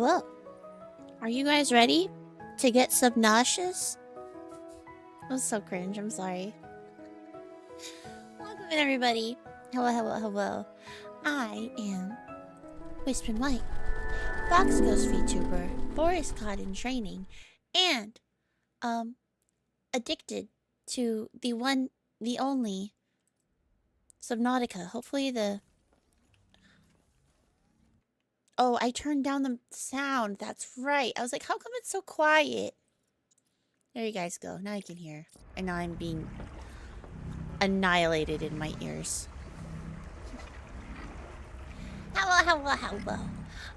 Hello. Are you guys ready to get subnauseous? That was so cringe. I'm sorry. Welcome in, everybody. Hello. I am Whispering White, Fox Ghost VTuber, Forest Cod in training, and addicted to the one, the only Subnautica. Hopefully the... Oh, I turned down the sound. That's right. I was like, how come it's so quiet? There you guys go. Now I can hear. And now I'm being annihilated in my ears. Hello.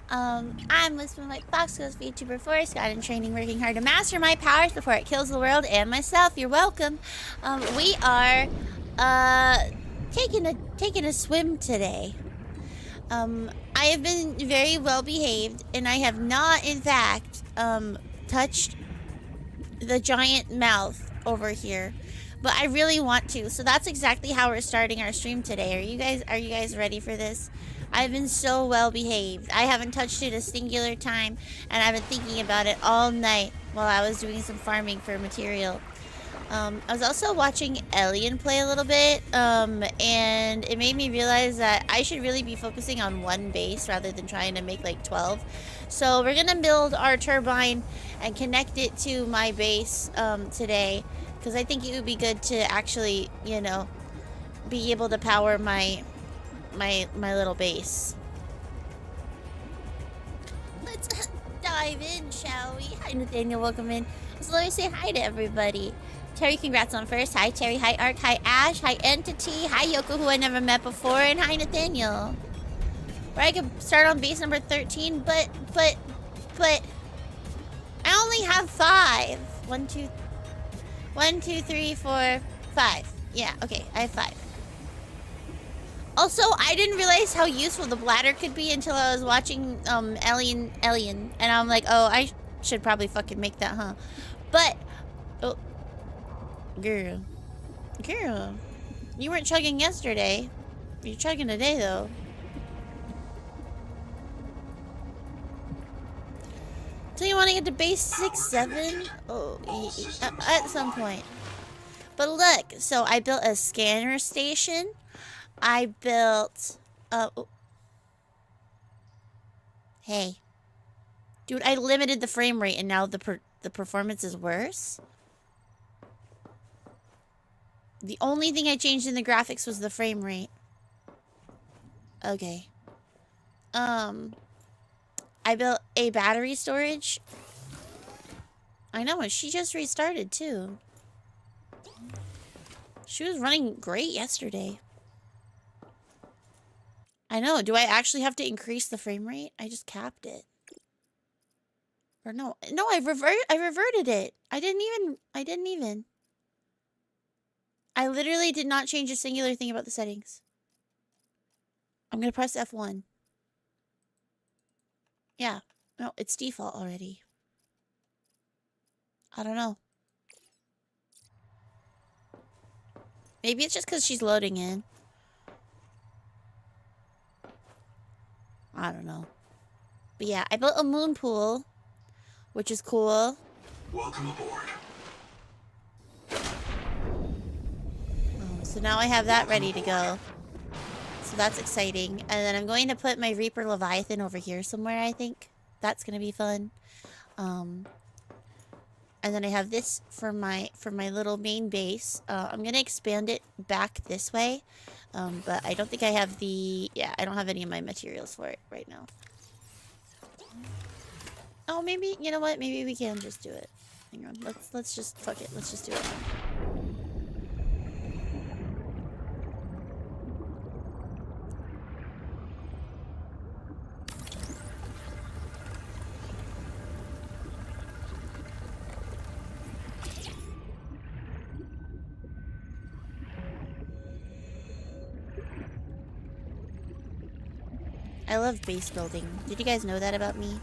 I'm Whispering White Fox Ghost VTuber Forest God in training, working hard to master my powers before it kills the world and myself. You're welcome. We are taking a swim today. I have been very well behaved, and I have not, in fact, touched the giant mouth over here, but I really want to. So that's exactly how we're starting our stream today. Are you guys ready for this? I've been so well behaved. I haven't touched it a singular time, and I've been thinking about it all night while I was doing some farming for material. I was also watching Alien play a little bit, and it made me realize that I should really be focusing on one base rather than trying to make like 12. So we're gonna build our turbine and connect it to my base today, because I think it would be good to actually, you know, be able to power my little base. Let's dive in, shall we? Hi, Nathaniel. Welcome in. So let me say hi to everybody. Terry, congrats on first. Hi, Terry. Hi, Ark. Hi, Ash. Hi, Entity. Hi, Yoko, who I never met before. And hi, Nathaniel. Or I could start on base number 13, but I only have 5. 1, 2, 3, 4, 5. Yeah, okay, I have 5. Also, I didn't realize how useful the bladder could be until I was watching Alien, and I'm like, oh, I should probably fucking make that, huh? But, oh, girl, you weren't chugging yesterday. You're chugging today, though. So you want to get to base 6, 7? Oh, at some point. But look, so I built a scanner station. I built, oh. Hey. Dude, I limited the frame rate and now the performance is worse. The only thing I changed in the graphics was the frame rate. Okay. I built a battery storage. I know, she just restarted too. She was running great yesterday. I know. Do I actually have to increase the frame rate? I just capped it. Or no. No, I reverted it. I didn't even. I literally did not change a singular thing about the settings. I'm gonna press F1. Yeah. No, it's default already. I don't know. Maybe it's just because she's loading in. I don't know. But yeah, I built a moon pool, which is cool. Welcome aboard. Oh, so now I have that ready to go. So that's exciting. And then I'm going to put my Reaper Leviathan over here somewhere, I think. That's going to be fun. And then I have this for my little main base. I'm going to expand it back this way. But I don't think I have I don't have any of my materials for it right now. Oh, maybe, you know what? Maybe we can just do it. Hang on. Let's just, fuck it. Let's just do it. I love base building. Did you guys know that about me?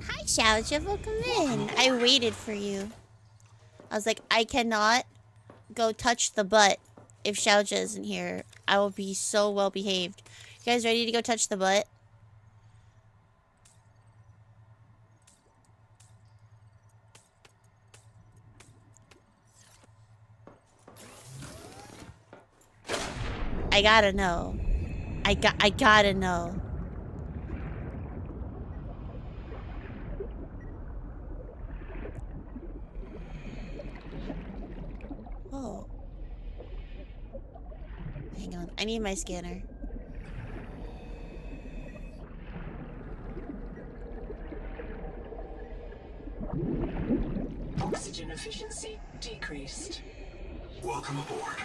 Hi, Xiaoja, welcome in. I waited for you. I was like, I cannot go touch the butt if Xiaojia isn't here. I will be so well behaved. You guys ready to go touch the butt? I gotta know. I gotta know. Oh. Hang on. I need my scanner. Oxygen efficiency decreased. Welcome aboard.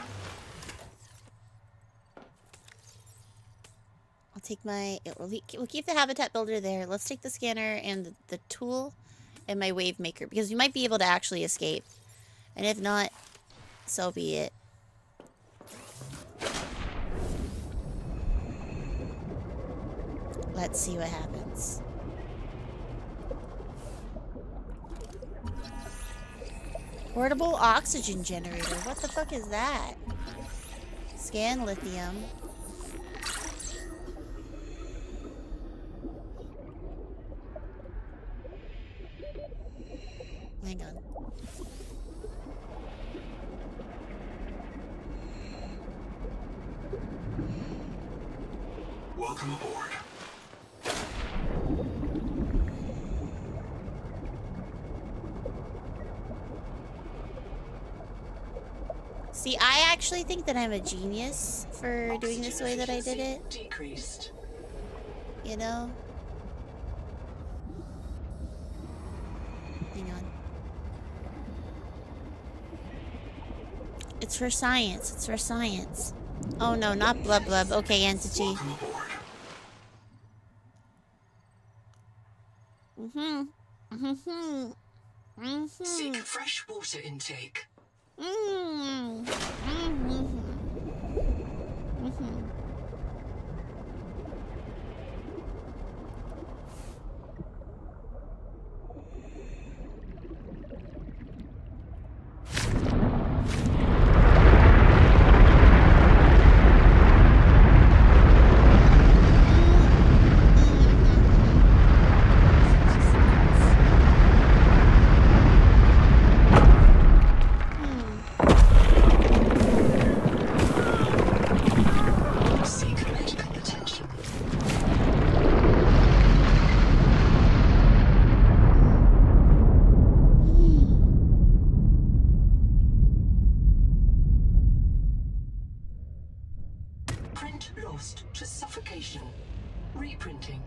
I'll take my... We'll keep the habitat builder there. Let's take the scanner and the tool and my wave maker, because we might be able to actually escape. And if not, so be it. Let's see what happens. Portable oxygen generator. What the fuck is that? Scan lithium. Hang on. Welcome aboard. See, I actually think that I'm a genius for doing this the way that I did it. Decreased. You know? Hang on. It's for science. It's for science. Oh no, not blub blub. Okay, entity. Welcome aboard. Seek fresh water intake. Seek medical attention. Print lost to suffocation. Reprinting.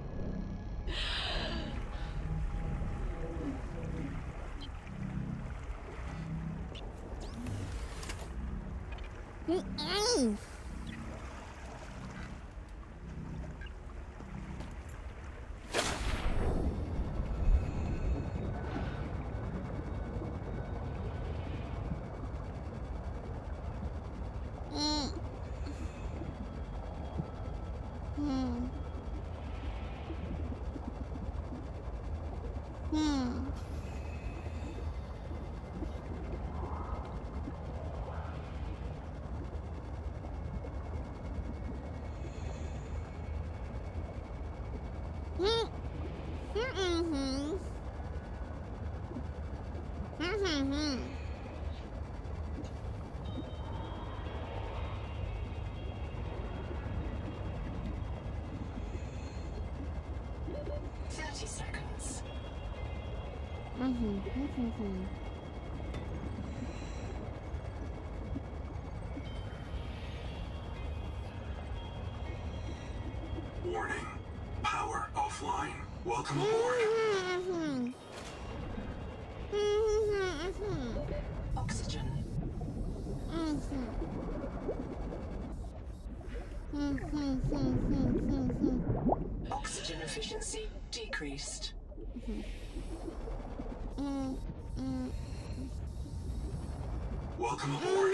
Seconds. Warning. Power offline. Welcome aboard. Oxygen. Oxygen efficiency decreased. Welcome aboard.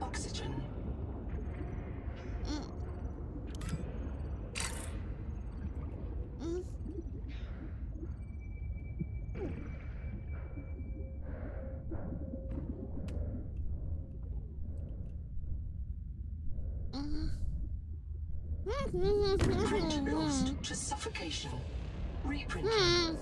Oxygen. Print lost to suffocation. Reprinting.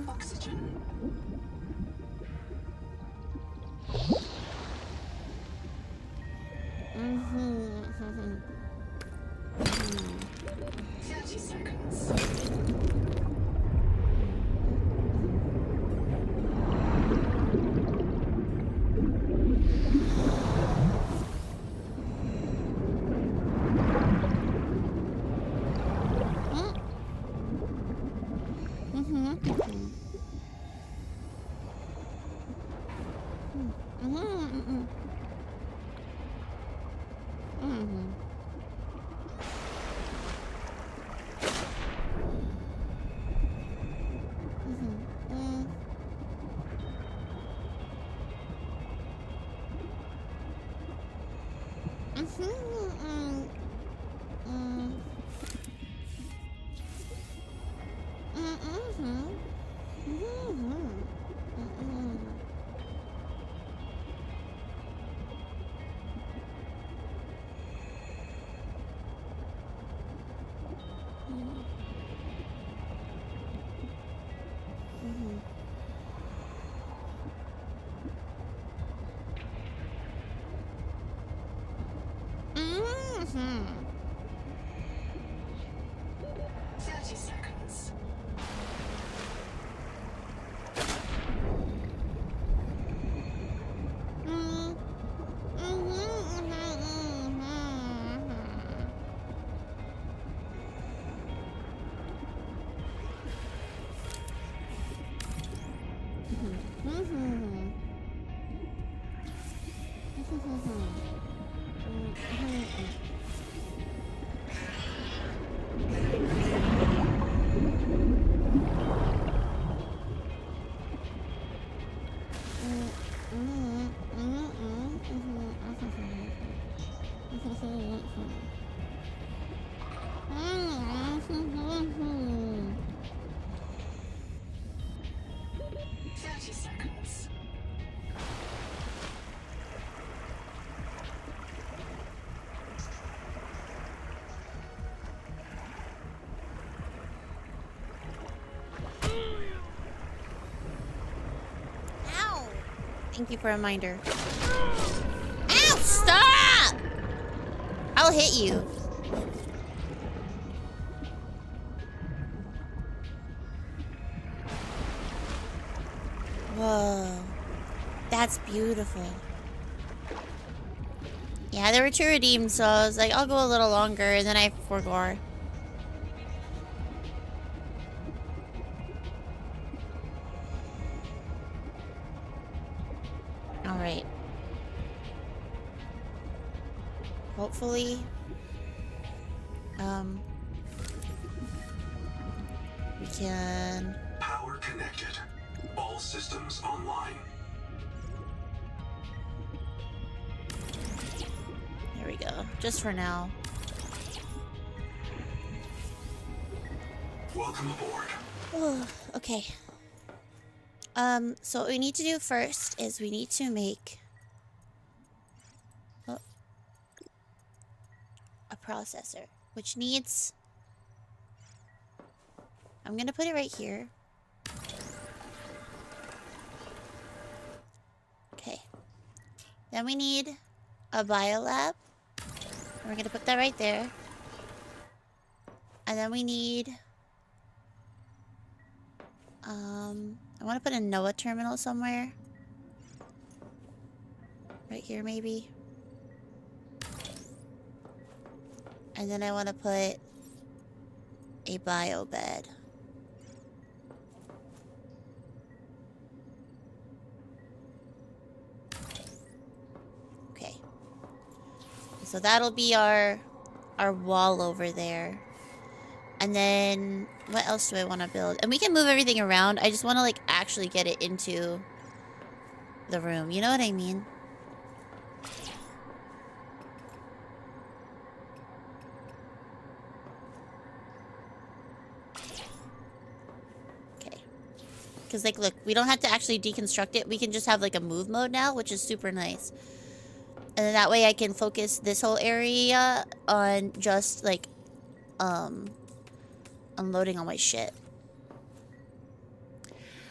Oxygen. 30 seconds. Hmm. 30 seconds. 30 seconds. Ow! Thank you for a reminder. Ow! Stop! I'll hit you. Whoa. That's beautiful. Yeah, there were 2 redeemed, so I was like, I'll go a little longer, and then I forgot. Alright. Hopefully, we can... Power connected. All systems online. There we go. Just for now. Welcome aboard. Oh, okay. So what we need to do first is we need to make a processor, which needs... I'm gonna put it right here. Okay. Then we need a biolab. And we're gonna put that right there. And then we need... I want to put a NOAA terminal somewhere. Right here, maybe. And then I want to put a bio bed. Okay. So that'll be our wall over there. And then, what else do I want to build? And we can move everything around. I just want to, like, actually get it into the room. You know what I mean? Okay. Because, like, look, we don't have to actually deconstruct it. We can just have, like, a move mode now, which is super nice. And then that way I can focus this whole area on just, like, unloading all my shit.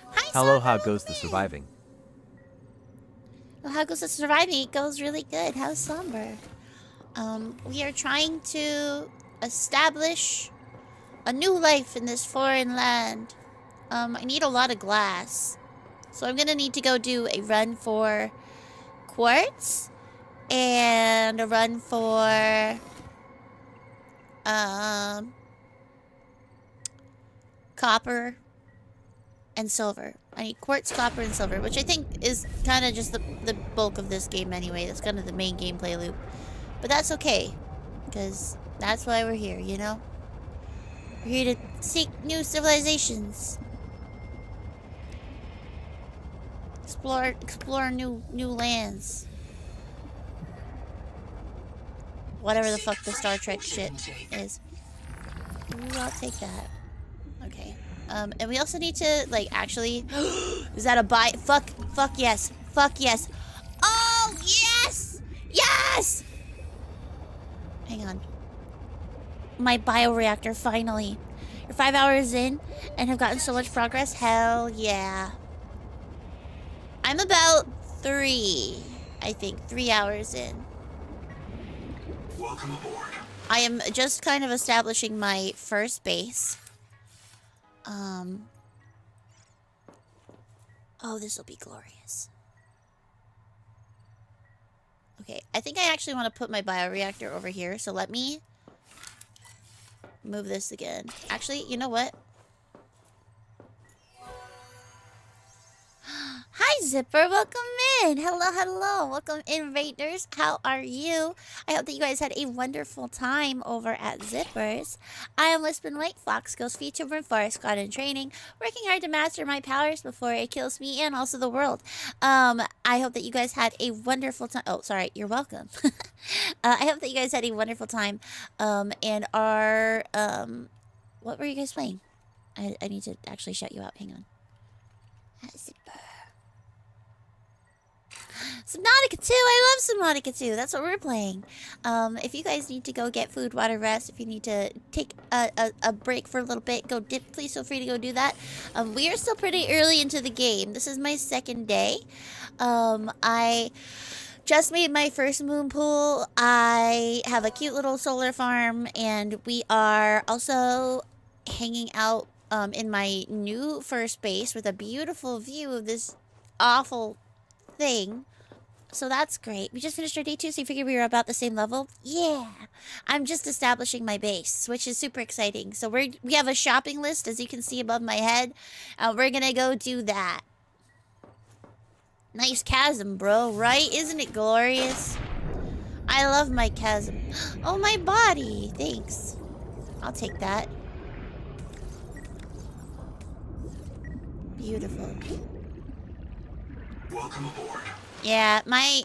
Hi, Hello, Somber, how goes the welcome in. surviving? Well, how goes the surviving? It goes really good. How's Somber? We are trying to establish a new life in this foreign land. I need a lot of glass. So I'm gonna need to go do a run for quartz and a run for copper and silver. I need quartz, copper, and silver, which I think is kind of just the bulk of this game anyway. That's kind of the main gameplay loop. But that's okay, because that's why we're here, you know? We're here to seek new civilizations. Explore new lands. Whatever the fuck the Star Trek shit is. Ooh, I'll take that. Okay. And we also need to, like, actually... Is that a buy? Fuck yes. Fuck yes. Oh, yes! Yes! Hang on. My bioreactor, finally. You're 5 hours in and have gotten so much progress? Hell yeah. I'm about 3, I think. 3 hours in. Welcome aboard. I am just kind of establishing my first base. Oh, this will be glorious. Okay, I think I actually want to put my bioreactor over here, so let me move this again. Actually, you know what? Hi, Zipper. Welcome in. Hello, hello. Welcome in, Raiders. How are you? I hope that you guys had a wonderful time over at Zippers. I am Lisbon White, Fox Ghost VTuber and Forest God in training, working hard to master my powers before it kills me and also the world. I hope that you guys had a wonderful time. Oh, sorry. You're welcome. I hope that you guys had a wonderful time. And are, what were you guys playing? I need to actually shut you out. Hang on. Zipper. Subnautica 2! I love Subnautica 2! That's what we're playing. If you guys need to go get food, water, rest, if you need to take a break for a little bit, go dip, please feel free to go do that. We are still pretty early into the game. This is my second day. I just made my first moon pool. I have a cute little solar farm, and we are also hanging out in my new first base with a beautiful view of this awful thing. So that's great. We just finished our day 2, so you figured we were about the same level? Yeah. I'm just establishing my base, which is super exciting. So we have a shopping list, as you can see above my head. We're gonna go do that. Nice chasm, bro, right? Isn't it glorious? I love my chasm. Oh, my body. Thanks. I'll take that. Beautiful. Welcome aboard. Yeah, my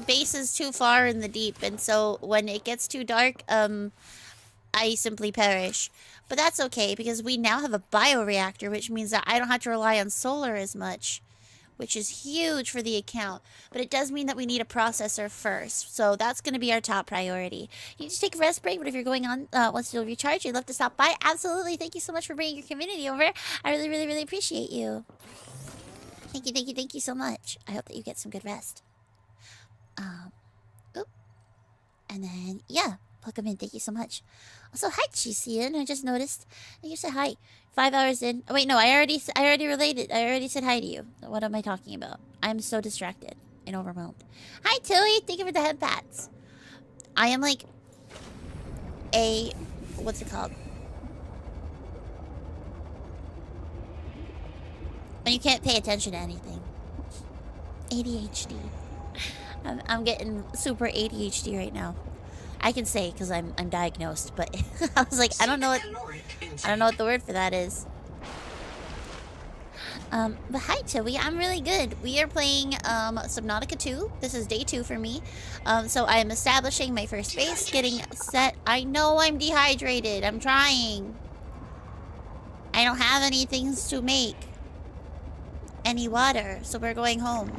base is too far in the deep, and so when it gets too dark, I simply perish. But that's okay, because we now have a bioreactor, which means that I don't have to rely on solar as much, which is huge for the account. But it does mean that we need a processor first, so that's going to be our top priority. You need to take a rest break, but if you're going on, once you'll recharge, you'd love to stop by, absolutely. Thank you so much for bringing your community over. I really, really, really appreciate you. Thank you so much. I hope that you get some good rest. Oop. And then, yeah, welcome in. Thank you so much. Also, hi, Chisian. I just noticed that you said hi. 5 hours in. Oh, wait, no, I already related. I already said hi to you. What am I talking about? I'm so distracted and overwhelmed. Hi, Tilly. Thank you for the head pats. I am like what's it called? When you can't pay attention to anything. ADHD. I'm getting super ADHD right now. I can say because I'm diagnosed, but I was like, I don't know what the word for that is. But hi, Toby. I'm really good. We are playing Subnautica 2. This is day 2 for me. So I am establishing my first base, getting set. I know I'm dehydrated. I'm trying. I don't have any things to make any water, so we're going home.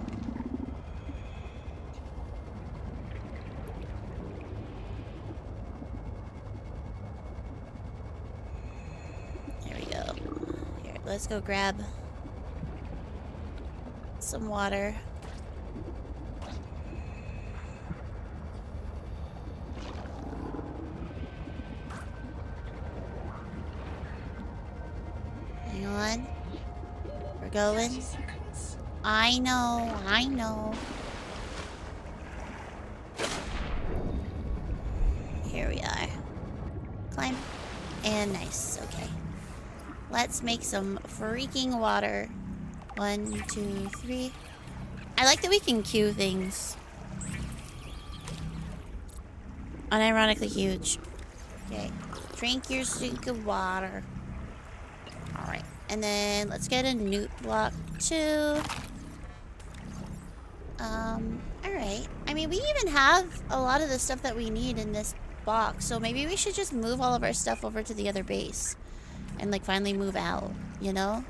There we go. Here, let's go grab some water. Hang on. We're going. I know. Here we are. Climb. And nice. Okay. Let's make some freaking water. 1, 2, 3. I like that we can queue things. Unironically huge. Okay. Drink your sink of water. Alright. And then let's get a newt block too. Alright. I mean, we even have a lot of the stuff that we need in this box, so maybe we should just move all of our stuff over to the other base. And, like, finally move out, you know?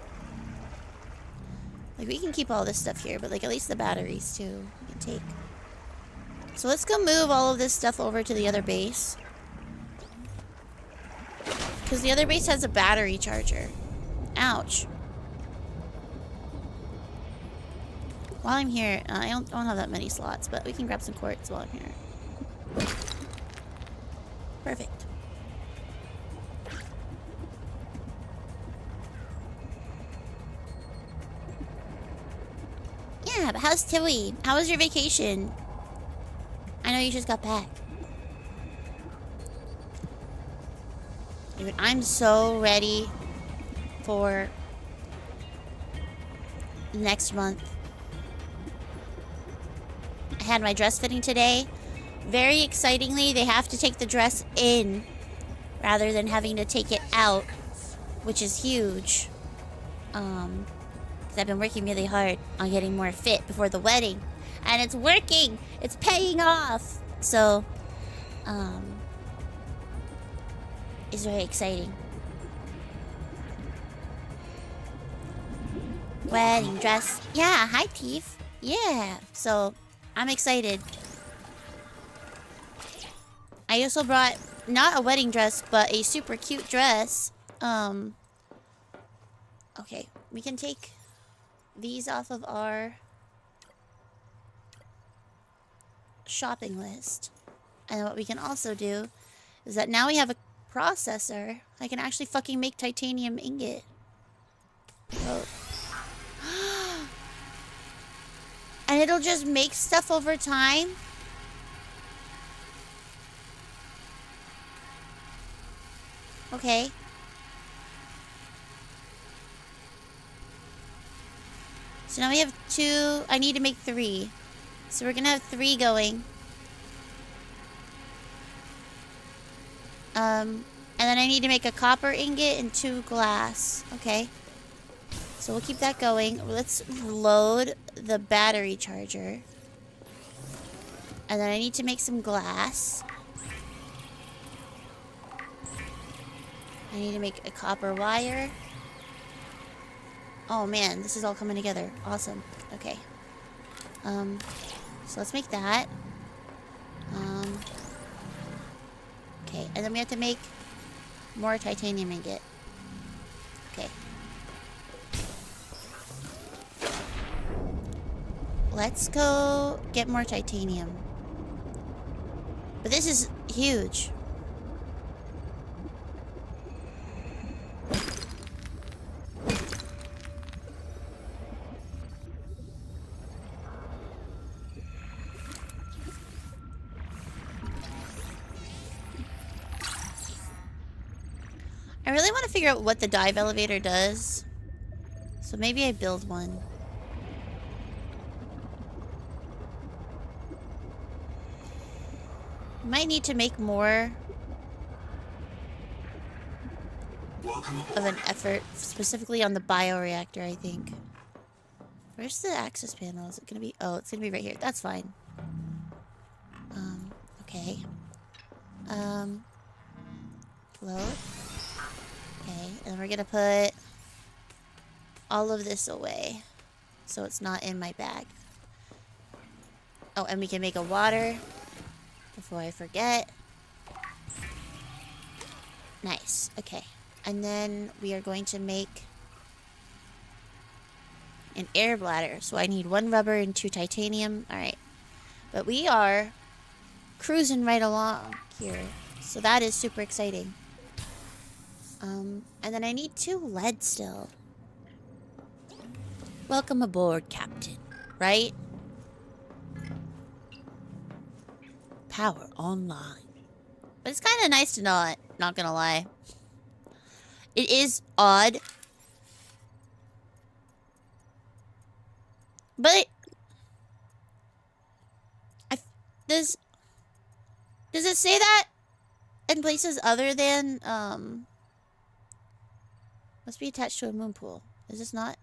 Like, we can keep all this stuff here, but, like, at least the batteries, too, we can take. So let's go move all of this stuff over to the other base. Because the other base has a battery charger. Ouch. While I'm here, I don't have that many slots, but we can grab some quartz while I'm here. Perfect. Yeah, but how's Tilly? How was your vacation? I know you just got back. Dude, I'm so ready for next month. I had my dress fitting today. Very excitingly, they have to take the dress in rather than having to take it out, which is huge. 'Cause I've been working really hard on getting more fit before the wedding. And it's working! It's paying off! So, it's very exciting. Wedding dress. Yeah, hi, Teef. Yeah, so I'm excited. I also brought not a wedding dress, but a super cute dress. Okay, we can take these off of our shopping list. And what we can also do is that now we have a processor. I can actually fucking make titanium ingot. Oh. And it'll just make stuff over time. Okay. So now we have 2. I need to make 3. So we're gonna have 3 going. And then I need to make a copper ingot and 2 glass. Okay. So we'll keep that going. Let's load the battery charger. And then I need to make some glass. I need to make a copper wire. Oh man, this is all coming together. Awesome. Okay. So let's make that. Okay, and then we have to make more titanium ingot. Okay. Let's go get more titanium. But this is huge. I really want to figure out what the dive elevator does. So maybe I build one. Might need to make more of an effort, specifically on the bioreactor, I think. Where's the access panel? Is it gonna be? Oh, it's gonna be right here. That's fine. Okay. Float. Okay, and we're gonna put all of this away, so it's not in my bag. Oh, and we can make a water before I forget. Nice. Okay. And then we are going to make an air bladder. So I need 1 rubber and 2 titanium. Alright. But we are cruising right along here. So that is super exciting. And then I need 2 lead still. Welcome aboard, Captain. Right? Power online. But it's kind of nice to not gonna lie. It is odd. But does it say that in places other than must be attached to a moon pool? Is this not?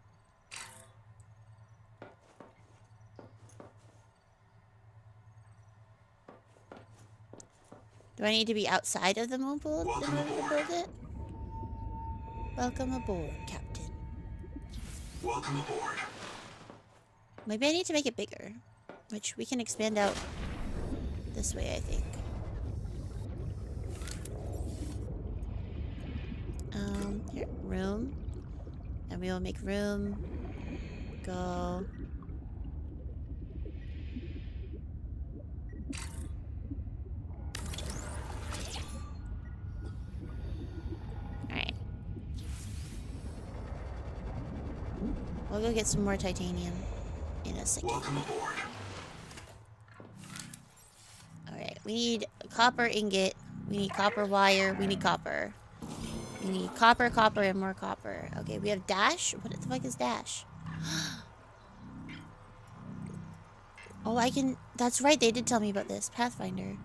Do I need to be outside of the moon pool in order to build it? Welcome aboard, Captain. Welcome aboard. Maybe I need to make it bigger, which we can expand out this way, I think. Here, room. And we will make room. Go. Alright. We'll go get some more titanium in a second. Welcome aboard. Alright, we need a copper ingot. We need copper wire. We need copper. We need copper, and more copper. Okay, we have dash. What the fuck is dash? Oh, I can... That's right, they did tell me about this. Pathfinder.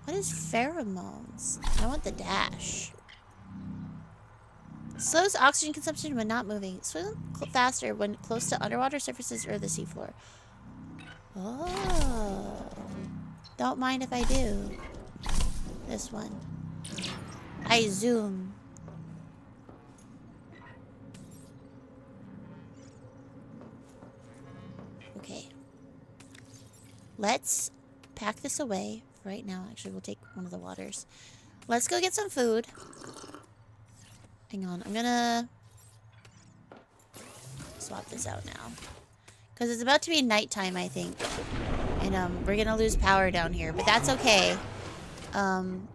What is pheromones? I want the dash. Slows oxygen consumption when not moving. Swim faster when close to underwater surfaces or the seafloor. Oh. Don't mind if I do. This one. I zoom. Okay. Let's pack this away right now. Actually, we'll take one of the waters. Let's go get some food. Hang on. I'm gonna swap this out now. Because it's about to be nighttime, I think. And we're gonna lose power down here. But that's okay.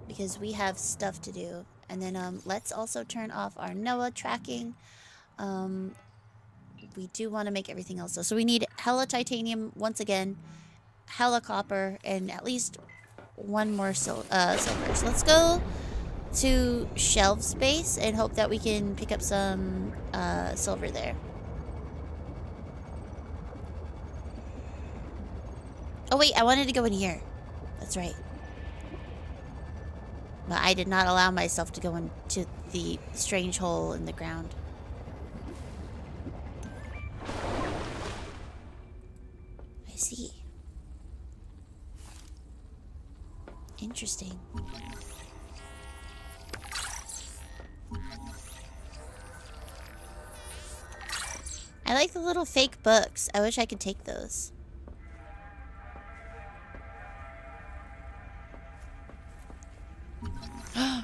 Because we have stuff to do. And then let's also turn off our NOAA tracking. We do want to make everything else. So we need hella titanium once again. Hella copper. And at least one more silver. So let's go to shelf space and hope that we can pick up some silver there. Oh wait, I wanted to go in here. That's right. But I did not allow myself to go into the strange hole in the ground. I see. Interesting. I like the little fake books. I wish I could take those.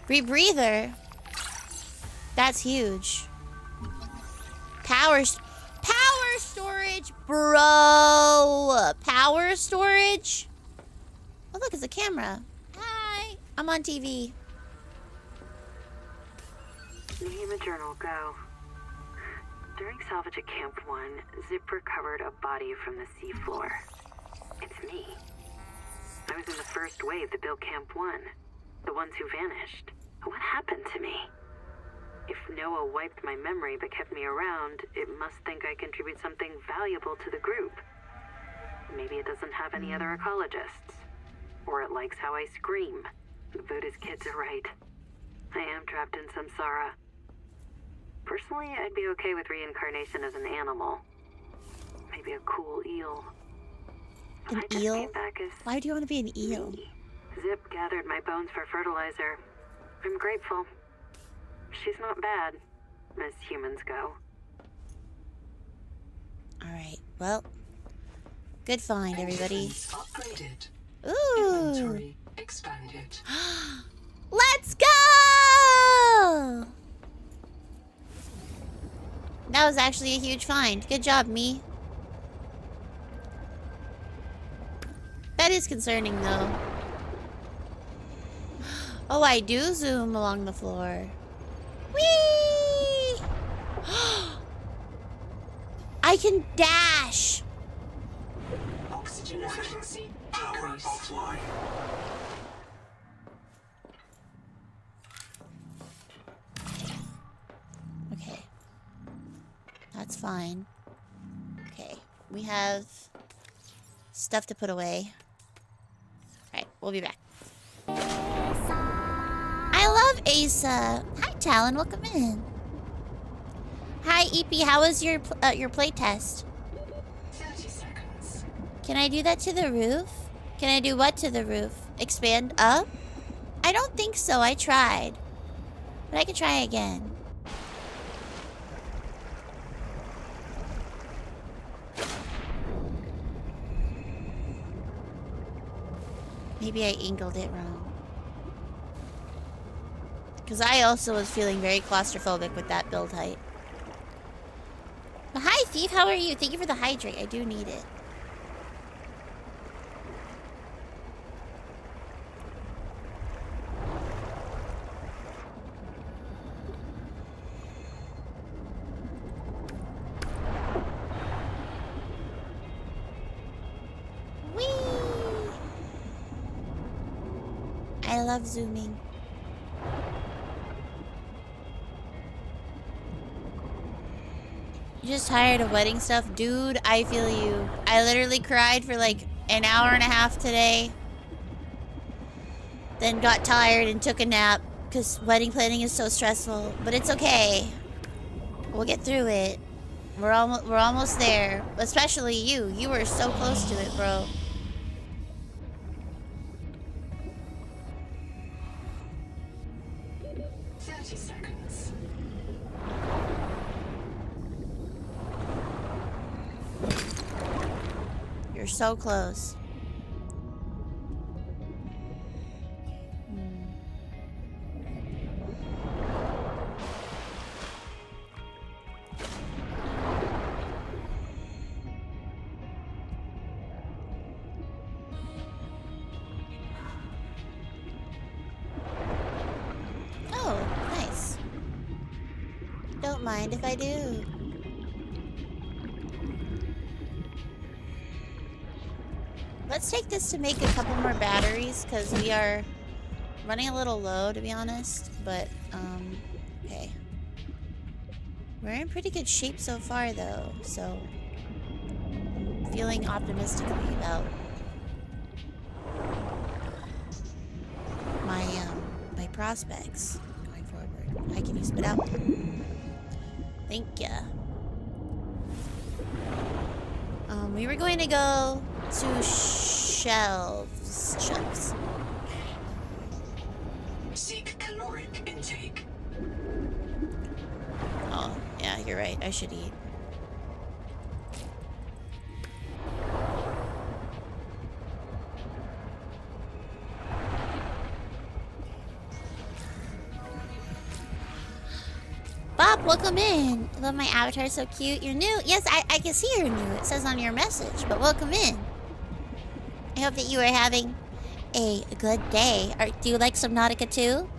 Rebreather. That's huge. Power storage, bro. Power storage. Oh, look, it's a camera. Hi. I'm on TV. Name a journal, go. During salvage at Camp 1, Zip recovered a body from the seafloor. It's me. I was in the first wave that built Camp 1. The ones who vanished. What happened to me? If Noah wiped my memory but kept me around, it must think I contribute something valuable to the group. Maybe it doesn't have any other ecologists. Or it likes how I scream. The Buddhist kids are right. I am trapped in samsara. Personally, I'd be okay with reincarnation as an animal. Maybe a cool eel. An I just eel? came back as Why do you want to be an eel? me. Zip gathered my bones for fertilizer. I'm grateful. She's not bad, as humans go. Alright, well. Good find, everybody. Upgraded. Ooh. Inventory expanded. Let's go! That was actually a huge find. Good job, me. That is concerning, though. Oh, I do zoom along the floor. Whee! I can dash! Oxygen efficiency Power increased. offline. Okay. That's fine. Okay. We have stuff to put away. Alright, we'll be back. I love Asa. Hi, Talon. Welcome in. Hi, EP. How was your play test? 30 seconds. Can I do that to the roof? Can I do what to the roof? Expand up? I don't think so. I tried. But I can try again. Maybe I angled it wrong. Because I also was feeling very claustrophobic with that build height. But hi, Thief. How are you? Thank you for the hydrate. I do need it. Whee! I love zooming. You're just tired of wedding stuff? Dude, I feel you. I literally cried for like an hour and a half today. Then got tired and took a nap because wedding planning is so stressful. But it's okay. We'll get through it. We're almost there. Especially you. You were so close to it, bro. You're so close. Oh, nice. Don't mind if I do. Let's take this to make a couple more batteries, because we are running a little low, to be honest. But, okay. We're in pretty good shape so far, though, so I'm feeling optimistically about my prospects going forward. Hi, can you spit out? Thank ya. We were going to go to shelves. Seek caloric intake. Oh, yeah, you're right. I should eat. Bob, welcome in. I love my avatar, so cute. You're new? Yes, I can see you're new. It says on your message, but welcome in. I hope that you are having a good day. Do you like Subnautica too?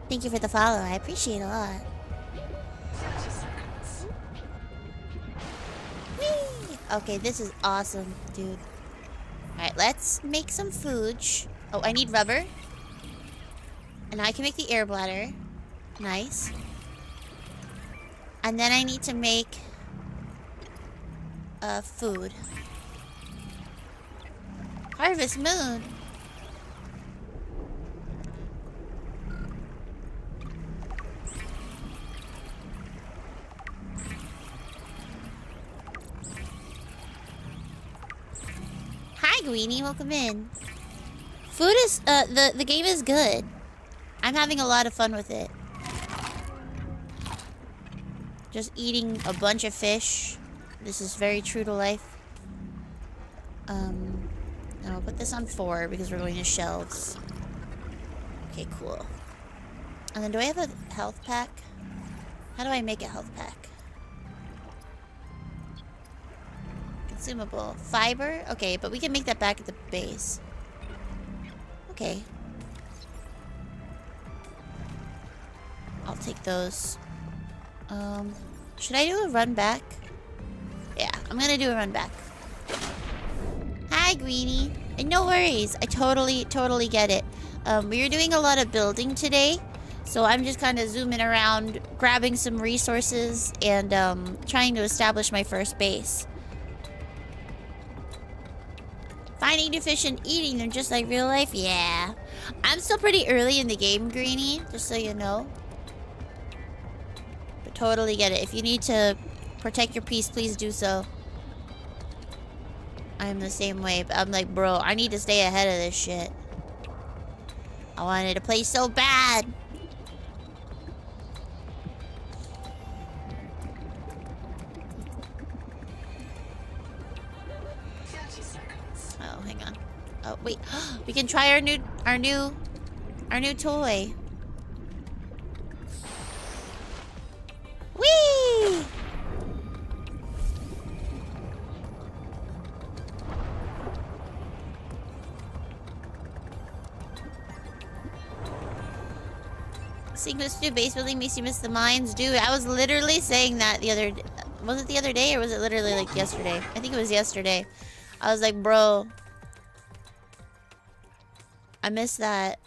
Thank you for the follow. I appreciate it a lot. 30 seconds. Whee! Okay, this is awesome, dude. Alright, let's make some food. Oh, I need rubber. And now I can make the air bladder. Nice. And then I need to make food. Harvest Moon. Hi, Greenie. Welcome in. Food is the game is good. I'm having a lot of fun with it. Just eating a bunch of fish. This is very true to life. Now I'll put this on 4 because we're going to shelves. Okay, cool. And then do I have a health pack? How do I make a health pack? Consumable. Fiber? Okay, but we can make that back at the base. Okay. I'll take those. Should I do a run back? Yeah, I'm gonna do a run back. Hi, Greenie. And no worries. I totally get it. We were doing a lot of building today. So I'm just kind of zooming around, grabbing some resources, and trying to establish my first base. Finding new fish and eating them just like real life? Yeah. I'm still pretty early in the game, Greenie, just so you know. But totally get it. If you need to protect your peace, please do so. I'm the same way, but I'm like, bro, I need to stay ahead of this shit. I wanted to play so bad. Oh, hang on. Oh, wait. We can try our new toy. Whee! Seeing this new base building makes you miss the mines. Dude, I was literally saying that the other... Was it the other day or was it literally like yesterday? I think it was yesterday. I was like, bro... I miss that.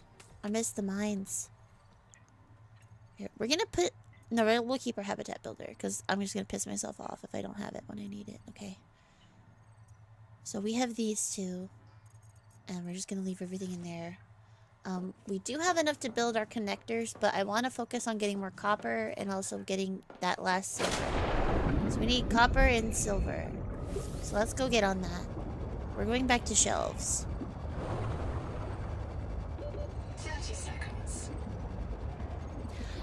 I miss the mines. Here, we're gonna put No, we'll keep our habitat builder because I'm just gonna piss myself off if I don't have it when I need it. Okay. So we have these two, and we're just gonna leave everything in there. We do have enough to build our connectors, but I want to focus on getting more copper and also getting that last silver. So we need copper and silver. So let's go get on that. We're going back to shelves. 30 seconds.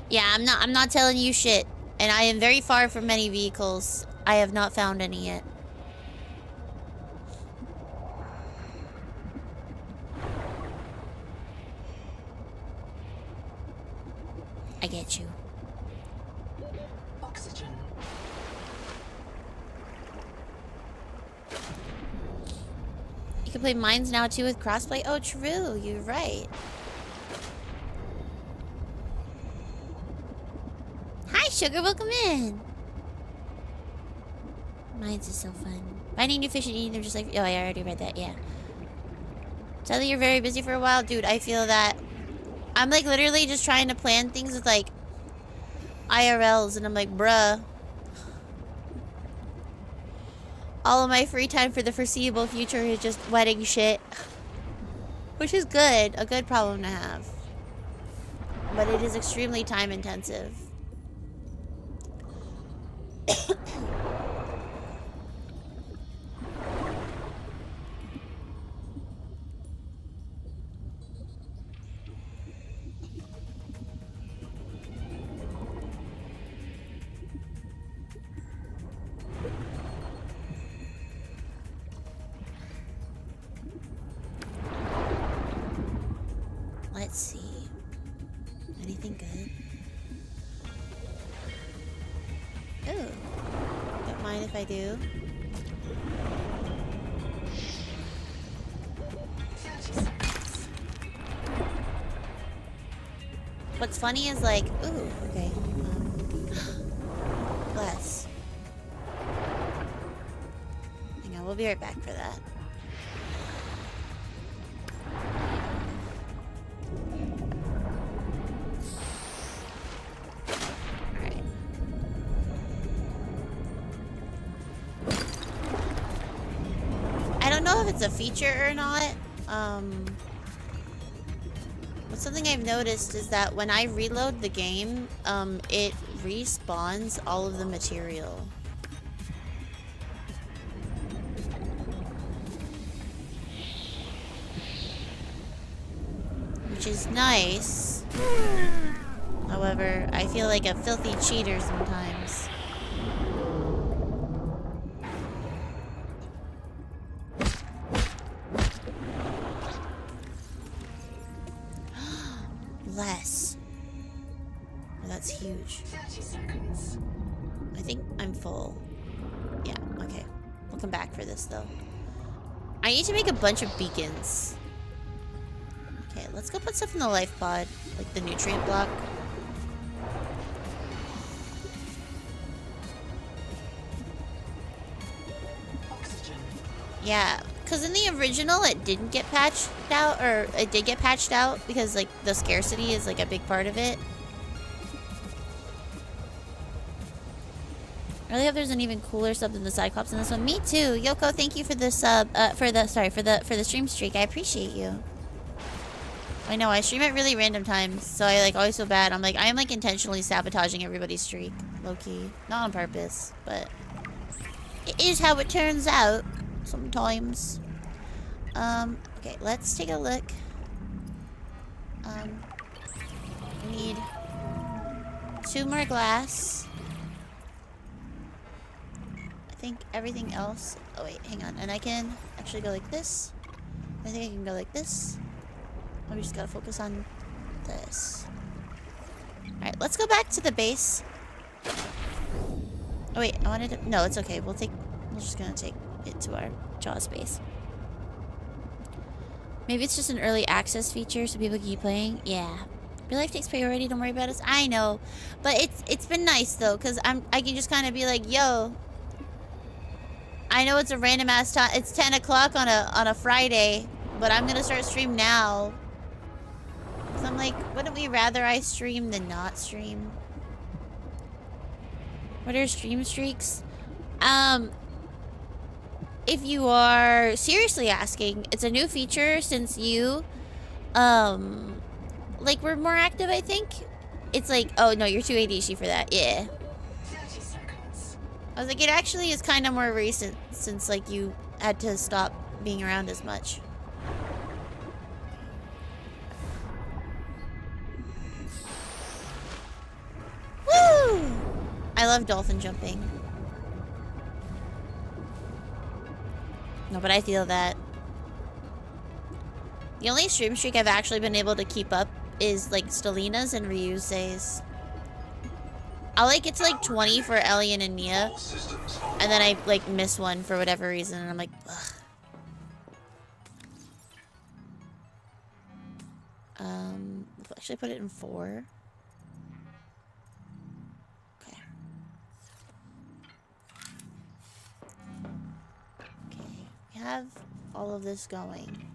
Yeah, I'm not telling you shit. And I am very far from many vehicles. I have not found any yet. I get you. Oxygen. You can play mines now too with crossplay. Oh, true. You're right. Hi, Sugar. Welcome in. Mines is so fun. Finding new fish and eating them just like... Oh, I already read that. Yeah. Tell that you're very busy for a while. Dude, I feel that. I'm like literally just trying to plan things with like IRLs, and I'm like, bruh. All of my free time for the foreseeable future is just wedding shit. Which is good. A good problem to have. But it is extremely time intensive. Let's see. Anything good? Ooh. Don't mind if I do. 30 seconds. What's funny is like, ooh, okay. Bless. Hang on, we'll be right back for that. Alright. I don't know if it's a feature or not. But something I've noticed is that when I reload the game, it respawns all of the material. Which is nice. However, I feel like a filthy cheater sometimes. Less. Oh, that's huge. 30 seconds. I think I'm full. Yeah, okay. We'll come back for this, though. I need to make a bunch of beacons. Okay, let's go put stuff in the life pod. Like the nutrient block. Oxygen. Yeah, because in the original it didn't get patched out, or it did get patched out because like the scarcity is like a big part of it. I really hope there's an even cooler sub than the Cyclops in this one. Me too. Yoko, thank you for the sub, for the stream streak. I appreciate you. I know, I stream at really random times, so I like always feel bad. I'm like intentionally sabotaging everybody's streak, low-key. Not on purpose, but it is how it turns out sometimes. Okay, let's take a look. We need 2 more glass. I think everything else... Oh wait, hang on. And I can actually go like this. I think I can go like this. We just gotta focus on this. Alright, let's go back to the base. Oh wait, I wanted to... No, it's okay. We're just gonna take it to our Jaws base. Maybe it's just an early access feature so people keep playing. Yeah. Real life takes priority, don't worry about us. I know. But it's been nice though, because I can just kind of be like, yo, I know it's a random ass time. It's 10 o'clock on a Friday, but I'm gonna start stream now. So I'm like, wouldn't we rather I stream than not stream? What are stream streaks? If you are seriously asking, it's a new feature since you, like, were more active, I think. It's like, oh no, you're too ADHD for that. Yeah. 30 seconds. I was like, it actually is kind of more recent since, like, you had to stop being around as much. Woo! I love dolphin jumping. No, but I feel that. The only stream streak I've actually been able to keep up is, like, Stellina's and Ryusei's. I'll, like, get to, like, 20 for Ellie and Nia, All systems online. and then I, like, miss one for whatever reason, and I'm like, ugh. We'll actually put it in 4. Okay. Okay, we have all of this going.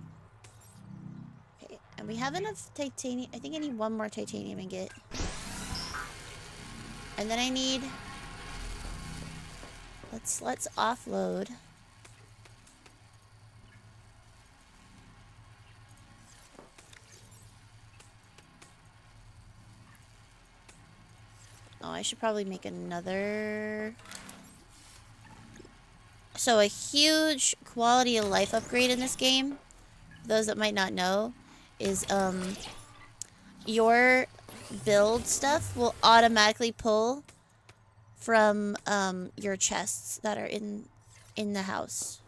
Okay, and we have enough titanium. I think I need one more titanium ingot. And then I need... Let's offload. Oh, I should probably make another... So a huge quality of life upgrade in this game, for those that might not know, is your build stuff will automatically pull from your chests that are in the house.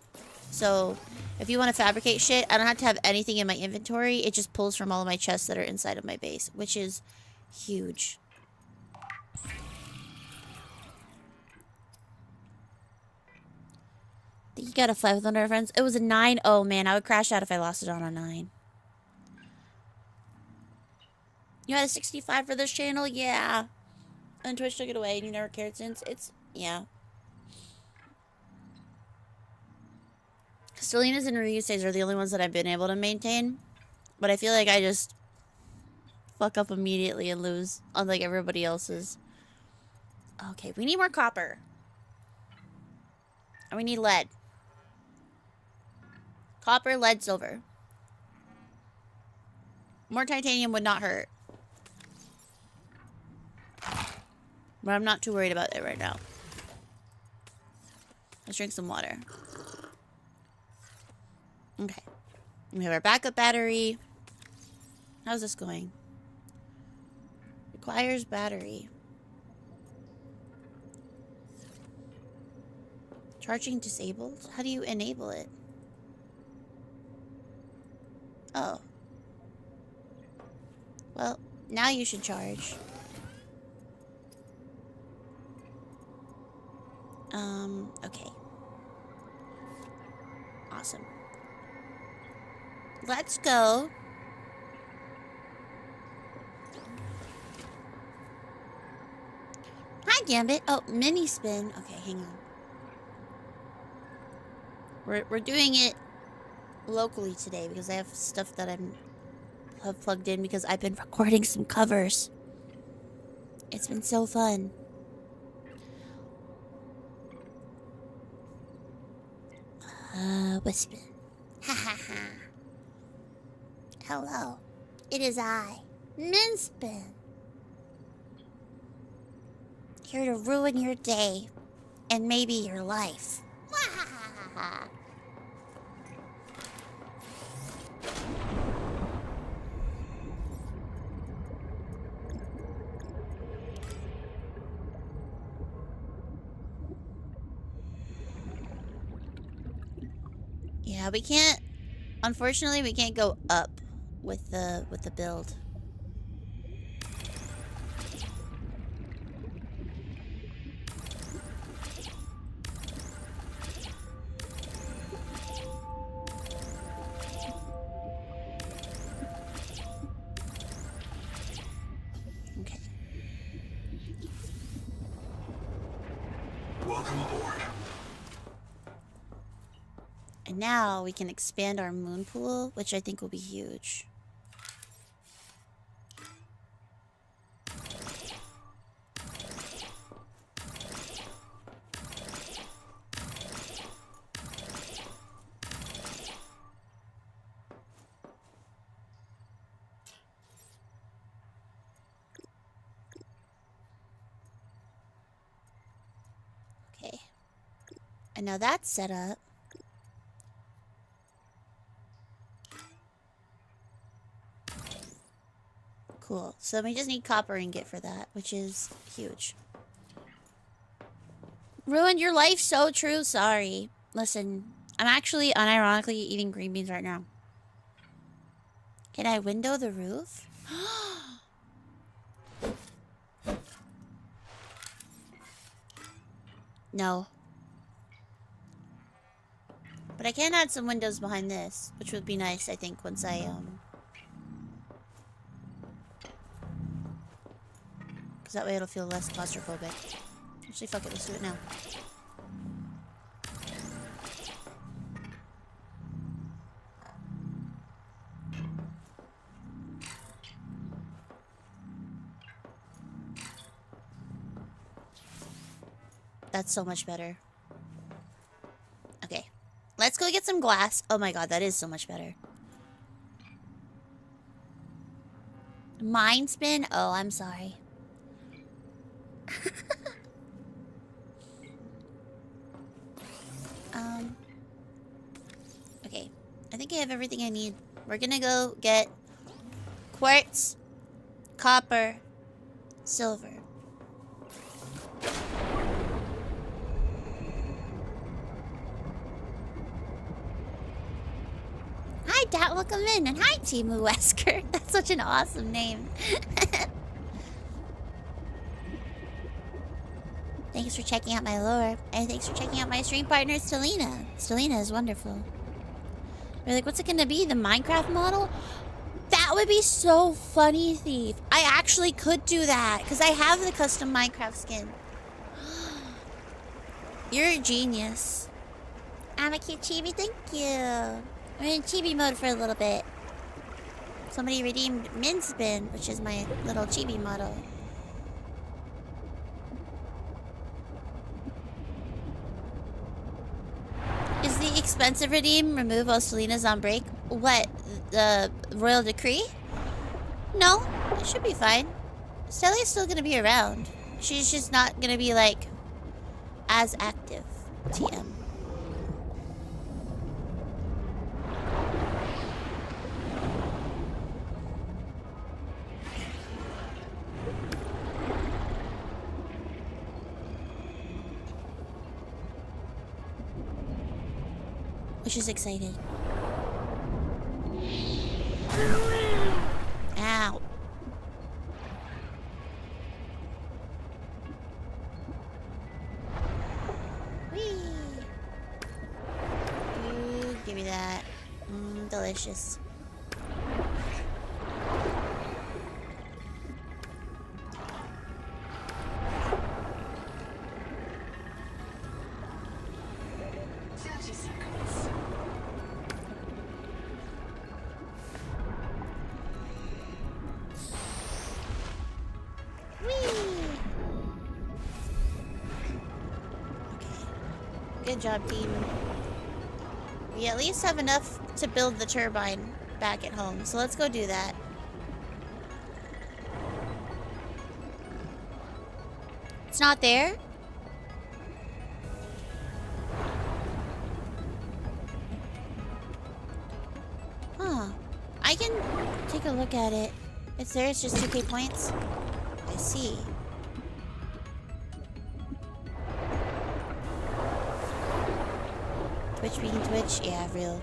So if you want to fabricate shit, I don't have to have anything in my inventory. It just pulls from all of my chests that are inside of my base, which is huge. I think you got a 5 with one of our friends. It was a 9. Oh man, I would crash out if I lost it on a 9. You had a 65 for this channel? Yeah. And Twitch took it away and you never cared since. It's, yeah. Stellina's and Ryusei's are the only ones that I've been able to maintain. But I feel like I just fuck up immediately and lose, unlike everybody else's. Okay, we need more copper. And we need lead. Copper, lead, silver. More titanium would not hurt. But I'm not too worried about it right now. Let's drink some water. Okay. We have our backup battery. How's this going? Requires battery. Charging disabled? How do you enable it? Oh. Well, now you should charge. Okay. Awesome. Let's go. Hi, Gambit. Oh, mini spin. Okay, hang on. We're doing it locally today because I have stuff that have plugged in because I've been recording some covers. It's been so fun. Whisper. Ha ha ha. Hello. It is I, Minspin. Here to ruin your day and maybe your life. Yeah, we can't. Unfortunately, we can't go up with the build. Okay. Welcome aboard. And now we can expand our moon pool, which I think will be huge. And now that's set up. Cool. So we just need copper ingot for that, which is huge. Ruined your life, so true. Sorry. Listen, I'm actually unironically eating green beans right now. Can I window the roof? No. But I can add some windows behind this, which would be nice, I think, once I, because that way it'll feel less claustrophobic. Actually, fuck it, let's do it now. That's so much better. Okay. Let's go get some glass. Oh my god, that is so much better. Mind spin? Oh, I'm sorry. Okay. I think I have everything I need. We're gonna go get quartz, copper, silver. Hi, Dad, welcome in. And hi, Timu Wesker. That's such an awesome name. Thanks for checking out my lore. And thanks for checking out my stream partner, Stellina. Stellina is wonderful. We're like, what's it gonna be? The Minecraft model? That would be so funny, Thief. I actually could do that, because I have the custom Minecraft skin. You're a genius. I'm a cute chibi, thank you. We're in chibi mode for a little bit. Somebody redeemed Minspin, which is my little chibi model. Is the expensive redeem remove while Selena's on break? What? The royal decree? No, it should be fine. Stellia's still gonna be around. She's just not gonna be, like, as active. TM. She's excited. Ow. Whee. Ooh, give me that. Delicious. Good job, team. We at least have enough to build the turbine back at home, so let's go do that. It's not there? Huh. I can take a look at it. It's there, it's just 2k points? I see. Twitch being Twitch? Yeah, real.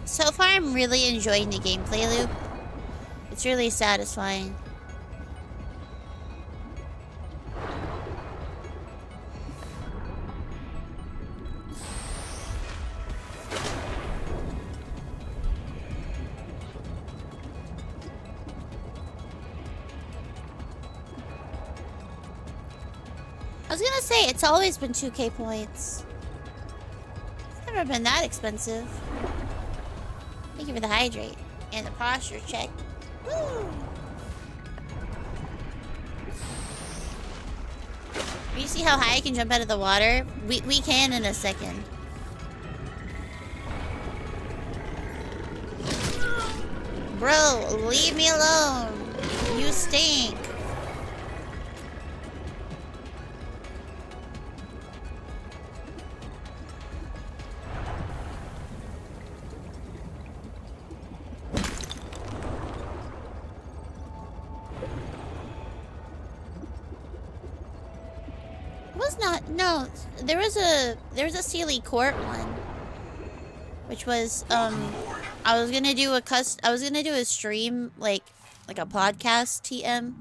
So far, I'm really enjoying the gameplay loop. It's really satisfying. I was gonna say, it's always been 2k points. It's never been that expensive. Thank you for the hydrate and the posture check. Woo! You see how high I can jump out of the water? We can in a second. Bro, leave me alone. You stink. Was not, no, there was a Sealy Court one, which was I was gonna do a stream like a podcast TM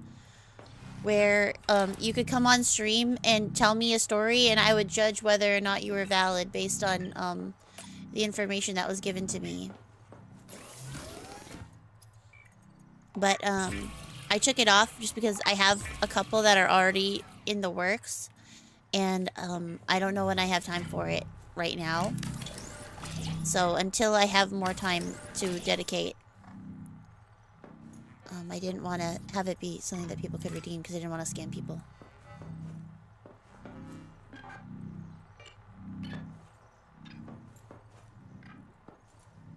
where you could come on stream and tell me a story and I would judge whether or not you were valid based on the information that was given to me. But I took it off just because I have a couple that are already in the works. And I don't know when I have time for it right now. So until I have more time to dedicate, I didn't want to have it be something that people could redeem because I didn't want to scam people.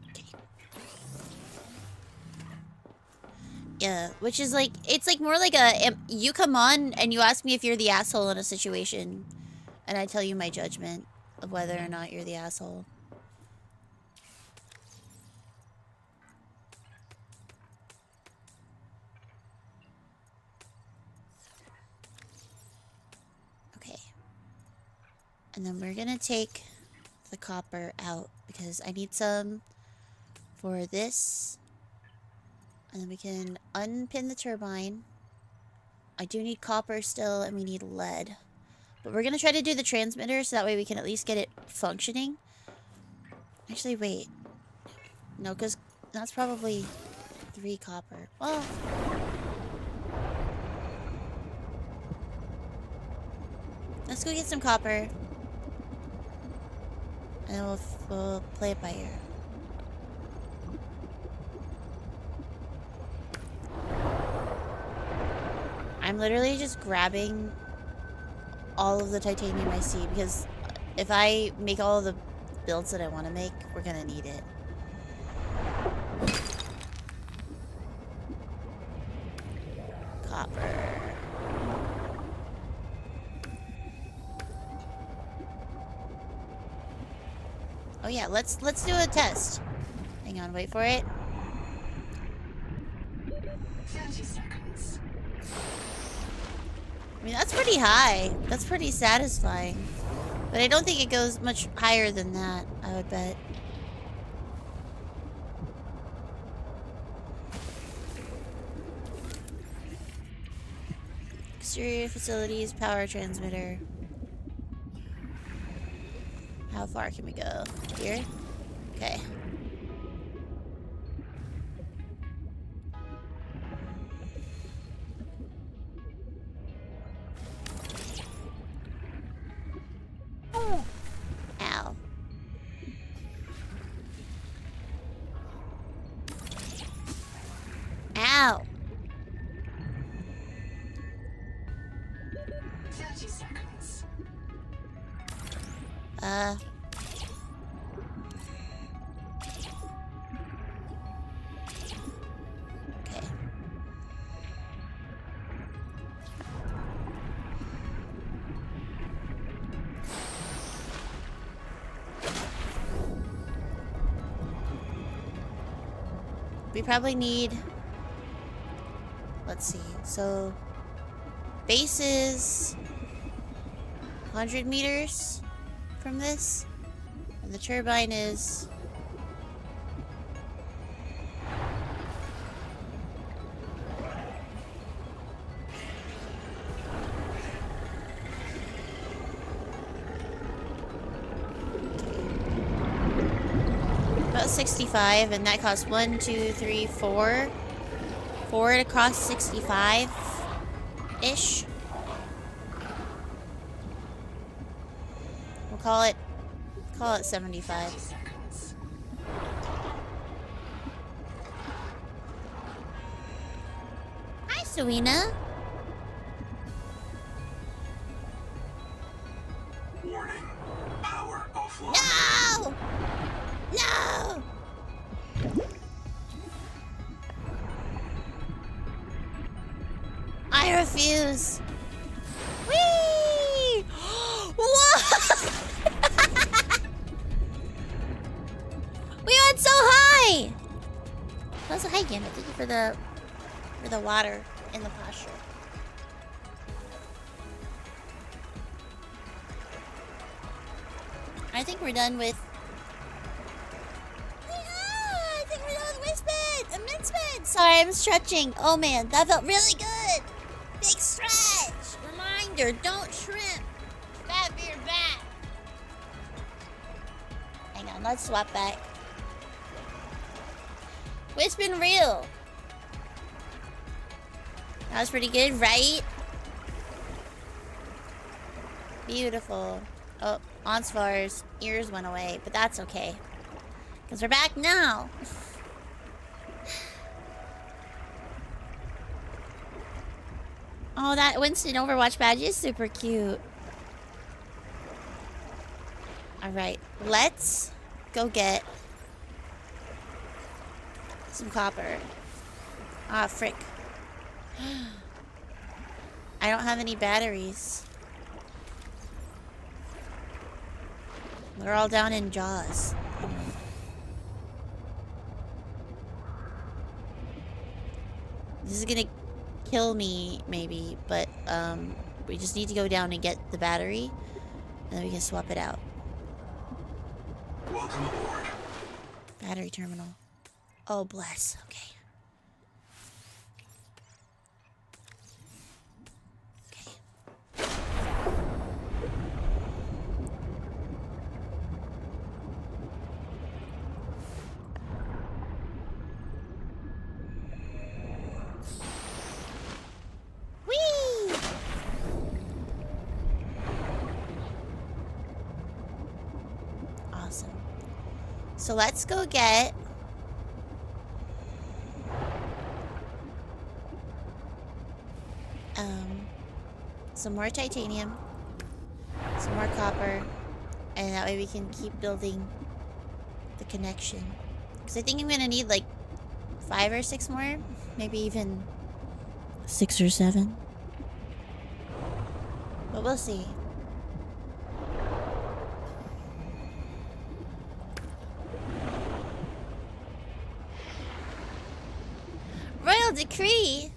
Okay. Yeah, which is like, it's like more like you come on and you ask me if you're the asshole in a situation, and I tell you my judgment of whether or not you're the asshole. Okay. And then we're gonna take the copper out because I need some for this. And then we can unpin the turbine. I do need copper still, and we need lead. But we're gonna try to do the transmitter so that way we can at least get it functioning. Actually, wait. No, because that's probably 3 copper. Well... let's go get some copper. And then we'll play it by ear. I'm literally just grabbing all of the titanium I see because if I make all of the builds that I want to make, we're gonna need it. Copper. Oh yeah, let's do a test. Hang on, wait for it. 30 seconds. I mean, that's pretty high. That's pretty satisfying. But I don't think it goes much higher than that, I would bet. Exterior facilities, power transmitter. How far can we go? Here? Okay. Ow. Ow. 30 seconds. Okay. We probably need... let's see. So, base is 100 meters from this. And the turbine is... about 65, and that costs 1, 2, 3, 4. 4 to cross 65-ish. We'll call it 75. 30 seconds. Hi, Serena. Warning. Power offline. No! No! I refuse. Whee! What? We went so high. That's a high game. Thank you for the water in the posture. I think we're done with. I think we're done with Wispin! Immense. Sorry, I'm stretching. Oh man, that felt really good. Big stretch. Reminder: don't shrimp. Bad for your back. Hang on, let's swap back. Wispin real. That was pretty good, right? Beautiful. Oh, Onsvar's ears went away, but that's okay. Because we're back now. Oh, that Winston Overwatch badge is super cute. Alright, let's go get some copper. Ah, frick. I don't have any batteries. They're all down in Jaws. This is gonna kill me, maybe, but we just need to go down and get the battery, and then we can swap it out. Welcome aboard. Battery terminal. Oh, bless. Okay. Whee! Awesome. So let's go get some more titanium, some more copper, and that way we can keep building the connection. Because I think I'm gonna need like 5 or 6 more, maybe even 6 or 7. But we'll see. Royal decree?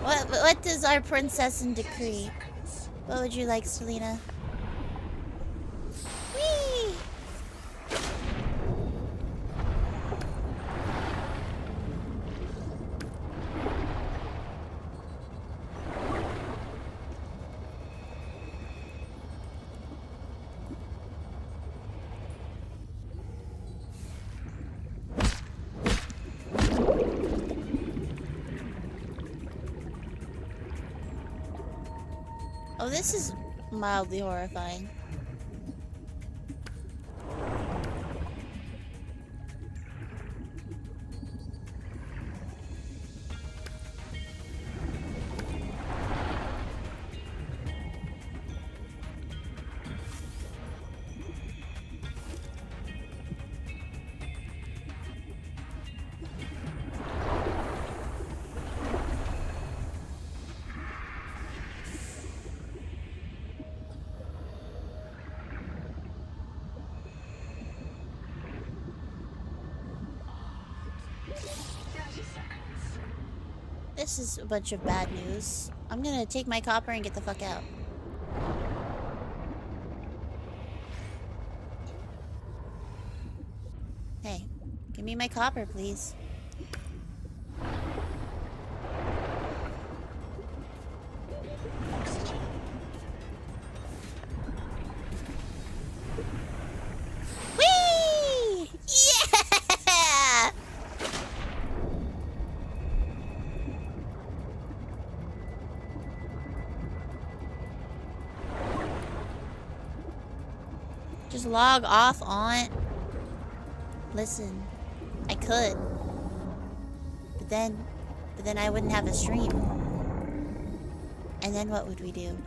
What does our princess in decree? What would you like, Stellina? Whee! Oh, this is mildly horrifying. This is a bunch of bad news. I'm gonna take my copper and get the fuck out. Hey, give me my copper, please. Whee! Yeah! Just log off on. Listen, I could. But then I wouldn't have a stream. And then what would we do?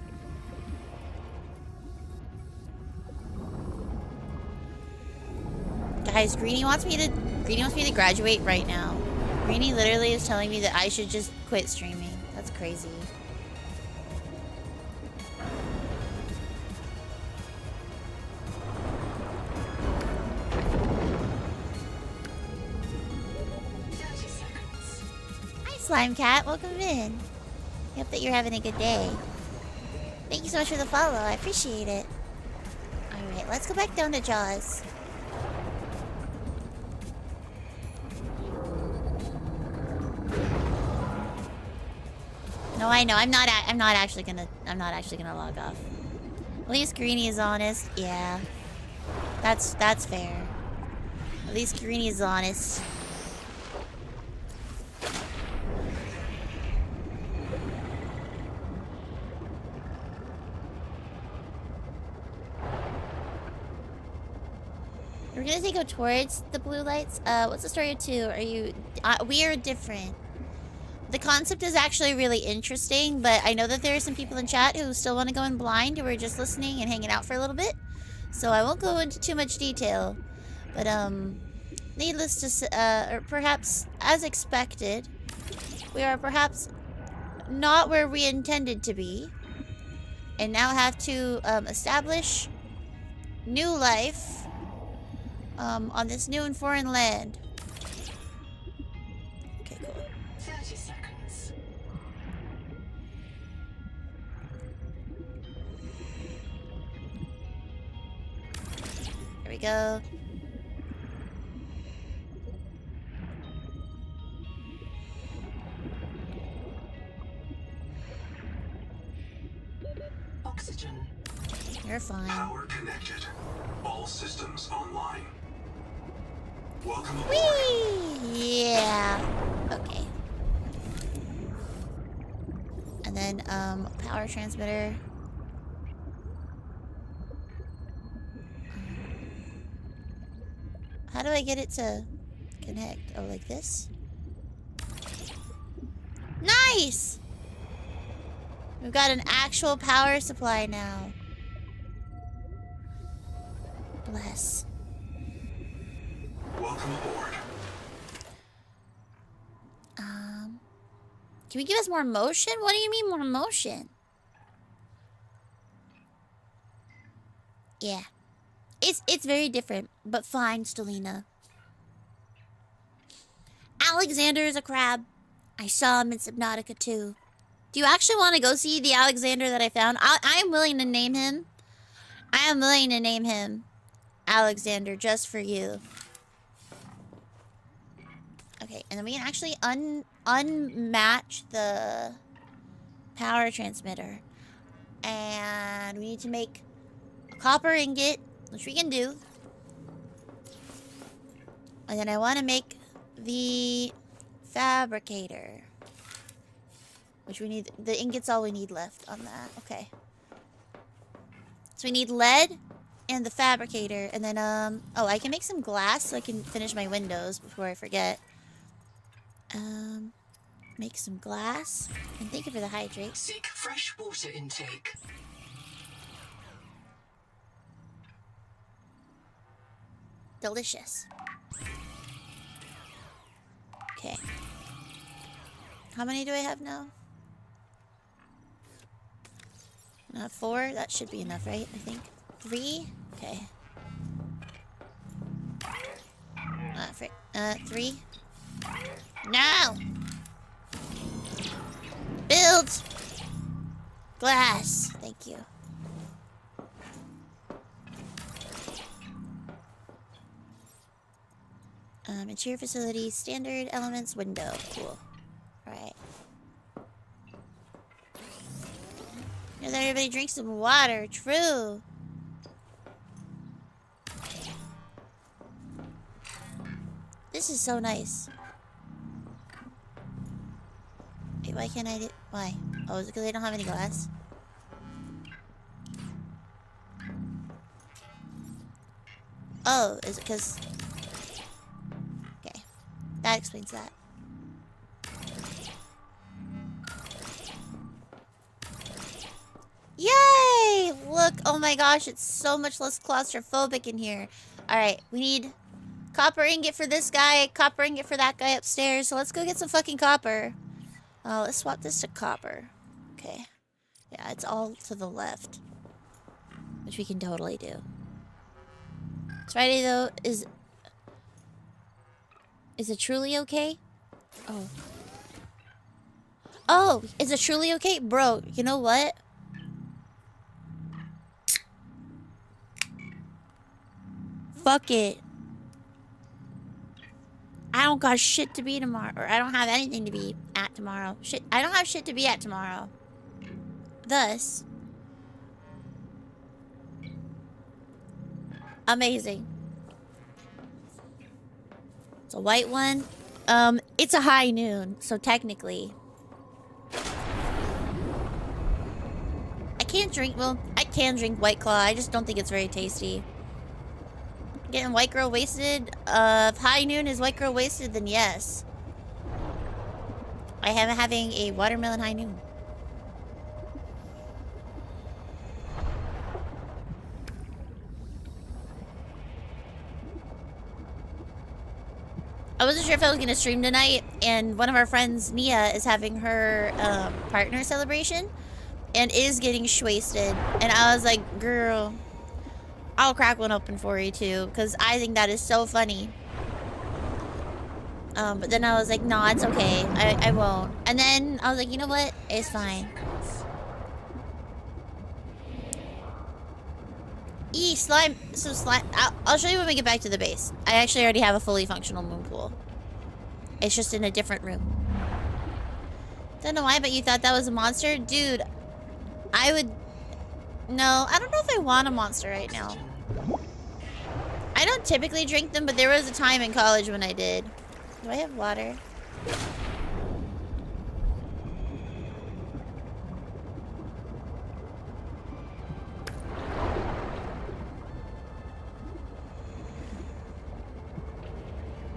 Guys, Greenie wants me to graduate right now. Greenie literally is telling me that I should just quit streaming. That's crazy. Hi, Slime Cat. Welcome in. I hope that you're having a good day. Thank you so much for the follow. I appreciate it. Alright, let's go back down to Jaws. No, I know. I'm not actually gonna log off. At least Greenie is honest. Yeah. That's fair. At least Greenie is honest. We're gonna go towards the blue lights. What's the story of 2? Are you... we are different. The concept is actually really interesting, but I know that there are some people in chat who still want to go in blind, who are just listening and hanging out for a little bit. So I won't go into too much detail. But, needless to say, or perhaps as expected, we are perhaps not where we intended to be. And now have to, establish new life, on this new and foreign land. Okay, cool. 30 seconds. There we go. Oxygen. You're fine. Power connected. All systems online. Welcome aboard. Whee! Yeah. Okay. And then, power transmitter. How do I get it to connect? Oh, like this? Nice! We've got an actual power supply now. Bless. Welcome aboard. Can we give us more motion? What do you mean more motion? Yeah. It's very different, but fine, Stellina. Alexander is a crab. I saw him in Subnautica too. Do you actually want to go see the Alexander that I found? I am willing to name him. I am willing to name him Alexander just for you. Okay, and then we can actually unmatch the power transmitter. And we need to make a copper ingot, which we can do. And then I want to make the fabricator. Which we need, the ingot's all we need left on that. Okay. So we need lead and the fabricator. And then, oh, I can make some glass so I can finish my windows before I forget. Make some glass. And thank you for the hydrate. Seek fresh water intake. Delicious. Okay. How many do I have now? 4? That should be enough, right? I think. 3? Okay. Frick. 3? No! Build! Glass. Thank you. Interior facility, standard elements, window. Cool. Alright. Know that everybody drinks some water. True. This is so nice. Wait, why can't I do... Why? Oh, is it because I don't have any glass? Oh, is it because... Okay. That explains that. Yay! Look, oh my gosh, it's so much less claustrophobic in here. Alright, we need Copper ingot for this guy, copper ingot for that guy upstairs. So let's go get some fucking copper. Let's swap this to copper. Okay. Yeah, it's all to the left. Which we can totally do. It's Friday though, is it truly okay? Oh. Oh, is it truly okay? Bro, you know what? Fuck it. I don't got shit to be tomorrow. Or I don't have anything to be at tomorrow. Shit, I don't have shit to be at tomorrow. Thus. Amazing. It's a white one. It's a high noon, so technically. I can't drink, well, I can drink White Claw. I just don't think it's very tasty. Getting white girl wasted? If high noon is white girl wasted, then yes. I am having a watermelon high noon. I wasn't sure if I was gonna stream tonight, and one of our friends, Nia, is having her partner celebration and is getting wasted. And I was like, girl, I'll crack one open for you too, because I think that is so funny. But then I was like, no, it's okay. I won't. And then I was like, you know what? It's fine. Slime. So slime. I'll show you when we get back to the base. I actually already have a fully functional moon pool. It's just in a different room. Don't know why, but you thought that was a monster? Dude, I would... No, I don't know if I want a monster right now. I don't typically drink them, but there was a time in college when I did. Do I have water?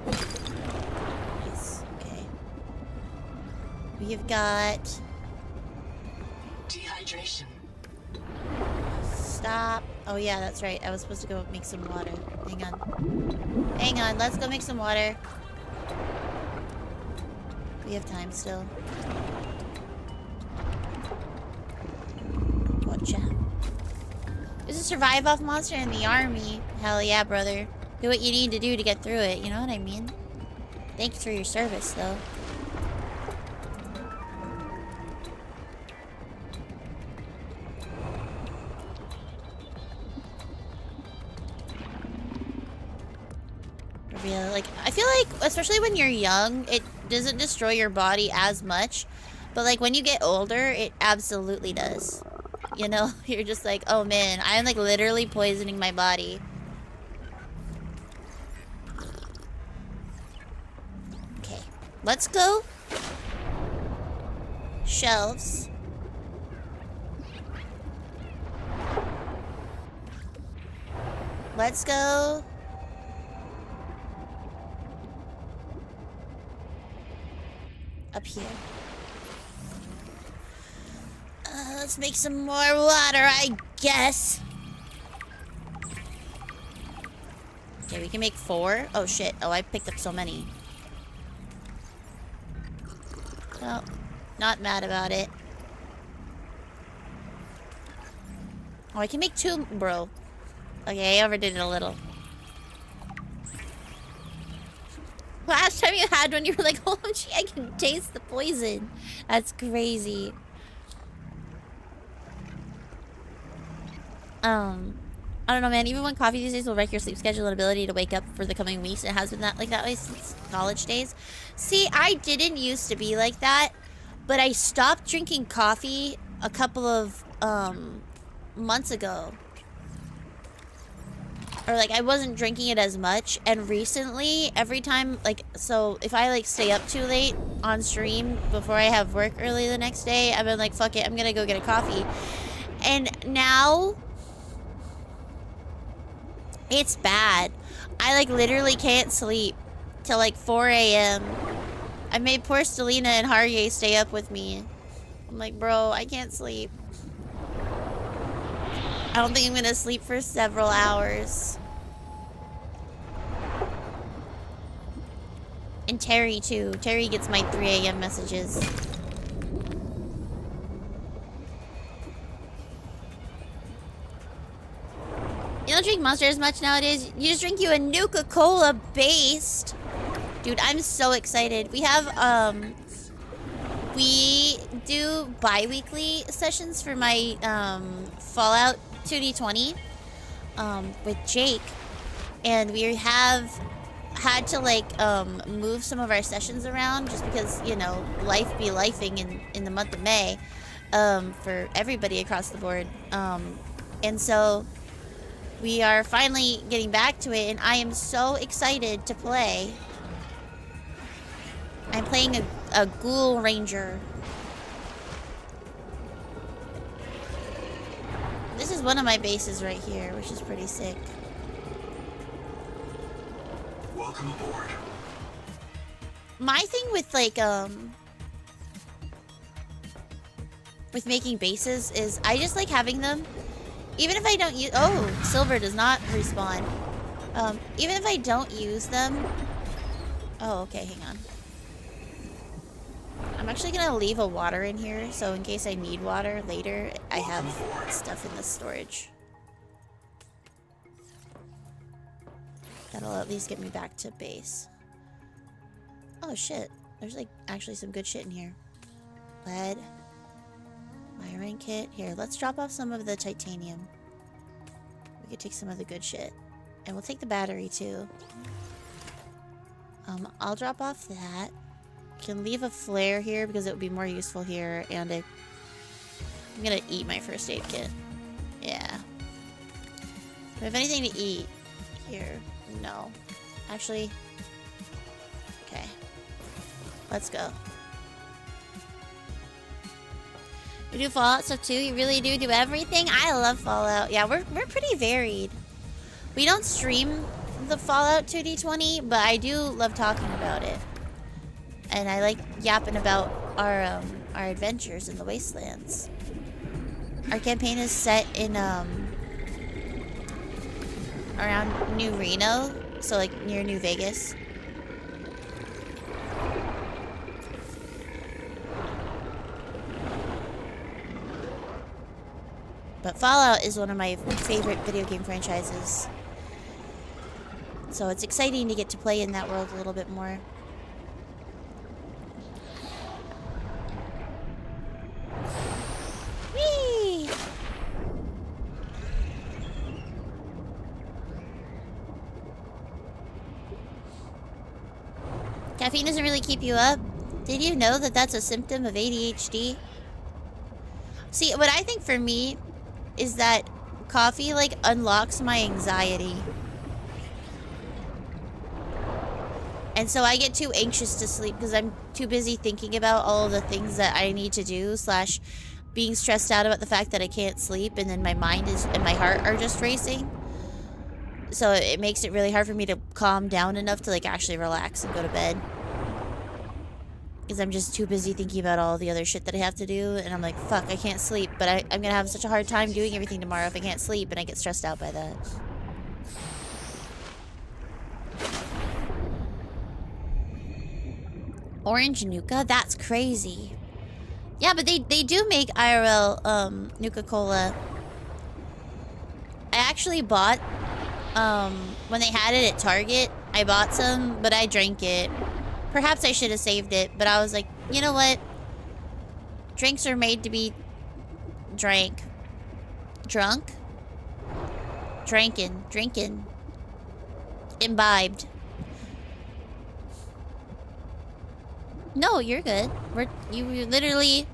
Nice. Okay. We've got... Dehydration. Stop. Oh yeah, that's right. I was supposed to go make some water. Hang on. Hang on, let's go make some water. We have time still. Gotcha. There's a survive off monster in the army. Hell yeah, brother. Do what you need to do to get through it, you know what I mean? Thanks for your service, though. Real, like, I feel like, especially when you're young, it doesn't destroy your body as much. But, like, when you get older, it absolutely does. You know? You're just like, oh man, I'm, like, literally poisoning my body. Okay. Let's go. Shelves. Let's go. Up here. Let's make some more water, I guess. Okay, we can make 4. Oh, shit. Oh, I picked up so many. Well, not mad about it. Oh, I can make 2, bro. Okay, I overdid it a little. Last time you had one, you were like, oh, gee, I can taste the poison. That's crazy. I don't know, man. Even when coffee these days will wreck your sleep schedule and ability to wake up for the coming weeks, it has been that way since college days. See, I didn't used to be like that, but I stopped drinking coffee a couple of months ago. Or, like, I wasn't drinking it as much. And recently, every time, like, so if I, like, stay up too late on stream before I have work early the next day, I've been like, fuck it, I'm gonna go get a coffee. And now, it's bad. I, like, literally can't sleep till, like, 4 a.m. I made poor Stellina and Harye stay up with me. I'm like, bro, I can't sleep. I don't think I'm gonna sleep for several hours. And Terry, too. Terry gets my 3 a.m. messages. You don't drink Monster as much nowadays. You just drink you a Nuka-Cola based. Dude, I'm so excited. We have, we do bi-weekly sessions for my, Fallout 2D20, with Jake. And we have had to, like, move some of our sessions around just because, you know, life be lifing in the month of May, for everybody across the board. And so we are finally getting back to it, and I am so excited to play. I'm playing a Ghoul Ranger. This is one of my bases right here, which is pretty sick. Welcome aboard. My thing with, like, with making bases is I just like having them. Even if I don't use... Oh, silver does not respawn. Even if I don't use them... Oh, okay, hang on. I'm actually gonna leave a water in here, so in case I need water later, I have stuff in the storage. That'll at least get me back to base. Oh, shit. There's, like, actually some good shit in here. Lead. Iron kit. Here, let's drop off some of the titanium. We could take some of the good shit. And we'll take the battery too. I'll drop off that. Can leave a flare here because it would be more useful here. And I'm gonna eat my first aid kit. Yeah. Do I have anything to eat here? No. Actually. Okay. Let's go. You do Fallout stuff too? You really do everything? I love Fallout. Yeah, we're pretty varied. We don't stream the Fallout 2D20, but I do love talking about it. And I like yapping about our adventures in the Wastelands. Our campaign is set in around New Reno, so like near New Vegas. But Fallout is one of my favorite video game franchises. So it's exciting to get to play in that world a little bit more. Whee! Caffeine doesn't really keep you up. Did you know that that's a symptom of ADHD? See, what I think for me is that coffee, like, unlocks my anxiety. And so I get too anxious to sleep because I'm too busy thinking about all of the things that I need to do, / being stressed out about the fact that I can't sleep, and then my mind and my heart are just racing. So it makes it really hard for me to calm down enough to, like, actually relax and go to bed. Because I'm just too busy thinking about all the other shit that I have to do, and I'm like, fuck, I can't sleep, but I'm gonna have such a hard time doing everything tomorrow if I can't sleep, and I get stressed out by that. Orange Nuka? That's crazy. Yeah, but they do make IRL, Nuka-Cola. I actually bought, when they had it at Target, I bought some, but I drank it. Perhaps I should have saved it, but I was like, you know what? Drinks are made to be drank. Drunk? Drinking. Imbibed. No, you're good. You literally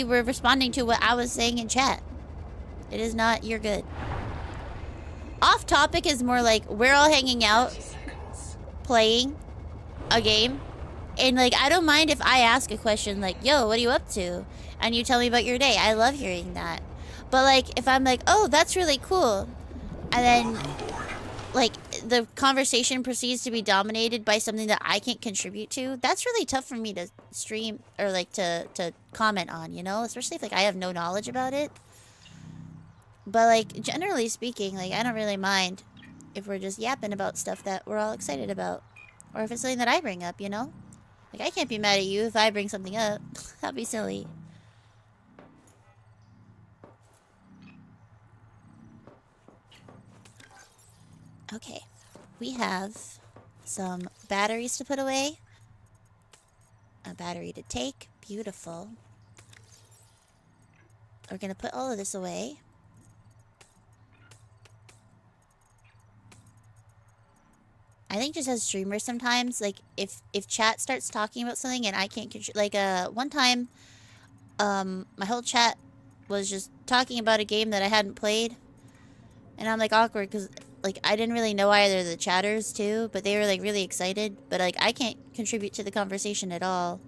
were responding to what I was saying in chat. It is not, you're good. Off topic is more like, we're all hanging out, playing a game, and like, I don't mind if I ask a question like, yo, what are you up to? And you tell me about your day. I love hearing that. But like, if I'm like, oh, that's really cool, and then like the conversation proceeds to be dominated by something that I can't contribute to, that's really tough for me to stream or like to comment on, you know, especially if like I have no knowledge about it. But like, generally speaking, like, I don't really mind if we're just yapping about stuff that we're all excited about. Or if it's something that I bring up, you know? Like, I can't be mad at you if I bring something up. That'd be silly. Okay. We have some batteries to put away. A battery to take. Beautiful. We're gonna put all of this away. I think just as streamers sometimes, like, if chat starts talking about something and I can't control, like, one time, my whole chat was just talking about a game that I hadn't played. And I'm, like, awkward, because, like, I didn't really know either of the chatters, too, but they were, like, really excited. But, like, I can't contribute to the conversation at all.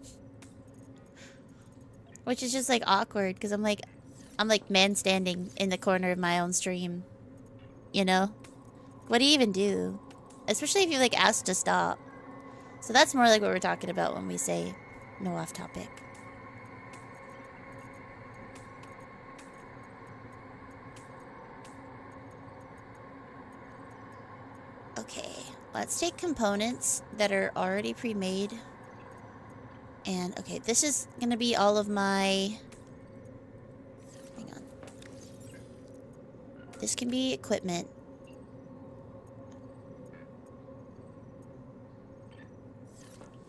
Which is just, like, awkward, because I'm, like, man standing in the corner of my own stream. You know? What do you even do? Especially if you, like, ask to stop. So that's more like what we're talking about when we say no off topic. Okay, let's take components that are already pre-made. And, okay, this is gonna be all of my... Hang on. This can be equipment.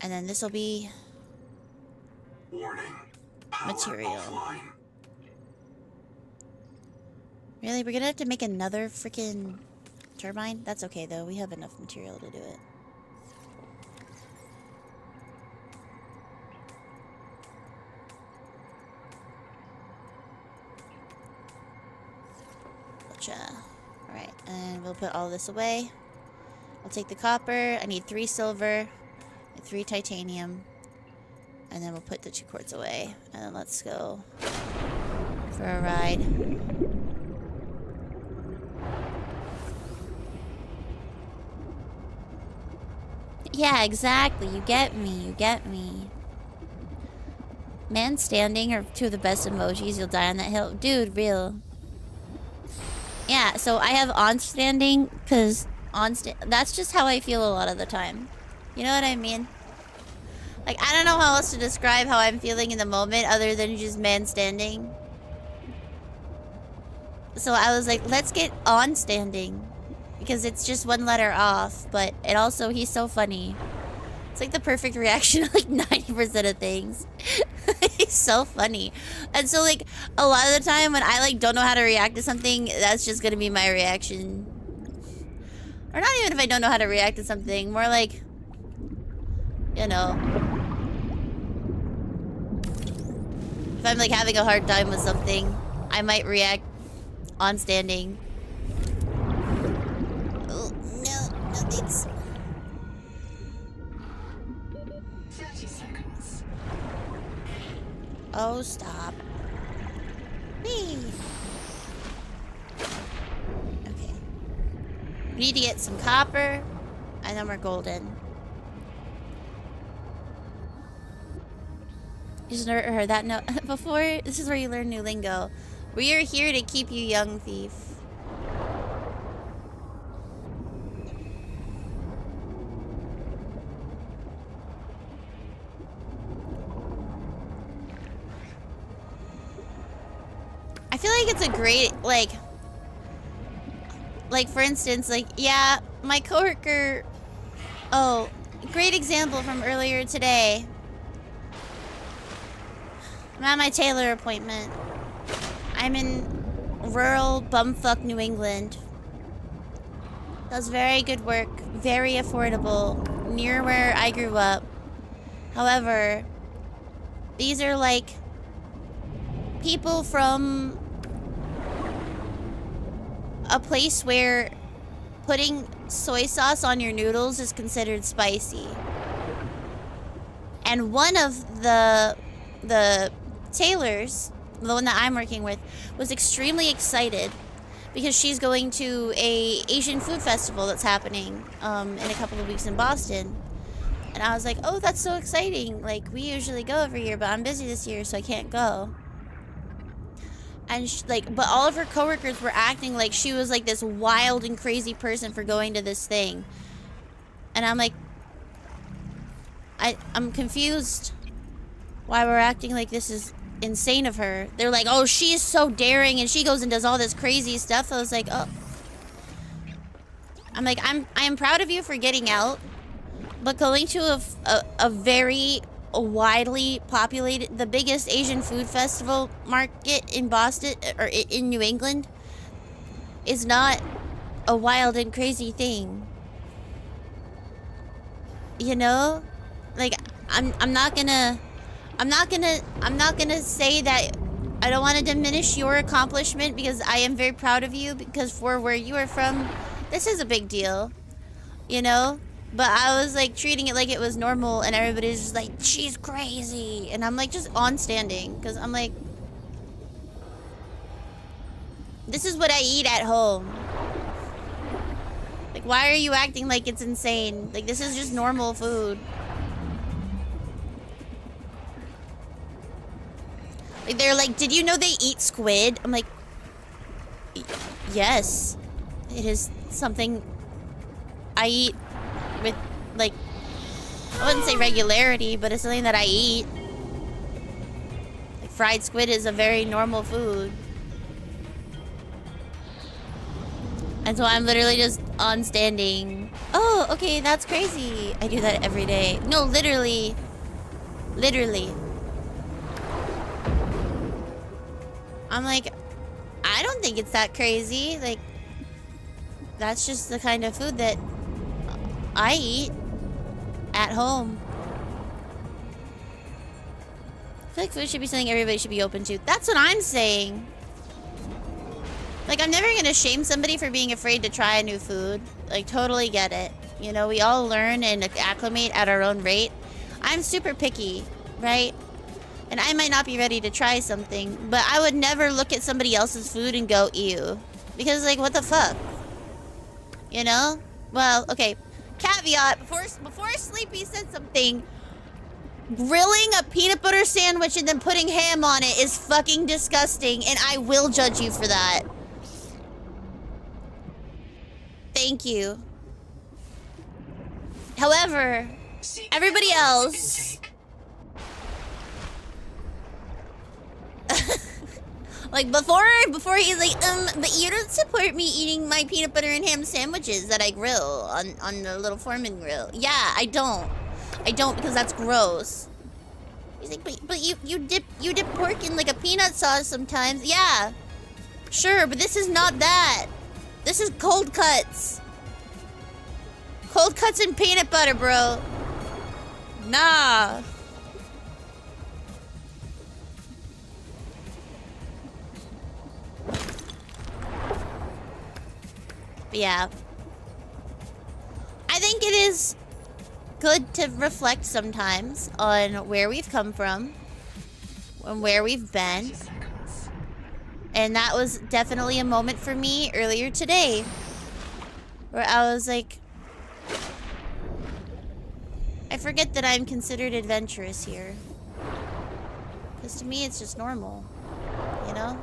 And then this will be... Warning. Power Material. offline. Really? We're gonna have to make another freaking turbine? That's okay, though. We have enough material to do it. Gotcha. Alright, and we'll put all this away. I'll take the copper. I need 3 silver and 3 titanium. And then we'll put the 2 quartz away. And then let's go for a ride. Yeah, exactly. You get me. You get me. Man standing are 2 of the best emojis. You'll die on that hill. Dude, real. Yeah, so I have on standing because that's just how I feel a lot of the time. You know what I mean? Like, I don't know how else to describe how I'm feeling in the moment other than just man standing. So I was like, let's get on standing. Because it's just 1 letter off, but it also, he's so funny. It's like the perfect reaction to like 90% of things. He's so funny. And so like, a lot of the time when I like don't know how to react to something, that's just gonna be my reaction. Or not even if I don't know how to react to something, more like, you know. If I'm like having a hard time with something, I might react on standing. Oh, no, nothing's... 30 seconds. Oh, stop. Whee! Okay. We need to get some copper, and then we're golden. You just never heard that note before? This is where you learn new lingo. We are here to keep you young, thief. I feel like it's a great, like for instance, like, yeah, my coworker, oh, great example from earlier today. I'm at my tailor appointment. I'm in rural bumfuck New England. Does very good work, very affordable, near where I grew up. However, these are like people from a place where putting soy sauce on your noodles is considered spicy. And one of the tailors, the one that I'm working with, was extremely excited because she's going to a Asian food festival that's happening in a couple of weeks in Boston. And I was like, oh, that's so exciting. Like, we usually go every year, but I'm busy this year, so I can't go. And but all of her coworkers were acting like she was like this wild and crazy person for going to this thing. And I'm like, I'm confused why we're acting like this is insane of her. They're like, oh, she's so daring and she goes and does all this crazy stuff. I was like, oh. I'm like, I am proud of you for getting out, but going to a very widely populated, the biggest Asian food festival market in Boston, or in New England, is not a wild and crazy thing. You know? Like, I'm not gonna say that I don't want to diminish your accomplishment, because I am very proud of you, because for where you are from, this is a big deal, you know? But I was like treating it like it was normal, and everybody's just like, she's crazy. And I'm like just on standing, because I'm like, this is what I eat at home. Like, why are you acting like it's insane? Like, this is just normal food. Like, they're like, did you know they eat squid? I'm like, yes. It is something I eat with, like, I wouldn't say regularity, but it's something that I eat. Like, fried squid is a very normal food. And so I'm literally just on standing. Oh, okay, that's crazy. I do that every day. No, literally. Literally. I'm like, I don't think it's that crazy. Like, that's just the kind of food that I eat at home. I feel like food should be something everybody should be open to. That's what I'm saying. Like, I'm never gonna shame somebody for being afraid to try a new food. Like, totally get it. You know, we all learn and acclimate at our own rate. I'm super picky, right? And I might not be ready to try something, but I would never look at somebody else's food and go, ew. Because, like, what the fuck? You know? Well, okay. Caveat, before Sleepy said something, grilling a peanut butter sandwich and then putting ham on it is fucking disgusting, and I will judge you for that. Thank you. However, everybody else... like, before he's like, but you don't support me eating my peanut butter and ham sandwiches that I grill on the little Foreman grill. Yeah, I don't. I don't, because that's gross. He's like, but you dip pork in like a peanut sauce sometimes. Yeah. Sure, but this is not that. This is cold cuts. Cold cuts and peanut butter, bro. Nah. But yeah. I think it is good to reflect sometimes on where we've come from and where we've been. And that was definitely a moment for me earlier today where I was like, I forget that I'm considered adventurous here. Because to me, it's just normal, you know?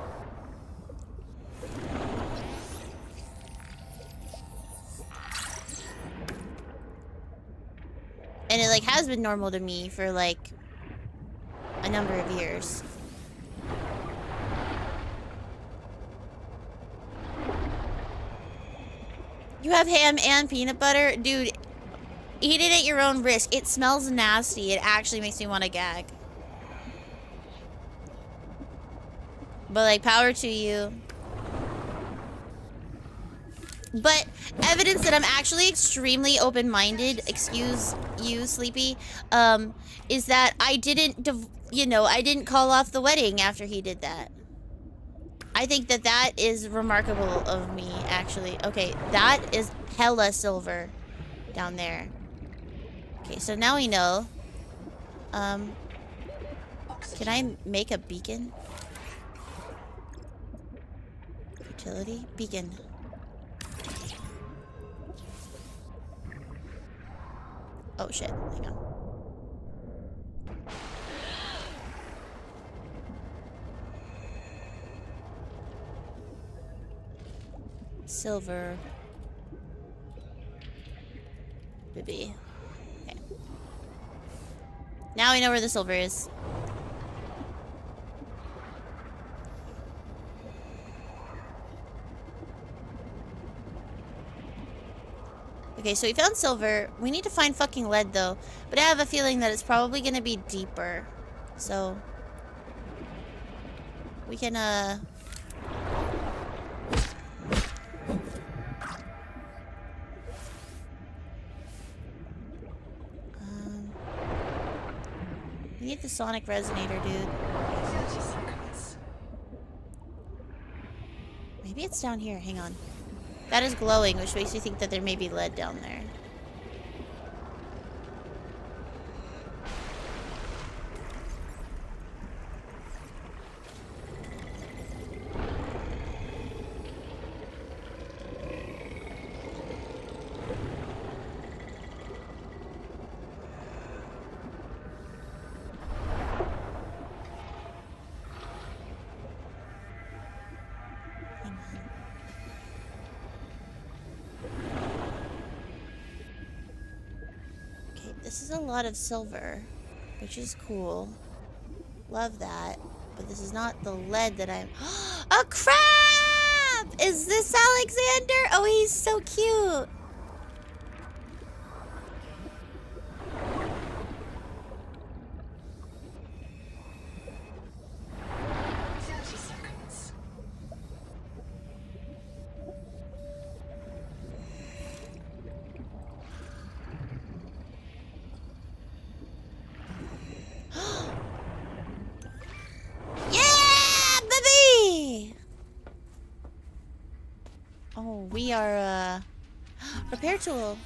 And it, like, has been normal to me for, like, a number of years. You have ham and peanut butter? Dude, eat it at your own risk. It smells nasty. It actually makes me want to gag. But, like, power to you. But evidence that I'm actually extremely open-minded, excuse you, Sleepy, is that I didn't, I didn't call off the wedding after he did that. I think that that is remarkable of me, actually. Okay, that is hella silver down there. Okay, so now we know. Can I make a beacon? Utility? Beacon. Oh shit, hang on. Silver. Baby. Okay. Now we know where the silver is. Okay, so we found silver. We need to find fucking lead, though. But I have a feeling that it's probably gonna be deeper. So... we can, we need the sonic resonator, dude. 30 seconds. Maybe it's down here. Hang on. That is glowing, which makes me think that there may be lead down there. This is a lot of silver, which is cool. Love that. But this is not the lead that I'm... A crab! Is this Alexander? Oh, he's so cute. We are, repair tool.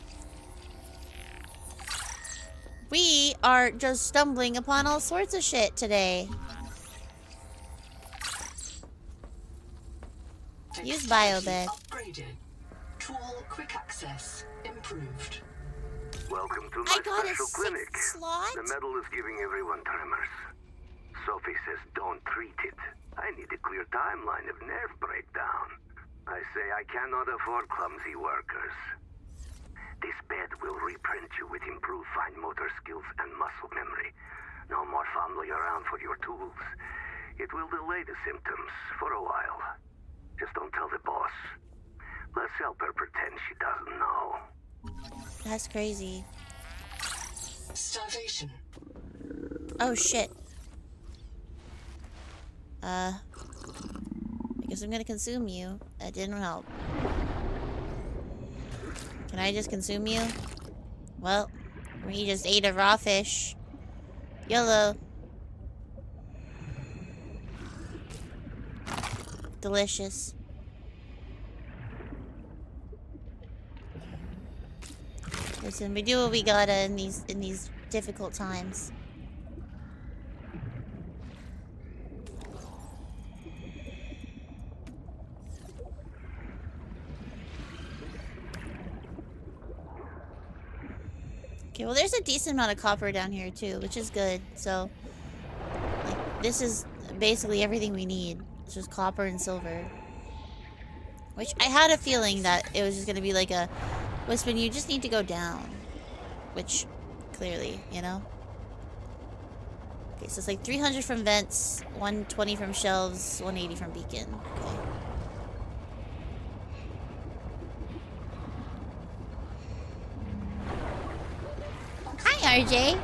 We are just stumbling upon all sorts of shit today. Use biobed. Upgraded. Tool quick access improved. Welcome to I my got a special clinic. slot. The medal is giving everyone tremors. Sophie says don't treat it. I need a clear timeline of nerve breakdown. I say I cannot afford clumsy workers. This bed will reprint you with improved fine motor skills and muscle memory. No more fumbling around for your tools. It will delay the symptoms for a while. Just don't tell the boss. Let's help her pretend she doesn't know. That's crazy. Starvation. Oh shit. I guess I'm gonna consume you. That didn't help. Can I just consume you? Well, we just ate a raw fish. YOLO. Delicious. Listen, we do what we gotta in these difficult times. Okay, well there's a decent amount of copper down here too, which is good. So, like, this is basically everything we need. It's just copper and silver. Which, I had a feeling that it was just gonna be like a... Wispin, you just need to go down. Which, clearly, you know? Okay, so it's like 300 from vents, 120 from shelves, 180 from beacon. Okay. Hi, RJ.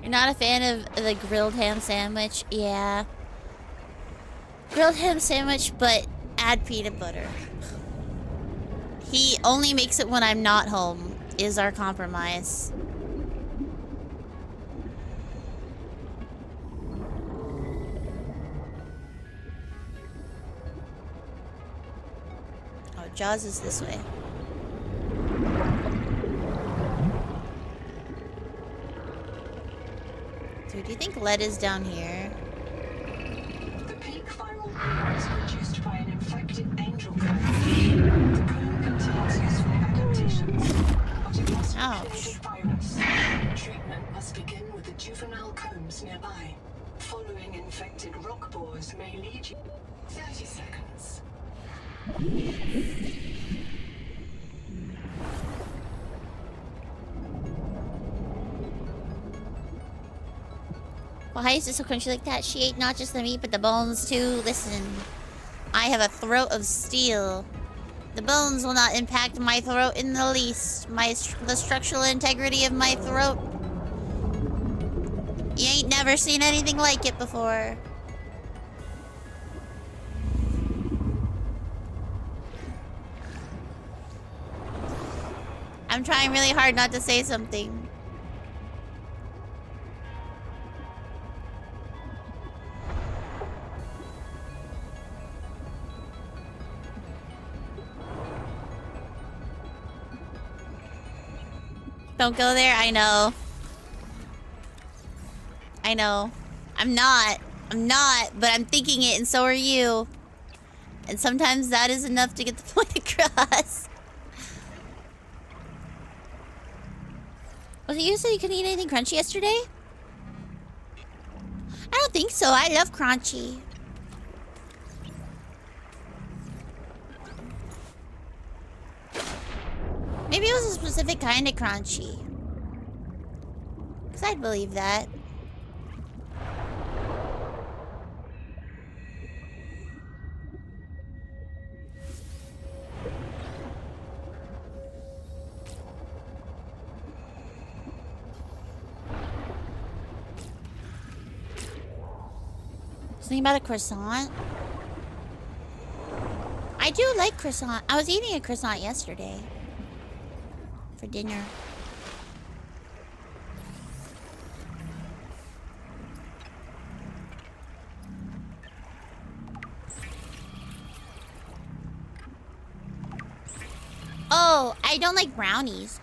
You're not a fan of the grilled ham sandwich? Yeah. Grilled ham sandwich, but add peanut butter. He only makes it when I'm not home, is our compromise. Oh, Jaws is this way. Dude, do you think lead is down here? The peak viral load is reduced by an infected angel cone. The cone contains useful adaptations, but it must be cleared of virus. Treatment must begin with the juvenile combs nearby. Following infected rock bores may lead you... 30 seconds. Why is it so crunchy like that? She ate not just the meat, but the bones too. Listen, I have a throat of steel. The bones will not impact my throat in the least. The structural integrity of my throat. You ain't never seen anything like it before. I'm trying really hard not to say something. Don't go there, I know. I know. I'm not, but I'm thinking it and so are you. And sometimes that is enough to get the point across. Was it you said you couldn't eat anything crunchy yesterday? I don't think so. I love crunchy. Maybe it was a specific kind of crunchy. Because I'd believe that. Something about a croissant? I do like croissant. I was eating a croissant yesterday. For dinner. Oh, I don't like brownies.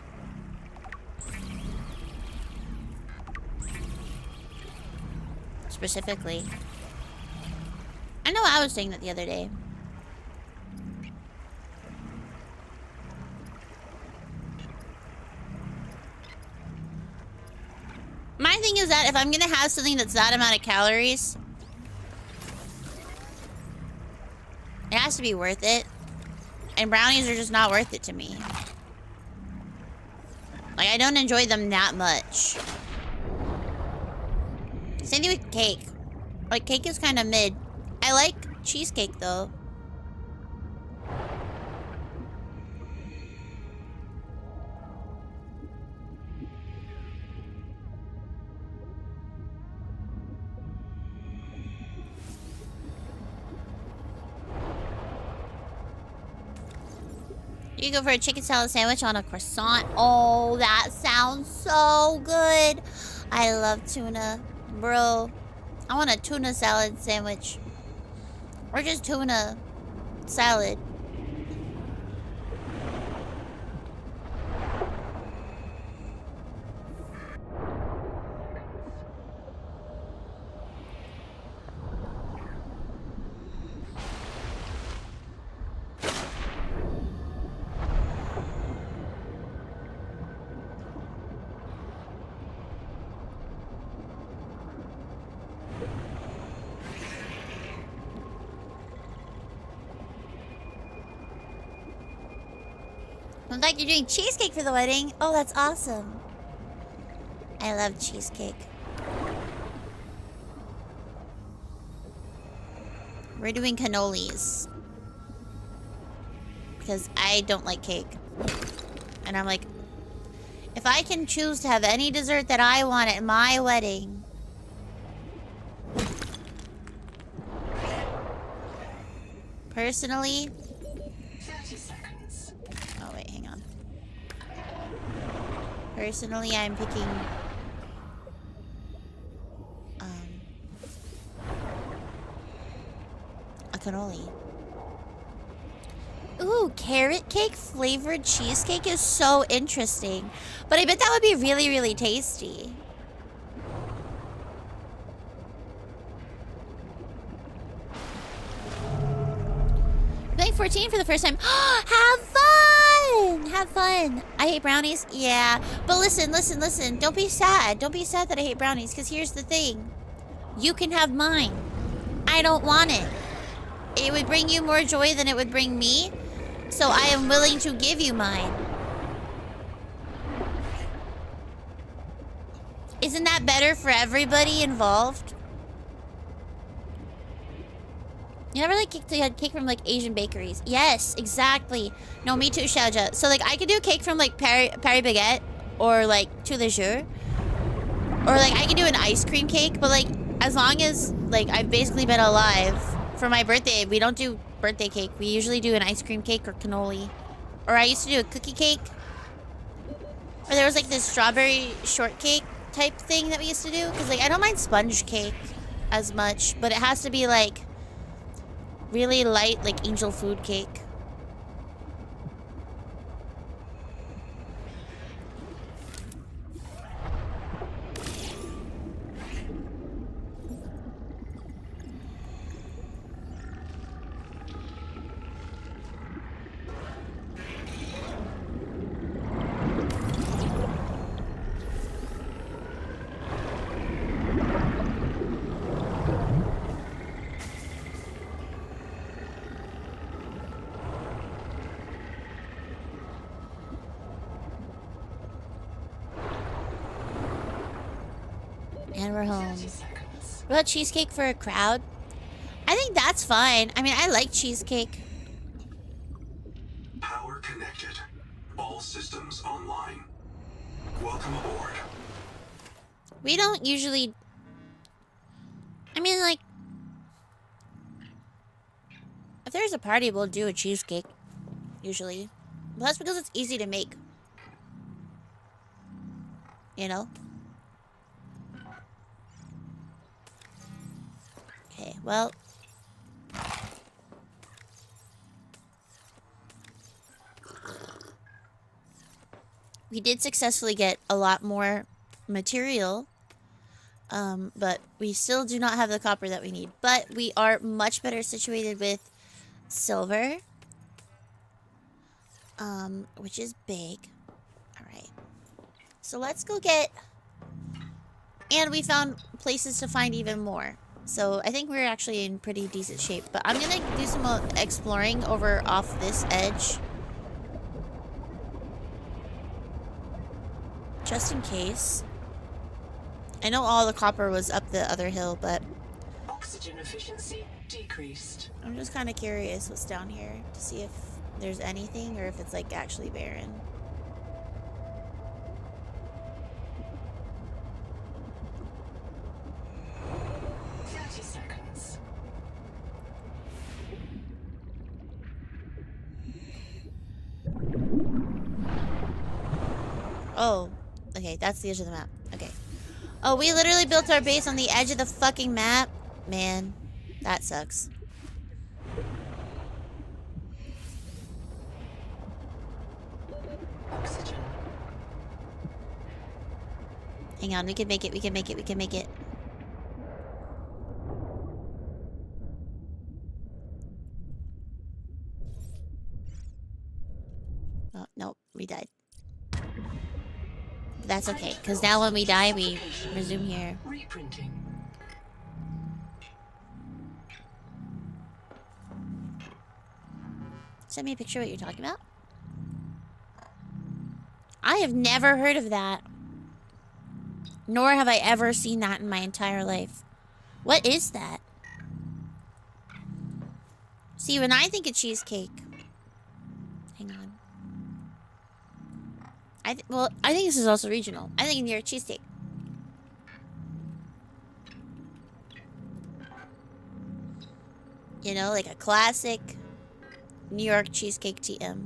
Specifically. I know I was saying that the other day. My thing is that if I'm gonna have something that's that amount of calories, it has to be worth it. And brownies are just not worth it to me. Like, I don't enjoy them that much. Same thing with cake. Like, cake is kind of mid. I like cheesecake, though. You go for a chicken salad sandwich on a croissant. Oh, that sounds so good. I love tuna. Bro, I want a tuna salad sandwich. Or just tuna salad. Looks like you're doing cheesecake for the wedding. Oh, that's awesome. I love cheesecake. We're doing cannolis. Because I don't like cake. And I'm like, if I can choose to have any dessert that I want at my wedding. Personally. 30 seconds. Oh, wait, hang on. Personally, I'm picking... a cannoli. Ooh, carrot cake flavored cheesecake is so interesting. But I bet that would be really, really tasty. Playing 14 for the first time. Have fun! Have fun. I hate brownies. Yeah. But listen. Don't be sad. Don't be sad that I hate brownies. Because here's the thing. You can have mine. I don't want it. It would bring you more joy than it would bring me. So I am willing to give you mine. Isn't that better for everybody involved? You never like cake from like Asian bakeries? Yes, exactly. No, me too, Shaja. So like I could do cake from like Paris Baguette or like Tout le Jour. Or like I can do an ice cream cake, but like as long as like I've basically been alive for my birthday, we don't do birthday cake. We usually do an ice cream cake or cannoli. Or I used to do a cookie cake. Or there was like this strawberry shortcake type thing that we used to do. Because like I don't mind sponge cake as much, but it has to be like really light, like angel food cake. And we're home. 30 seconds. What about cheesecake for a crowd? I think that's fine. I mean, I like cheesecake. Power connected. All systems online. Welcome aboard. We don't usually... I mean, like... If there's a party, we'll do a cheesecake. Usually. But that's because it's easy to make. You know? Okay, well... We did successfully get a lot more material. But we still do not have the copper that we need. But we are much better situated with silver. Which is big. Alright. So let's go get... And we found places to find even more. So I think we're actually in pretty decent shape. But I'm gonna do some exploring over off this edge. Just in case. I know all the copper was up the other hill, but... Oxygen efficiency decreased. I'm just kind of curious what's down here to see if there's anything or if it's like actually barren. Oh, okay, that's the edge of the map. Okay. Oh, we literally built our base on the edge of the fucking map? Man, that sucks. Oxygen. Hang on, we can make it, we can make it, we can make it. Oh, nope, we died. But that's okay, because now when we die, we resume here. Reprinting. Send me a picture of what you're talking about. I have never heard of that. Nor have I ever seen that in my entire life. What is that? See, when I think of cheesecake... Hang on. Well, I think this is also regional. I think New York cheesesteak. You know, like a classic New York cheesecake TM.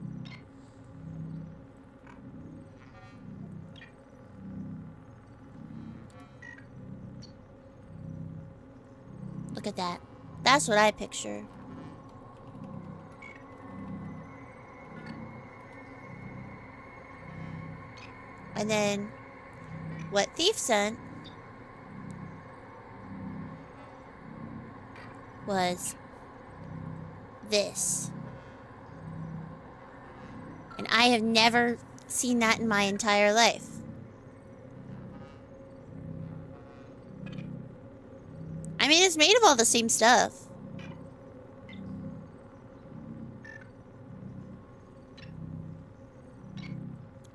Look at that. That's what I picture. And then, what Thief sent was this. And I have never seen that in my entire life. I mean, it's made of all the same stuff.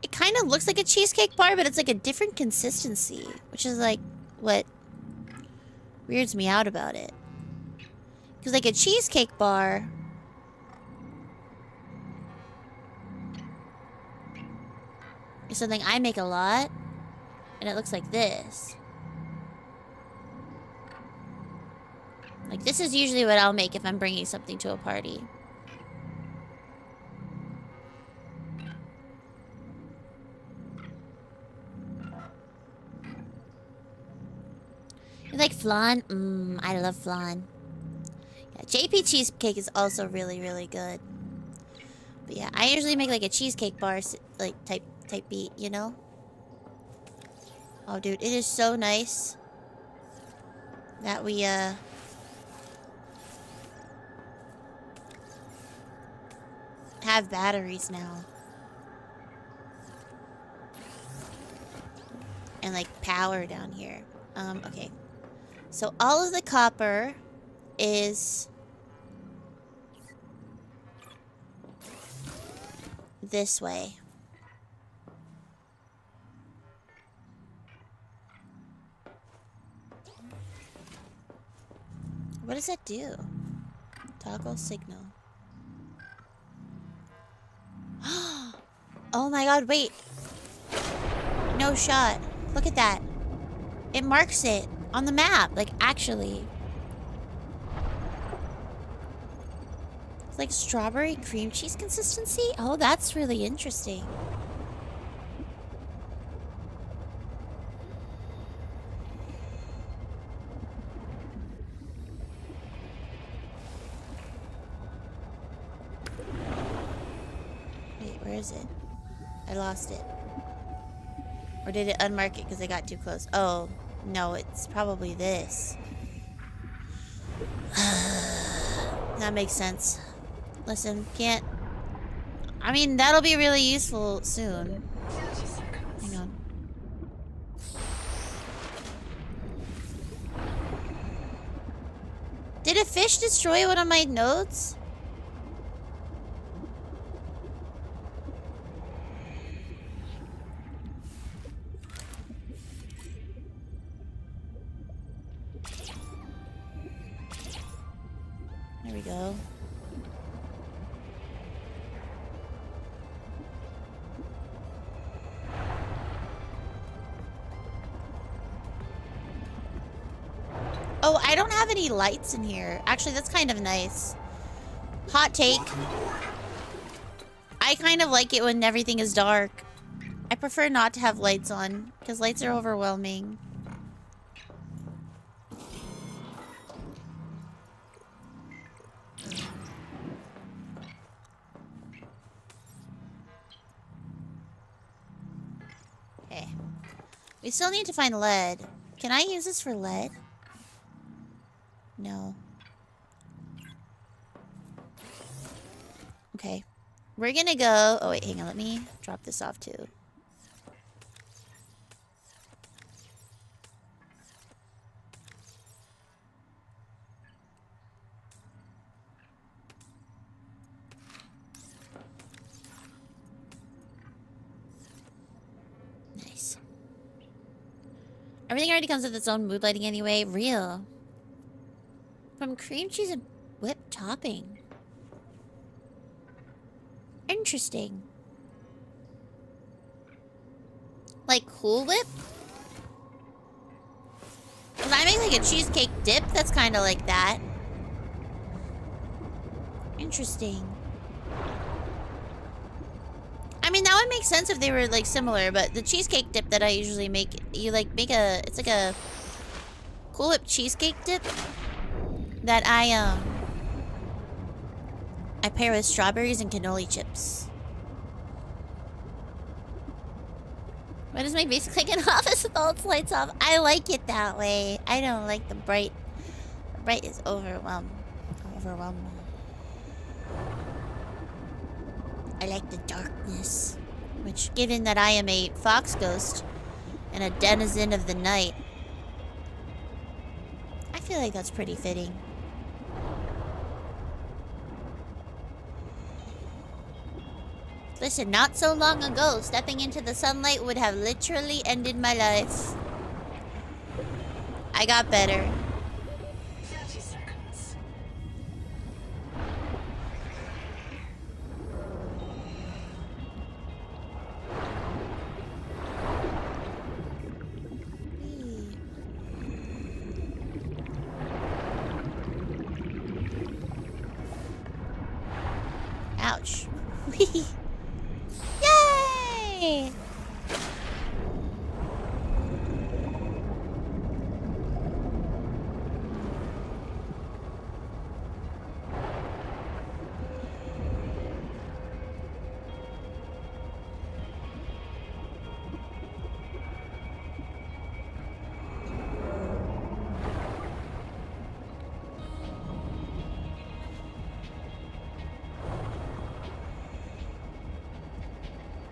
It kind kind of looks like a cheesecake bar, but it's like a different consistency, which is like what weirds me out about it. Because like a cheesecake bar is something I make a lot, and it looks like this. Like, this is usually what I'll make if I'm bringing something to a party. You like flan? I love flan. Yeah, JP cheesecake is also really, really good. But yeah, I usually make like a cheesecake bar, like type beat, you know? Oh, dude, it is so nice that we have batteries now. And like power down here. Okay. So all of the copper is this way. What does that do? Toggle signal. Oh my god, wait. No shot. Look at that. It marks it on the map, like actually. It's like strawberry cream cheese consistency? Oh, that's really interesting. Wait, where is it? I lost it. Or did it unmark it because I got too close? Oh, no, it's probably this. That makes sense. Listen, can't... I mean, that'll be really useful soon. 30 seconds. Hang on. Did a fish destroy one of my nodes? There we go. Oh, I don't have any lights in here. Actually, that's kind of nice. Hot take. Welcome aboard. I kind of like it when everything is dark. I prefer not to have lights on, because lights are overwhelming. Okay. We still need to find lead. Can I use this for lead? No. Okay. We're gonna go... Oh, wait, hang on. Let me drop this off, too. Nice. Everything already comes with its own mood lighting anyway. Real. From cream cheese and whipped topping. Interesting. Like Cool Whip? Cause I make like a cheesecake dip that's kind of like that. Interesting. I mean, that would make sense if they were like similar, but the cheesecake dip that I usually make, you like make a, it's like a Cool Whip cheesecake dip that I pair with strawberries and cannoli chips. Why does my base click in office with all its lights off? I like it that way. I don't like the bright. The bright is overwhelming. I like the darkness. Which, given that I am a fox ghost and a denizen of the night, I feel like that's pretty fitting. Listen, not so long ago, stepping into the sunlight would have literally ended my life. I got better. 30 seconds. Ouch. Yay!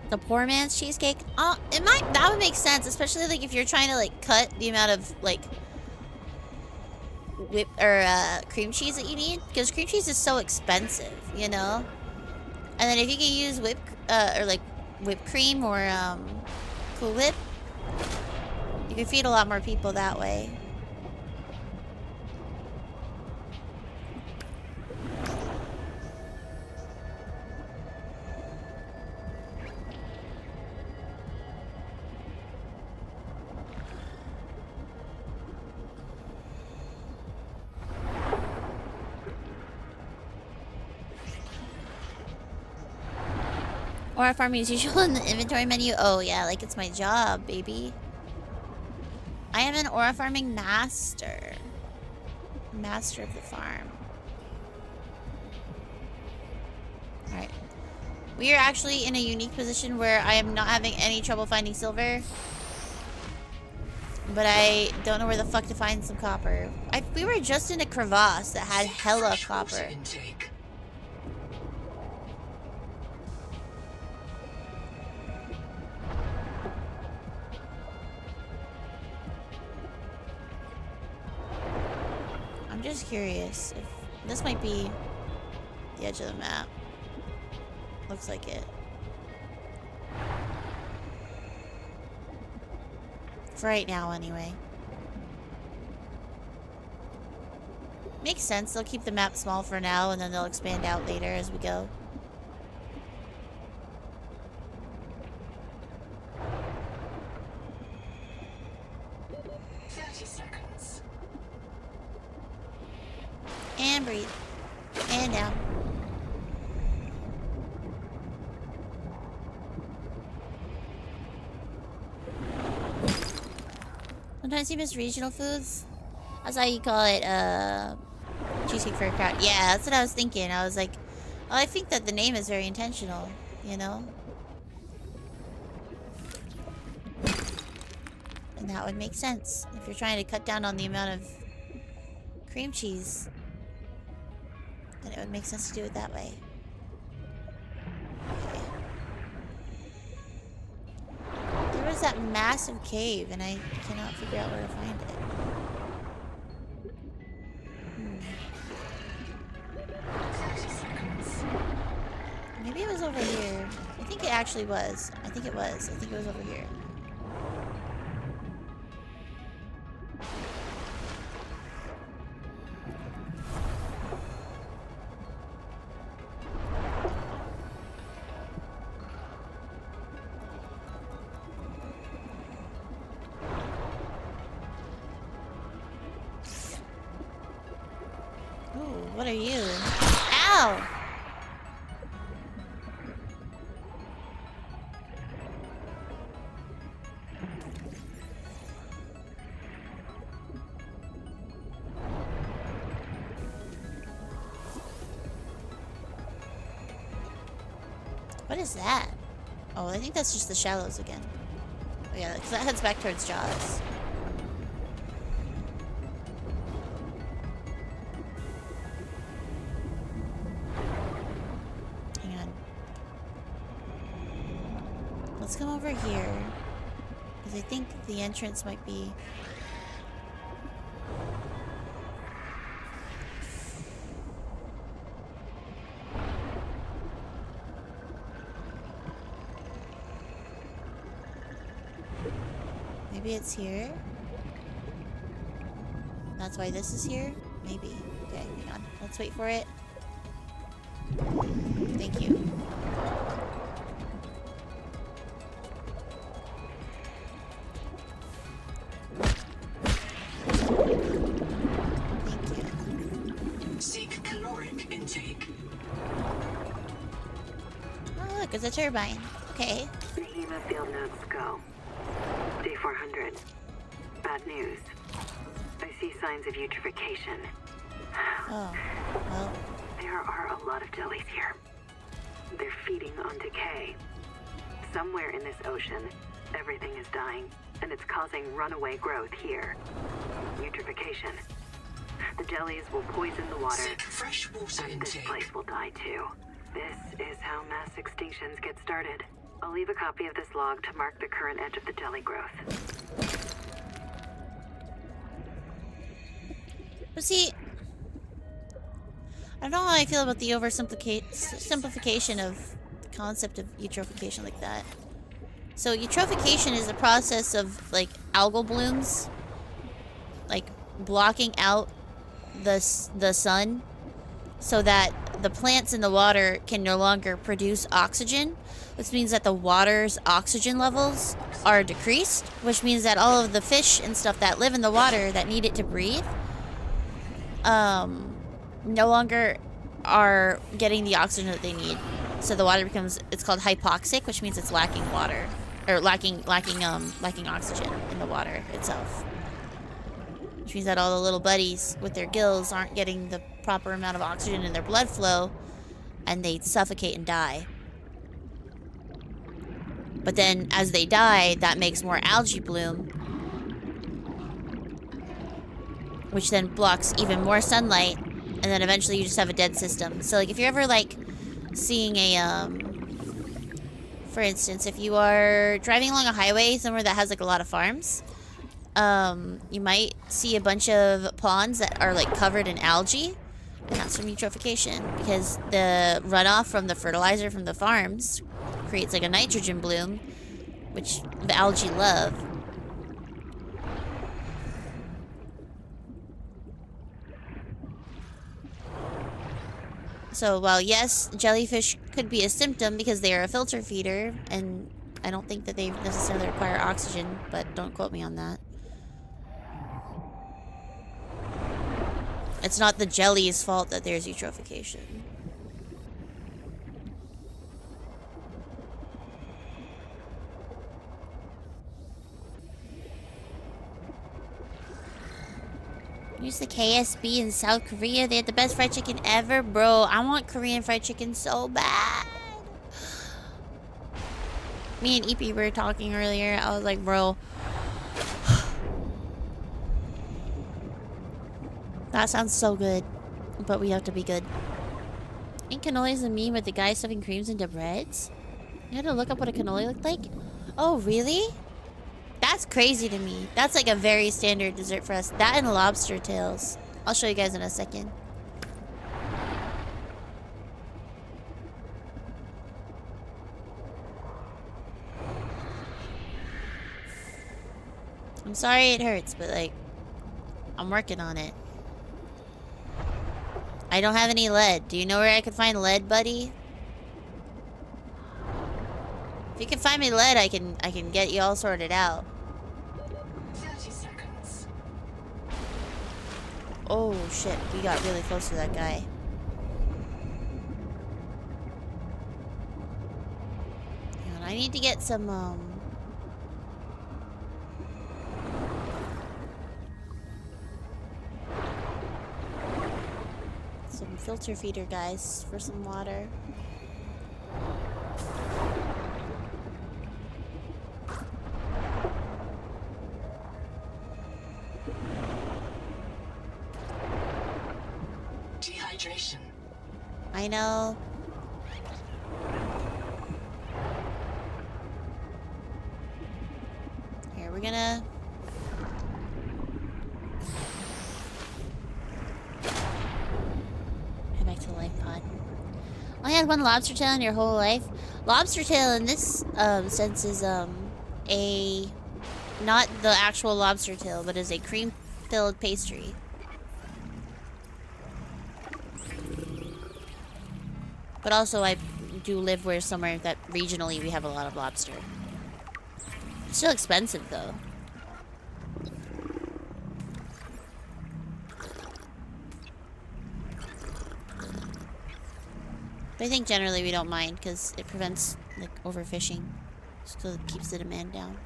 The poor man's cheesecake. Oh, that would make sense, especially like if you're trying to like cut the amount of like whip or cream cheese that you need, because cream cheese is so expensive, you know. And then if you can use whipped cream or Cool Whip, you can feed a lot more people that way. Or farm is usual in the inventory menu. Oh yeah, like it's my job, baby. I am an aura farming master. Master of the farm. Alright. We are actually in a unique position where I am not having any trouble finding silver. But I don't know where the fuck to find some copper. We were just in a crevasse that had hella copper. Intake. I'm just curious if this might be the edge of the map. Looks like it. For right now, anyway. Makes sense. They'll keep the map small for now, and then they'll expand out later as we go. And breathe. And down. Sometimes you miss regional foods. That's how you call it, cheesecake for a crowd. Yeah, that's what I was thinking. I was like, well, I think that the name is very intentional, you know? And that would make sense if you're trying to cut down on the amount of cream cheese. Then it would make sense to do it that way. Okay. There was that massive cave, and I cannot figure out where to find it. Maybe it was over here. I think it actually was. I think it was. I think it was over here. Ooh, what are you? Ow! What is that? Oh, I think that's just the shallows again. Oh yeah, because that heads back towards Jaws. Hang on. Let's come over here. Because I think the entrance might be... Maybe it's here. That's why this is here? Maybe. Okay, hang on. Let's wait for it. Thank you. Thank you. Seek caloric intake. Oh, look, it's a turbine. Okay. Nahima field notes go. Day 400. Bad news. I see signs of eutrophication. Oh, well. There are a lot of jellies here. They're feeding on decay. Somewhere in this ocean, everything is dying, and it's causing runaway growth here. Eutrophication. The jellies will poison the water, Seek fresh water and this intake. place will die too. This is how mass extinctions get started. I'll leave a copy of this log to mark the current edge of the jelly growth. But see, I don't know how I feel about the simplification of the concept of eutrophication like that. So eutrophication is the process of like algal blooms, like blocking out the sun, so that the plants in the water can no longer produce oxygen, which means that the water's oxygen levels are decreased, which means that all of the fish and stuff that live in the water that need it to breathe no longer are getting the oxygen that they need. So the water becomes, it's called hypoxic, which means it's lacking water, or lacking oxygen in the water itself. Which means that all the little buddies with their gills aren't getting the proper amount of oxygen in their blood flow, and they suffocate and die. But then as they die, that makes more algae bloom, which then blocks even more sunlight, and then eventually you just have a dead system. So like if you're ever like seeing a for instance, if you are driving along a highway somewhere that has like a lot of farms, you might see a bunch of ponds that are like covered in algae, and that's from eutrophication, because the runoff from the fertilizer from the farms creates like a nitrogen bloom, which the algae love. So while yes, jellyfish could be a symptom because they are a filter feeder, and I don't think that they necessarily require oxygen, but don't quote me on that. It's not the jelly's fault that there's eutrophication. Use the KSB in South Korea. They had the best fried chicken ever. Bro, I want Korean fried chicken so bad. Me and EP were talking earlier. I was like, bro, that sounds so good. But we have to be good. Ain't cannolis a meme with the guy stuffing creams into breads? You had to look up what a cannoli looked like? Oh, really? That's crazy to me. That's like a very standard dessert for us. That and lobster tails. I'll show you guys in a second. I'm sorry it hurts, but like, I'm working on it. I don't have any lead. Do you know where I could find lead, buddy? If you can find me lead, I can get you all sorted out. 30 seconds. Oh shit, we got really close to that guy. Hang on, I need to get some filter feeder guys for some water. Dehydration. I know. Here, we're gonna... head back to the life pod. Only had one lobster tail in your whole life? Lobster tail in this sense is a not the actual lobster tail, but as a cream-filled pastry. But also, I do live where somewhere that regionally we have a lot of lobster. It's still expensive, though. But I think generally we don't mind because it prevents, like, overfishing. So it keeps the demand down.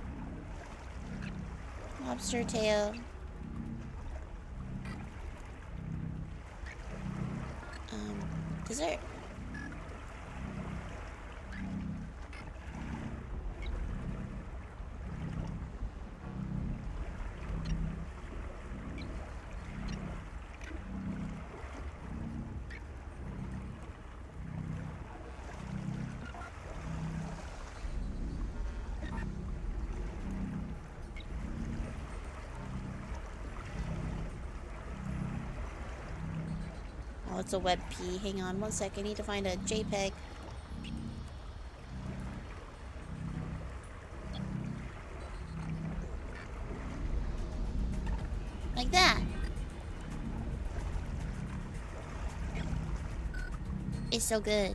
Lobster tail. Dessert. Oh, it's a WebP. Hang on one sec. I need to find a JPEG. Like that. It's so good.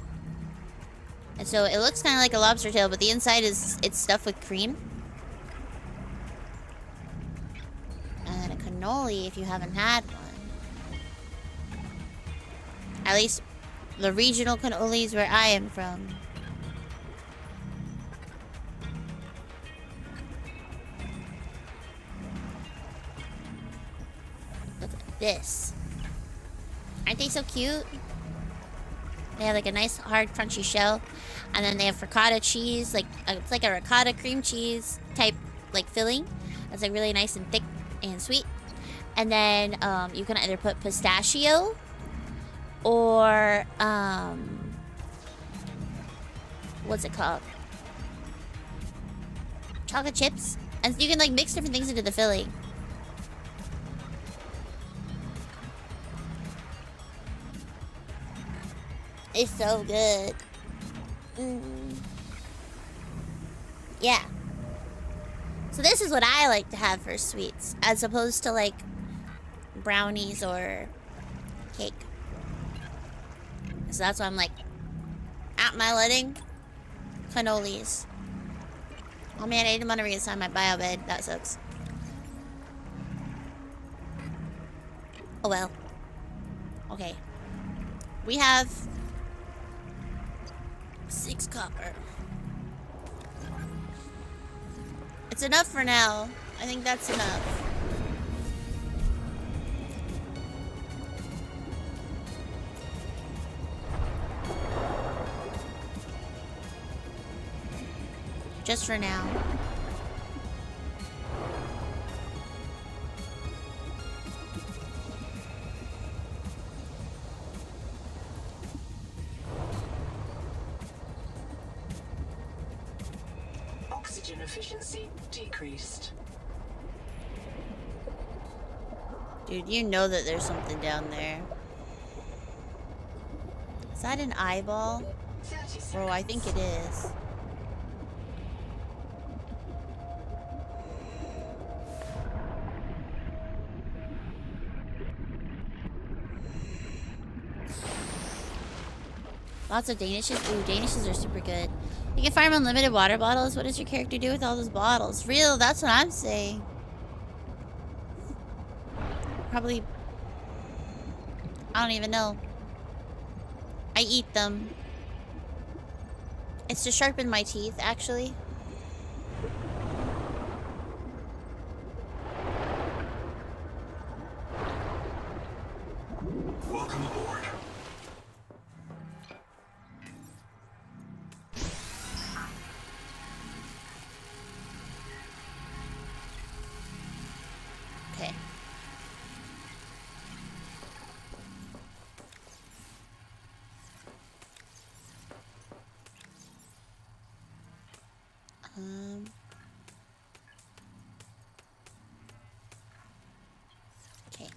And so it looks kind of like a lobster tail, but the inside it's stuffed with cream. And then a cannoli if you haven't had one. At least the regional cannolis where I am from. Look at this. Aren't they so cute? They have like a nice hard crunchy shell. And then they have ricotta cheese. It's like a ricotta cream cheese type like filling. That's like really nice and thick and sweet. And then you can either put pistachio or what's it called? Chocolate chips. And you can like mix different things into the filling. It's so good. Yeah. So this is what I like to have for sweets, as opposed to like brownies or cake. So that's why I'm like, at my wedding, cannolis. Oh man, I didn't want to reassign my bio bed. That sucks. Oh well. Okay. We have 6 copper. It's enough for now. I think that's enough. Just for now. Oxygen efficiency decreased. Dude, you know that there's something down there. Is that an eyeball? 30 seconds. Bro, I think it is. Lots of Danishes. Ooh, Danishes are super good. You can farm unlimited water bottles. What does your character do with all those bottles? Real, that's what I'm saying. Probably... I don't even know. I eat them. It's to sharpen my teeth, actually. Welcome aboard. Okay. Okay.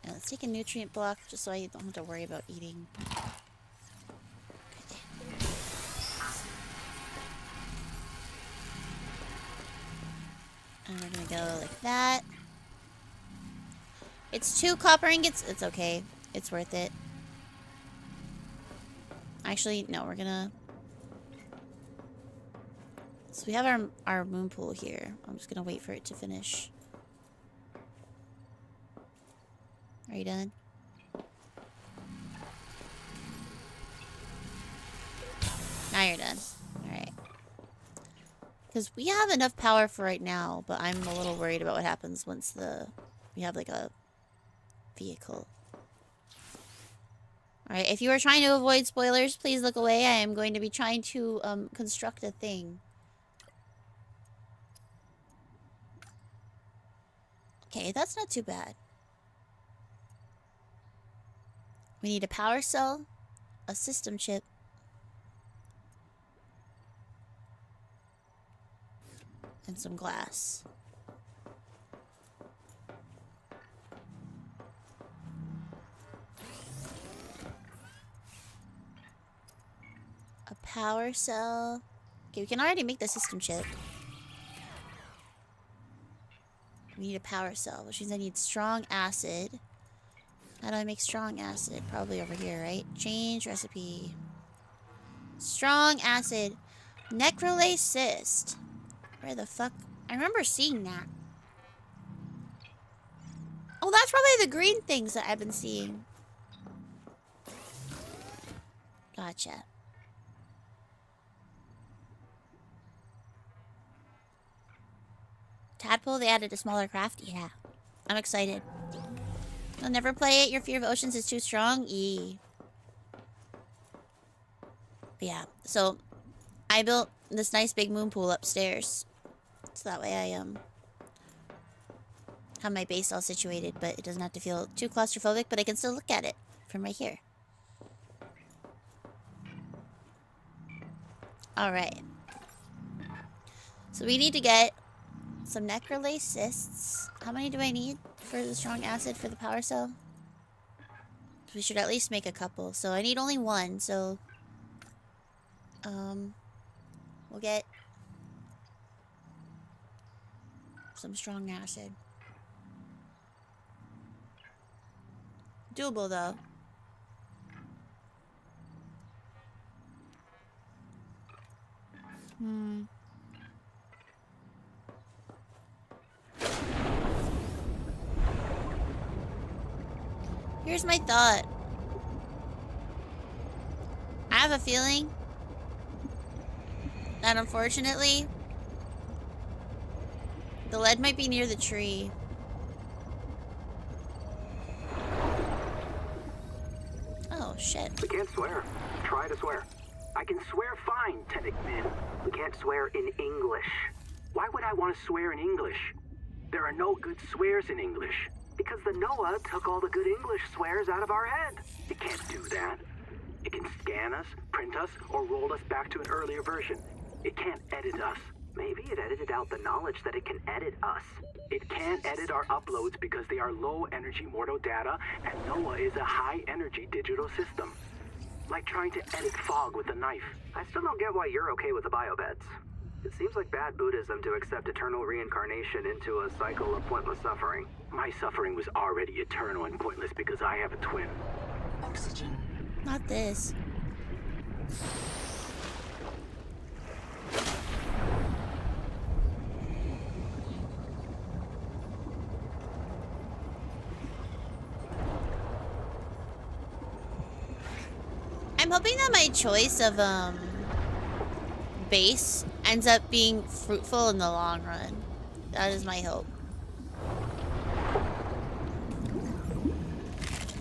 Now let's take a nutrient block just so I don't have to worry about eating. Okay. like that. It's 2 copper ingots. It's okay. It's worth it. Actually, no, we're gonna... So we have our moon pool here. I'm just gonna wait for it to finish. Are you done? Now you're done. Alright. Because we have enough power for right now, but I'm a little worried about what happens once we have like a vehicle. Alright, if you are trying to avoid spoilers, please look away. I am going to be trying to construct a thing. Okay, that's not too bad. We need a power cell, a system chip, and some glass. A power cell. Okay, we can already make the system chip. We need a power cell, which means I need strong acid. How do I make strong acid? Probably over here, right? Change recipe. Strong acid. Necrolase cyst. Where the fuck? I remember seeing that. Oh, that's probably the green things that I've been seeing. Gotcha. Tadpole, they added a smaller craft? Yeah. I'm excited. You'll never play it? Your fear of oceans is too strong? But yeah, so I built this nice big moon pool upstairs. So that way I have my base all situated, but it doesn't have to feel too claustrophobic, but I can still look at it from right here. Alright. So we need to get some necrolase cysts. How many do I need for the strong acid for the power cell? We should at least make a couple. So I need only 1, so... we'll get... some strong acid. Doable, though. Here's my thought. I have a feeling that unfortunately the lead might be near the tree. Oh, shit. We can't swear. Try to swear. I can swear fine, Teddickman. We can't swear in English. Why would I want to swear in English? There are no good swears in English. Because the Noah took all the good English swears out of our head. It can't do that. It can scan us, print us, or roll us back to an earlier version. It can't edit us. Maybe it edited out the knowledge that it can edit us. It can't edit our uploads because they are low-energy Mordo data, and Noah is a high-energy digital system. Like trying to edit fog with a knife. I still don't get why you're okay with the biobeds. It seems like bad Buddhism to accept eternal reincarnation into a cycle of pointless suffering. My suffering was already eternal and pointless because I have a twin. Oxygen. Not this. I'm hoping that my choice of base ends up being fruitful in the long run. That is my hope.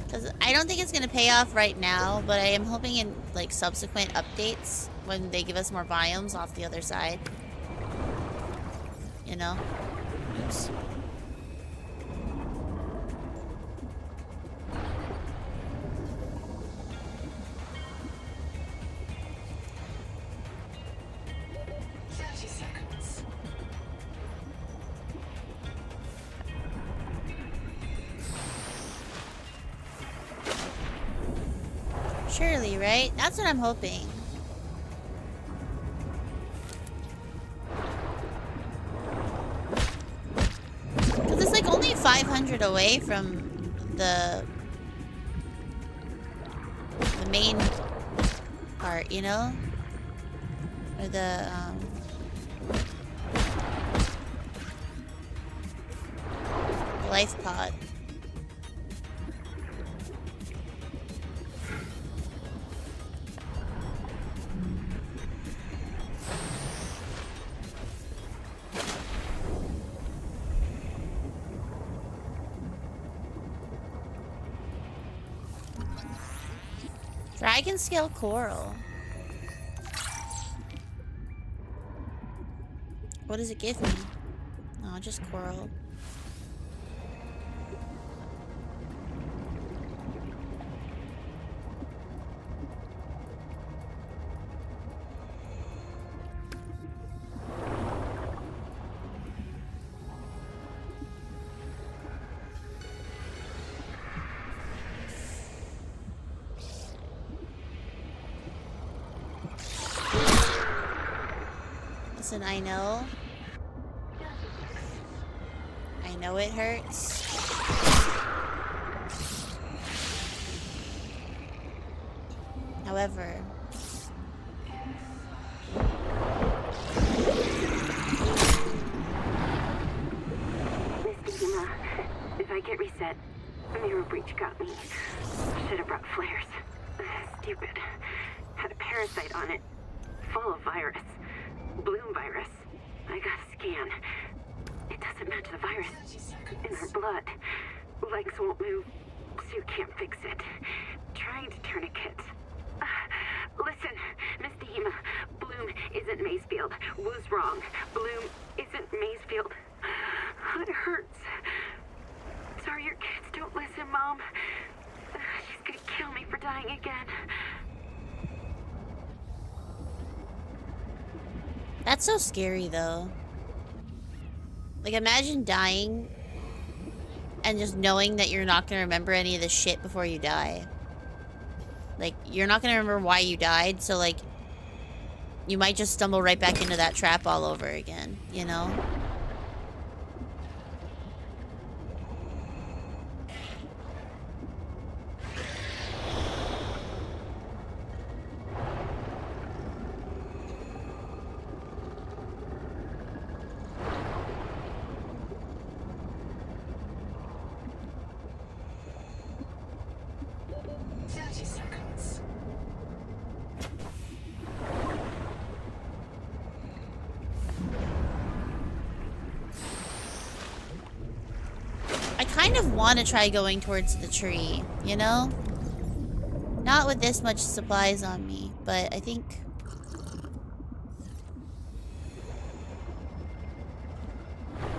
Because I don't think it's going to pay off right now, but I am hoping in like subsequent updates when they give us more biomes off the other side. You know? Oops. Surely, right? That's what I'm hoping. only 500 away from the main part, you know? Or the life pod. Dragon scale coral. What does it give me? Oh, just coral. Listen, I know it hurts. However, Miss Dima, if I get reset, mirror breach got me. Should have brought flares. Stupid. Had a parasite on it. Full of virus. Bloom virus. I got a scan. It doesn't match the virus in her blood. Legs won't move. Suit can't fix it. Trying to tourniquet. Listen, Miss Dima, Bloom isn't Macefield. Was wrong. Bloom isn't Macefield. It hurts. Sorry your kids don't listen, Mom. She's gonna kill me for dying again. that's so scary though. Like, imagine dying and just knowing that you're not gonna remember any of this shit before you die. Like, you're not gonna remember why you died, so like, you might just stumble right back into that trap all over again, you know? Want to try going towards the tree, you know? Not with this much supplies on me, but I think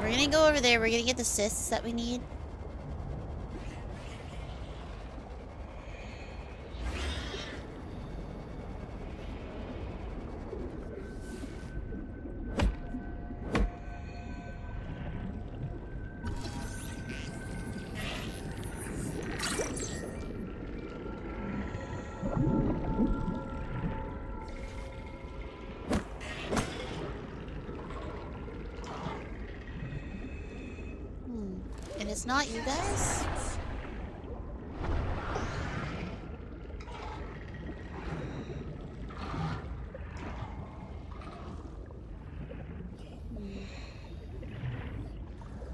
we're gonna go over there. We're gonna get the cysts that we need. It's not you guys?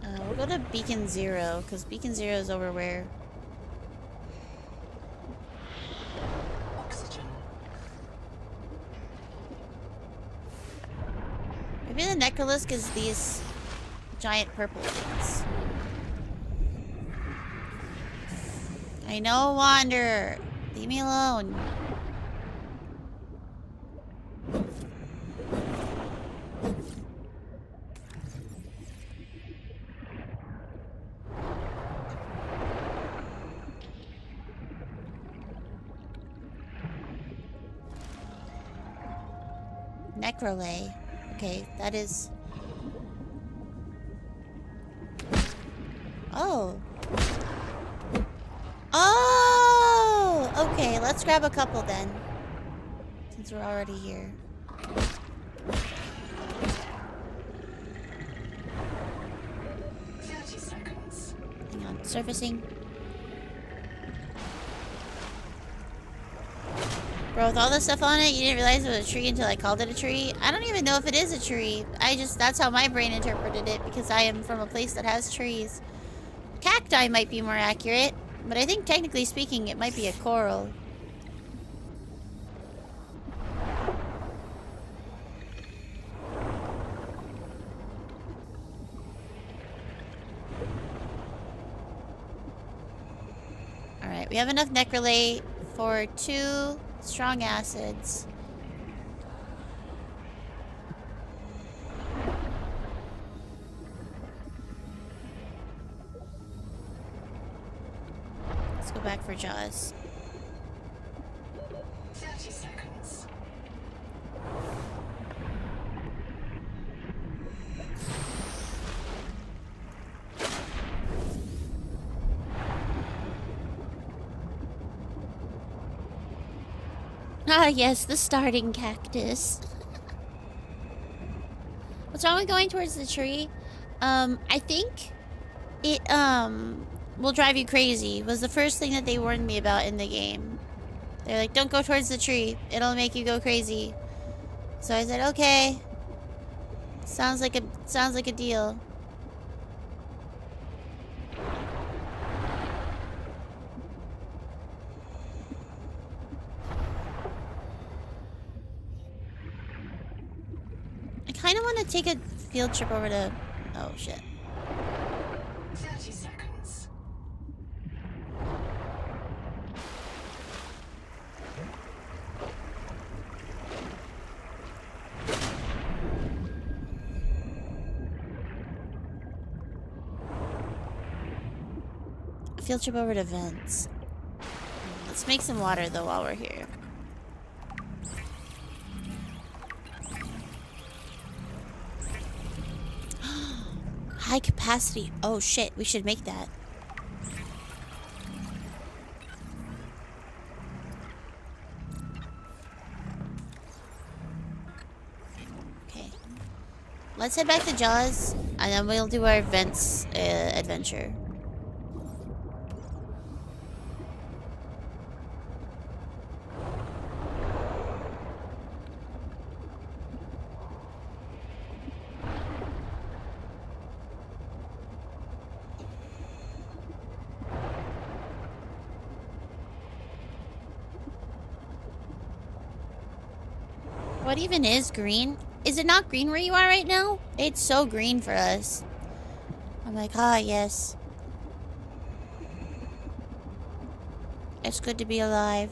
We'll go to Beacon 0, because Beacon 0 is over where... Oxygen. Maybe the Necrolisk is these giant purple things. I know, Wanderer. Leave me alone. Necrolay. Okay, that is... Oh. Oh! Okay, let's grab a couple then. Since we're already here. 30 seconds. surfacing. Bro, with all this stuff on it, you didn't realize it was a tree until I called it a tree? I don't even know if it is a tree. That's how my brain interpreted it because I am from a place that has trees. Cacti might be more accurate, but I think technically speaking, it might be a coral. Alright, we have enough necrolate for 2 strong acids. Let's go back for Jaws. 30 seconds. Ah, yes, the starting cactus. What's wrong with going towards the tree? I think it, will drive you crazy. Was the first thing that they warned me about in the game. They're like, don't go towards the tree. It'll make you go crazy. So I said, okay. Sounds like a deal. I kind of want to take a field trip over to... Oh, shit. 30 seconds. A field trip over to Vents. Let's make some water, though, while we're here. High capacity. Oh, shit. We should make that. Okay. Let's head back to Jaws, and then we'll do our Vents adventure. What even is green? Is it not green where you are right now? It's so green for us. I'm like, ah, yes. It's good to be alive.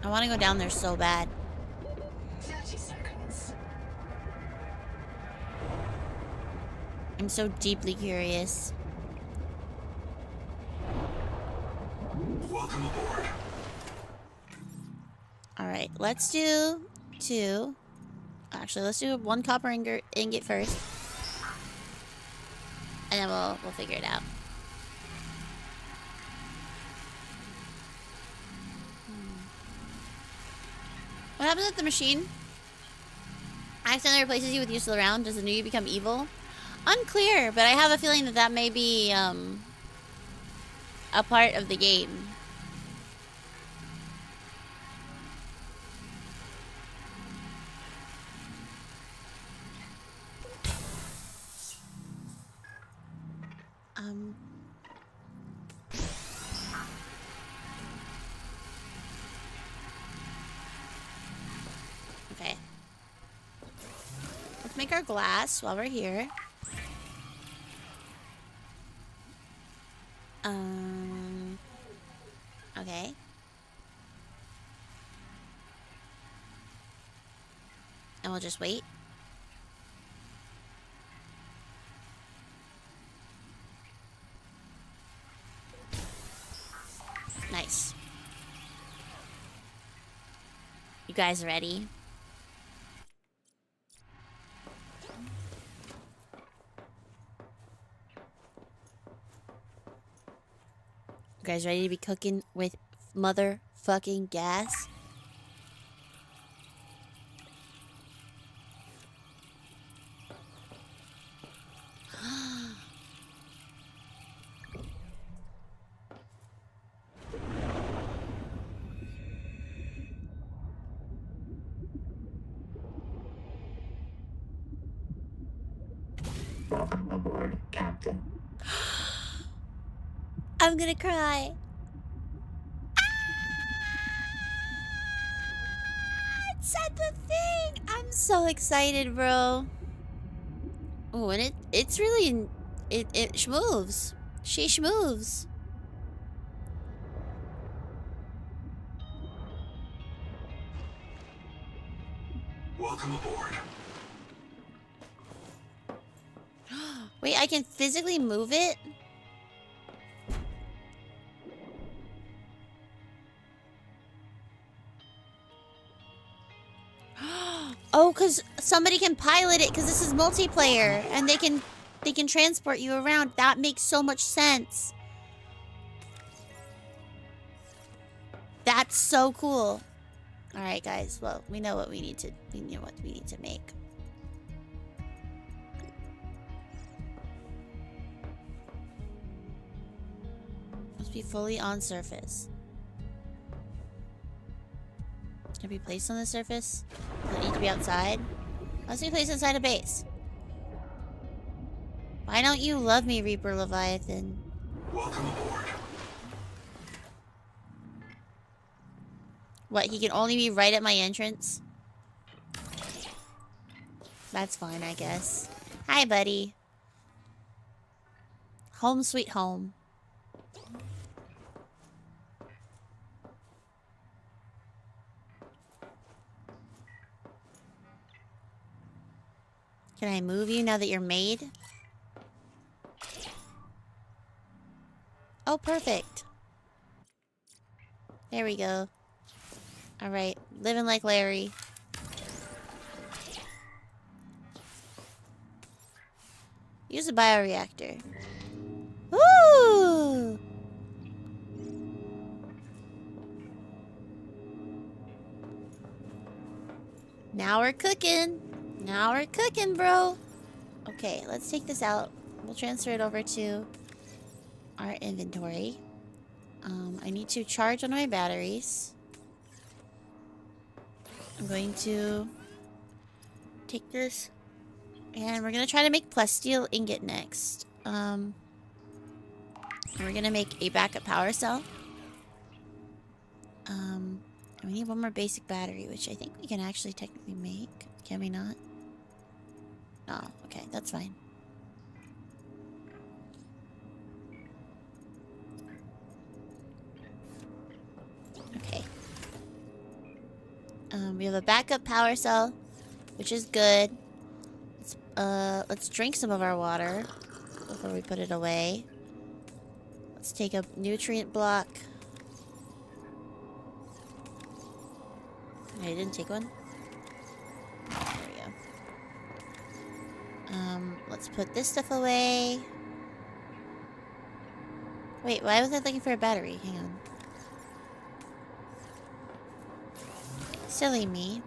I want to go down there so bad. 30 seconds. I'm so deeply curious. Welcome aboard. Alright, let's do 2. Actually, let's do 1 copper ingot first. And then we'll figure it out. What happens if the machine accidentally replaces you with useful round? Does the new you become evil? Unclear, but I have a feeling that may be a part of the game. Okay. Let's make our glass while we're here. Okay. And we'll just wait. Nice. You guys ready? You guys ready to be cooking with motherfucking gas? Welcome aboard, Captain. I'm gonna cry. It said the thing. I'm so excited, bro. Oh, and it's really it schmoves. She schmoves. Welcome aboard. Wait, I can physically move it? Oh, because somebody can pilot it because this is multiplayer and they can transport you around. That makes so much sense. That's so cool. All right, guys. Well, we know what we need to make. Must be fully on surface. Can it be placed on the surface? Does it need to be outside? Must be placed inside a base. Why don't you love me, Reaper Leviathan? Welcome aboard. What, he can only be right at my entrance? That's fine, I guess. Hi, buddy. Home sweet home. Can I move you now that you're made? Oh, perfect. There we go. Alright, living like Larry. Use a bioreactor. Woo! Now we're cooking. Now we're cooking, bro. Okay, let's take this out. We'll transfer it over to our inventory. I need to charge one of my batteries. I'm going to take this, and we're gonna try to make plasteel ingot next. And we're gonna make a backup power cell. And we need one more basic battery, which I think we can actually technically make. Can we not? No, okay, that's fine. Okay. We have a backup power cell, which is good. Let's drink some of our water before we put it away. Let's take a nutrient block. I didn't take one. There we go. Let's put this stuff away. Wait, why was I looking for a battery? Hang on. Silly me.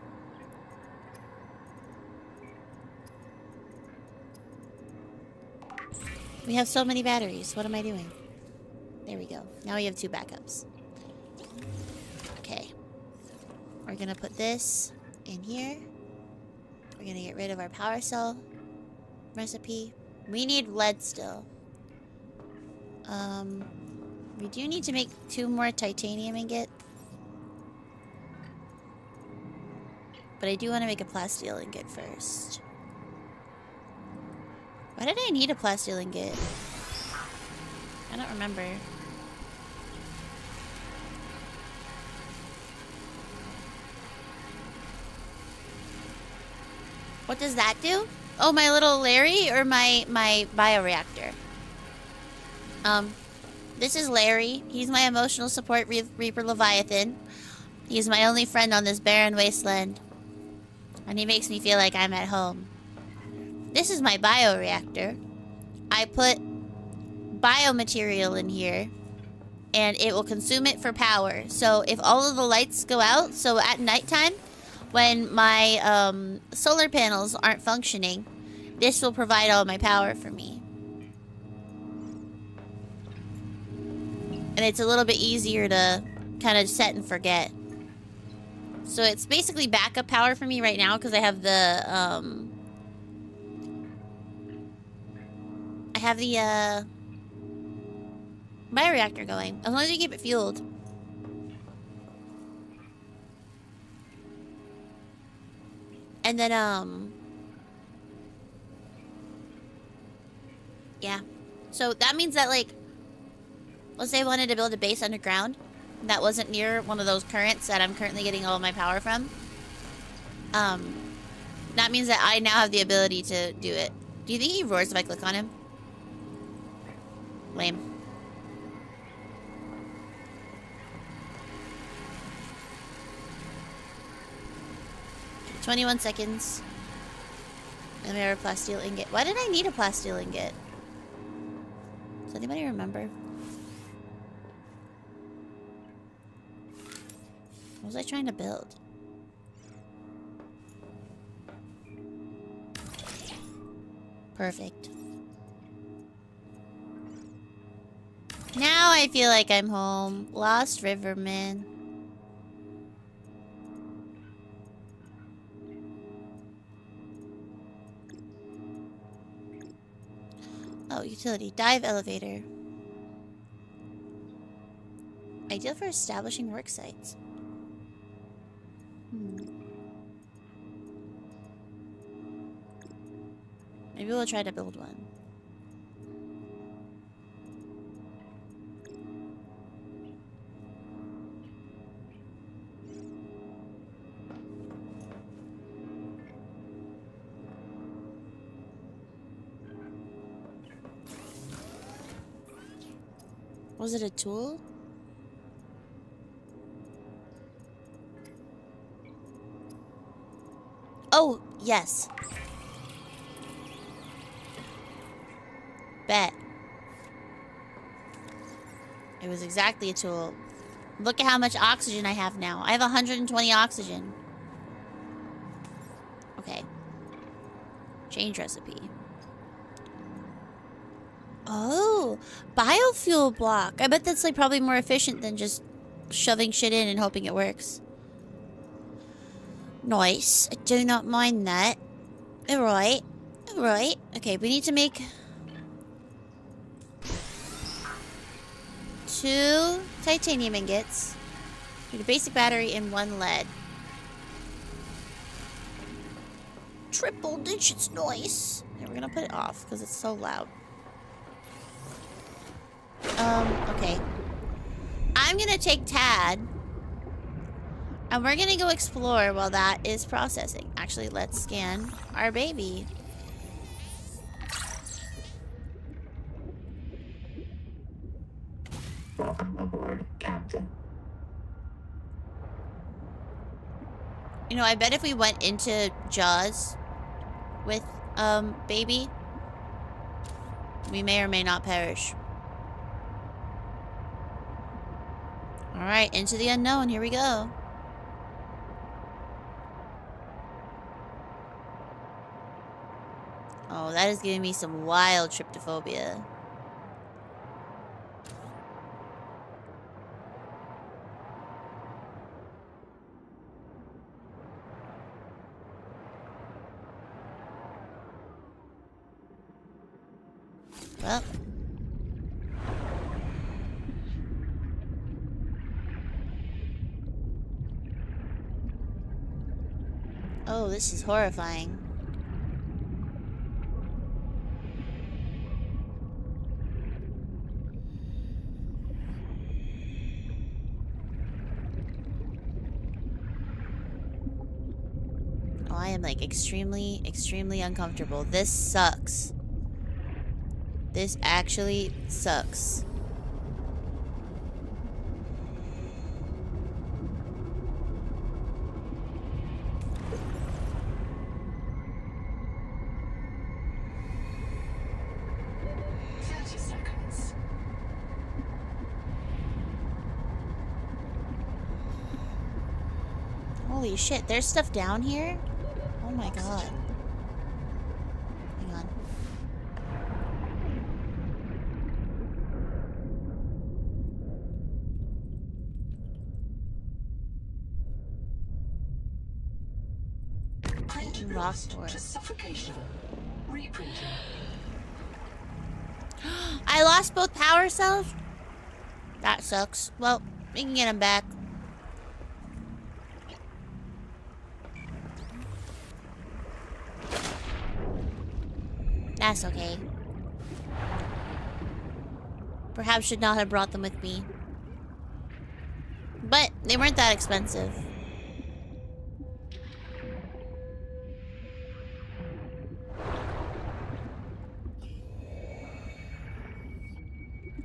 We have so many batteries. What am I doing? There we go. Now we have 2 backups. Okay. We're gonna put this in here. We're gonna get rid of our power cell recipe. We need lead still. We do need to make 2 more titanium ingot. But I do want to make a plasteel ingot first. Why did I need a plasteel ingot? I don't remember. What does that do? Oh, my little Larry or my bioreactor? This is Larry. He's my emotional support Reaper Leviathan. He's my only friend on this barren wasteland. And he makes me feel like I'm at home. This is my bioreactor. I put biomaterial in here, and it will consume it for power. So if all of the lights go out, so at nighttime, when my solar panels aren't functioning, this will provide all my power for me. And it's a little bit easier to kind of set and forget. So it's basically backup power for me right now because I have the I have the bioreactor going. As long as you keep it fueled. And then yeah. So that means that, like, let's say I wanted to build a base underground that wasn't near one of those currents that I'm currently getting all of my power from. That means that I now have the ability to do it. Do you think he roars if I click on him? Lame. Okay, 21 seconds. And we have a plasteel ingot. Why did I need a plasteel ingot? Does anybody remember? What was I trying to build? Perfect. Now I feel like I'm home. Lost Riverman. Oh, utility. Dive elevator. Ideal for establishing work sites. Maybe we'll try to build one. Was it a tool? Oh, yes. Bet. It was exactly a tool. Look at how much oxygen I have now. I have 120 oxygen. Okay. Change recipe. Oh, biofuel block. I bet that's like probably more efficient than just shoving shit in and hoping it works. Nice. I do not mind that. Alright. Alright. Okay, we need to make 2 titanium ingots. Need a basic battery and 1 lead. Triple digits, nice. Okay, we're gonna put it off because it's so loud. Okay. I'm gonna take Tad. And we're gonna go explore while that is processing. Actually, let's scan our baby. Welcome aboard, Captain. You know, I bet if we went into Jaws with, baby, we may or may not perish. Alright, into the unknown. Here we go. Oh, that is giving me some wild tryptophobia. Well. Oh, this is horrifying. Oh, I am like extremely, extremely uncomfortable. This sucks. This actually sucks. Holy shit, there's stuff down here? Oh my god. Hang on. Print Rock rust ore. to suffocation. Reprinting. I lost both power cells? That sucks. Well, we can get them back. That's okay. Perhaps should not have brought them with me. But they weren't that expensive.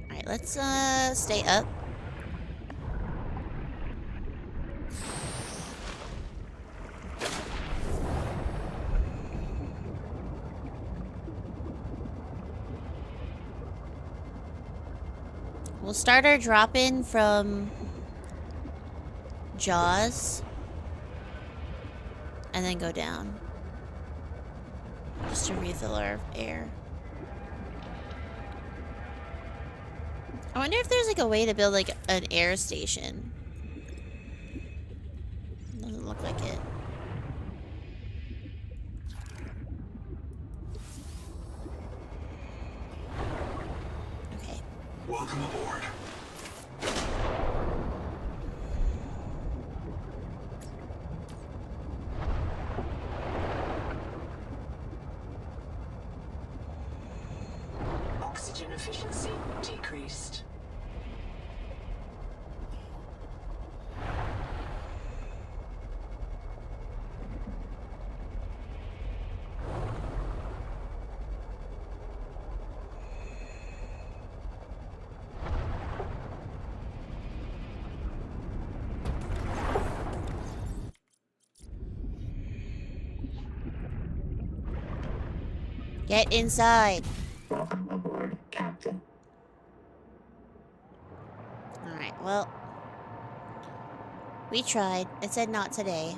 Alright, let's stay up. We'll start our drop-in from Jaws. And then go down. Just to refill our air. I wonder if there's like a way to build like an air station. Doesn't look like it. Okay. Welcome aboard. Oxygen efficiency decreased. Get inside. Welcome aboard, Captain. Alright, well. We tried. It said not today.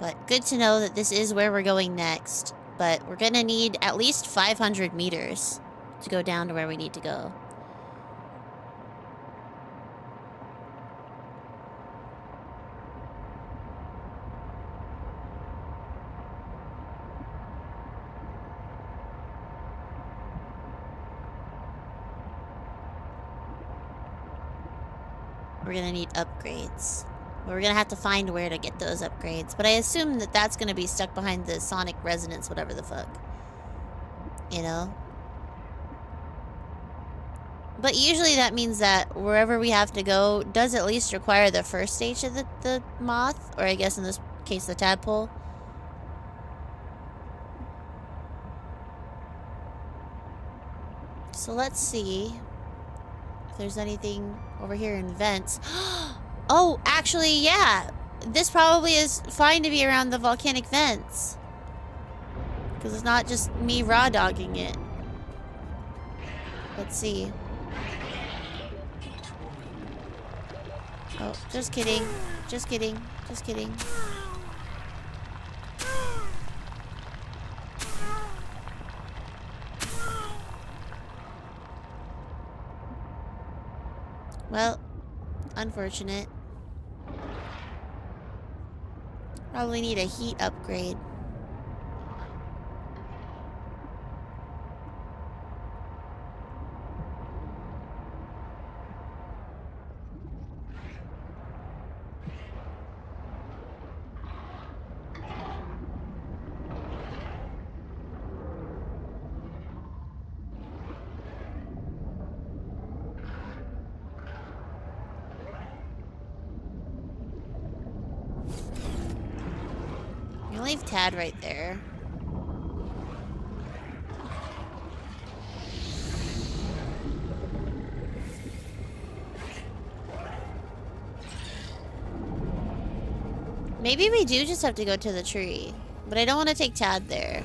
But good to know that this is where we're going next. But we're gonna need at least 500 meters to go down to where we need to go. We're gonna need upgrades. We're gonna have to find where to get those upgrades. But I assume that that's gonna be stuck behind the sonic resonance, whatever the fuck. You know? But usually that means that wherever we have to go does at least require the first stage of the moth. Or I guess in this case the tadpole. So let's see if there's anything over here in vents. Oh, actually, yeah. This probably is fine to be around the volcanic vents. Because it's not just me raw dogging it. Let's see. Oh, just kidding. Just kidding. Just kidding. Well, unfortunate. Probably need a heat upgrade. You leave Tad right there. Maybe we do just have to go to the tree. But I don't want to take Tad there.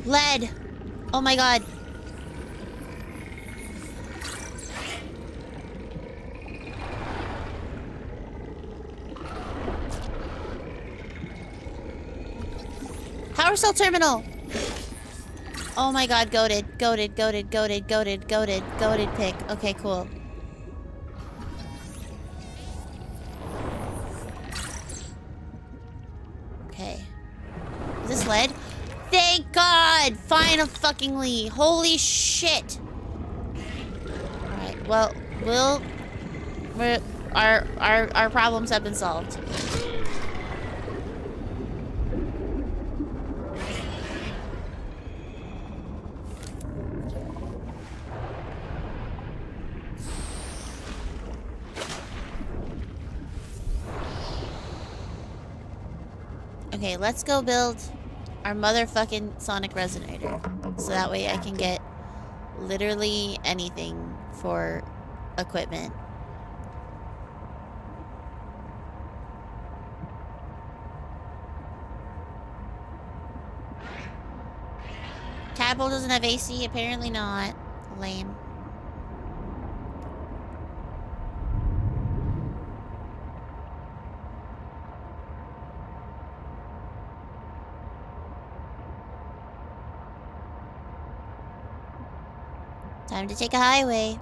Lead! Oh my god. Power cell terminal! Oh my god, goated, goated, goated, goated, goated, goated, goated pick. Okay, cool. Okay. Is this lead? Thank God! Final fuckingly. Holy shit. Alright, well, our problems have been solved. Okay, let's go build our motherfucking sonic resonator. So that way I can get literally anything for equipment. Tadpole doesn't have AC? Apparently not. Lame. Time to take a highway.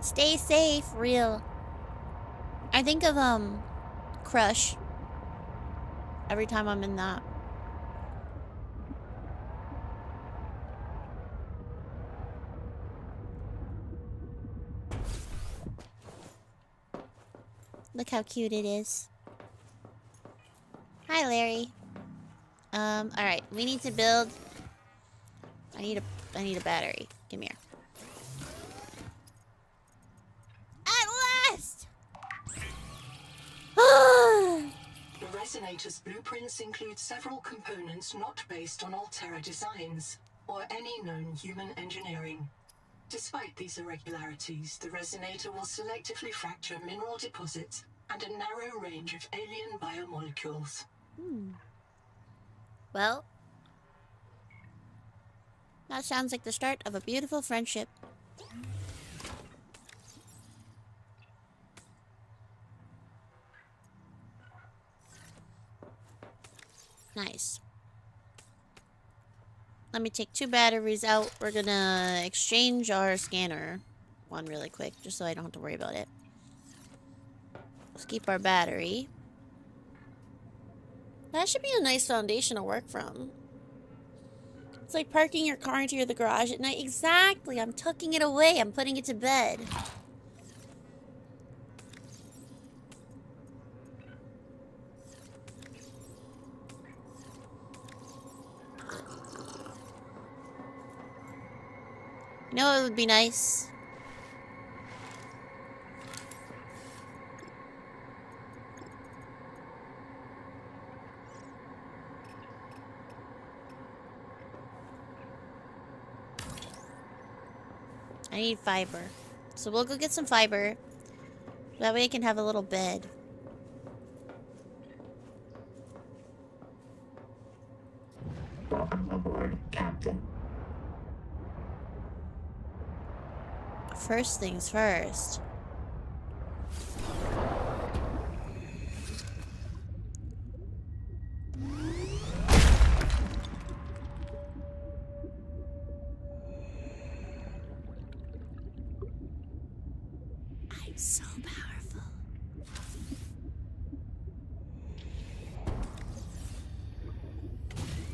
Stay safe, real. I think of, Crush every time I'm in that. Look how cute it is. Hi, Larry. Alright. We need to build... I need a battery. Come here. At last! The resonator's blueprints include several components not based on Altera designs or any known human engineering. Despite these irregularities, the resonator will selectively fracture mineral deposits and a narrow range of alien biomolecules. Well, that sounds like the start of a beautiful friendship. Nice. Let me take 2 batteries out. We're gonna exchange our scanner one really quick, just so I don't have to worry about it. Let's keep our battery. That should be a nice foundation to work from. It's like parking your car into the garage at night. Exactly. I'm tucking it away. I'm putting it to bed. You know what would be nice? I need fiber. So we'll go get some fiber. That way I can have a little bed. Welcome aboard, Captain. First things first. I'm so powerful.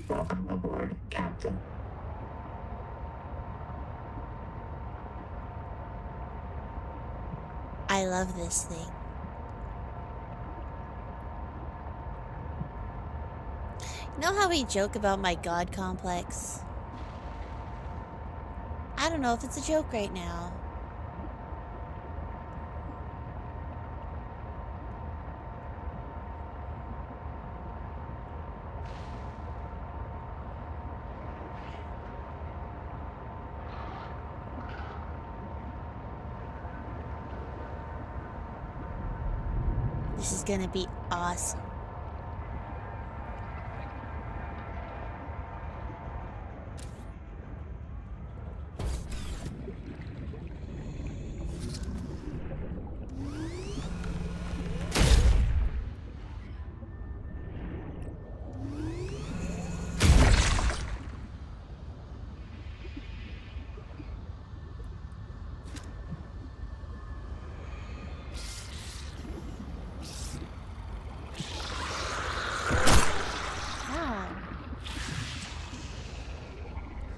Welcome aboard, Captain. I love this thing. You know how we joke about my god complex? I don't know if it's a joke right now. This is gonna be awesome.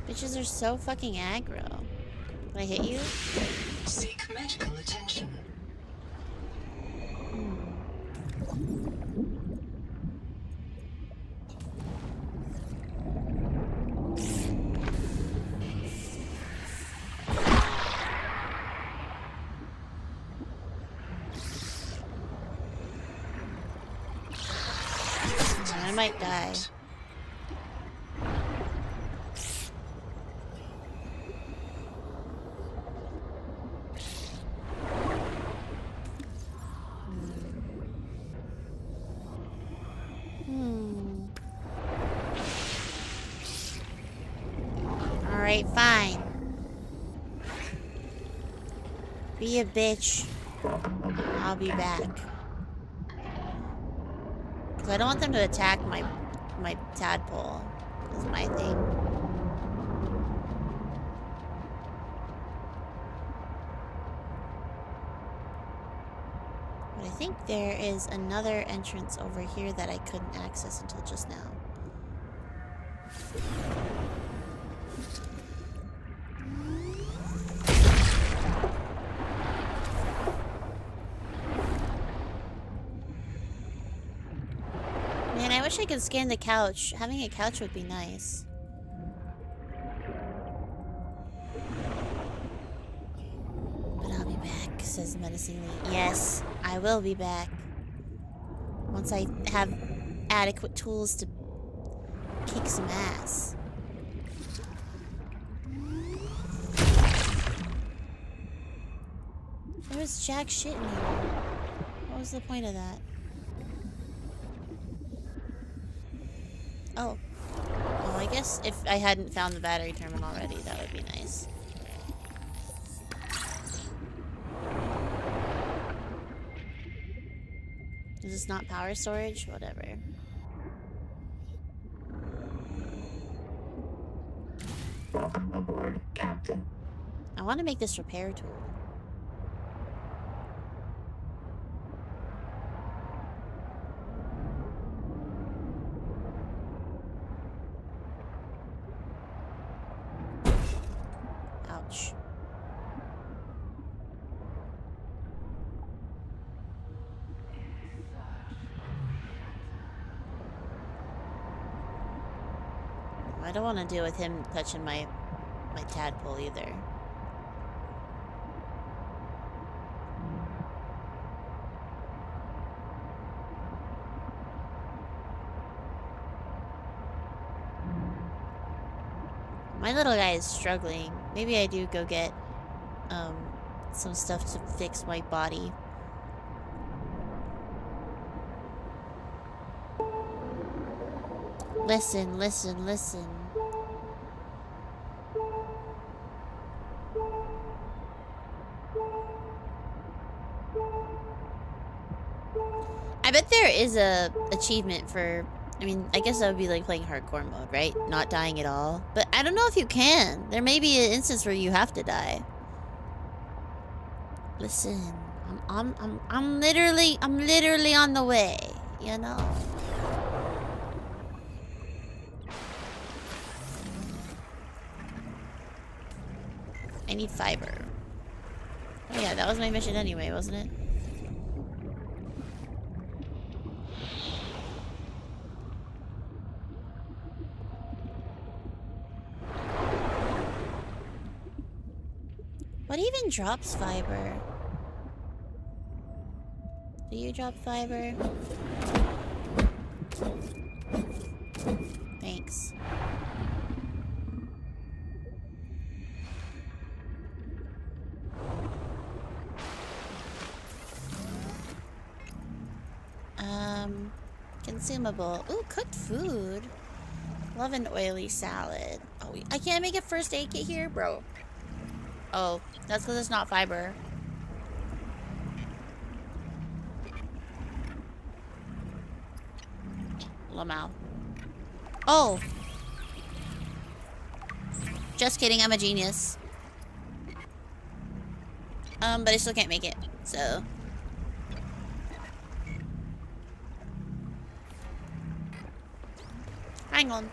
Bitches are so fucking aggro. Can I hit you? Seek medical attention. I might die. Alright, fine. Be a bitch. I'll be back. Because I don't want them to attack my tadpole. Is my thing. But I think there is another entrance over here that I couldn't access until just now. Man, I wish I could scan the couch. Having a couch would be nice. But I'll be back, says menacingly. Yes, I will be back. Once I have adequate tools to kick some ass. There was jack shit in here. What was the point of that? Oh. Oh, I guess if I hadn't found the battery terminal already, that would be nice. Is this not power storage? Whatever. Welcome aboard, Captain. I want to make this repair tool. Ouch. I don't want to deal with him touching my tadpole either. My little guy is struggling. Maybe I do go get some stuff to fix my body. Listen, listen, listen. I bet there is a achievement for, I mean, I guess that would be like playing hardcore mode, right? Not dying at all. But I don't know if you can. There may be an instance where you have to die. Listen, I'm literally on the way, you know? I need fiber. Oh yeah, that was my mission anyway, wasn't it? What even drops fiber? Do you drop fiber? Thanks. Consumable. Ooh, cooked food. Love an oily salad. Oh, I can't make a first aid kit here, bro. Oh, that's because it's not fiber. Lamau. Oh. Just kidding, I'm a genius. But I still can't make it, so. Hang on.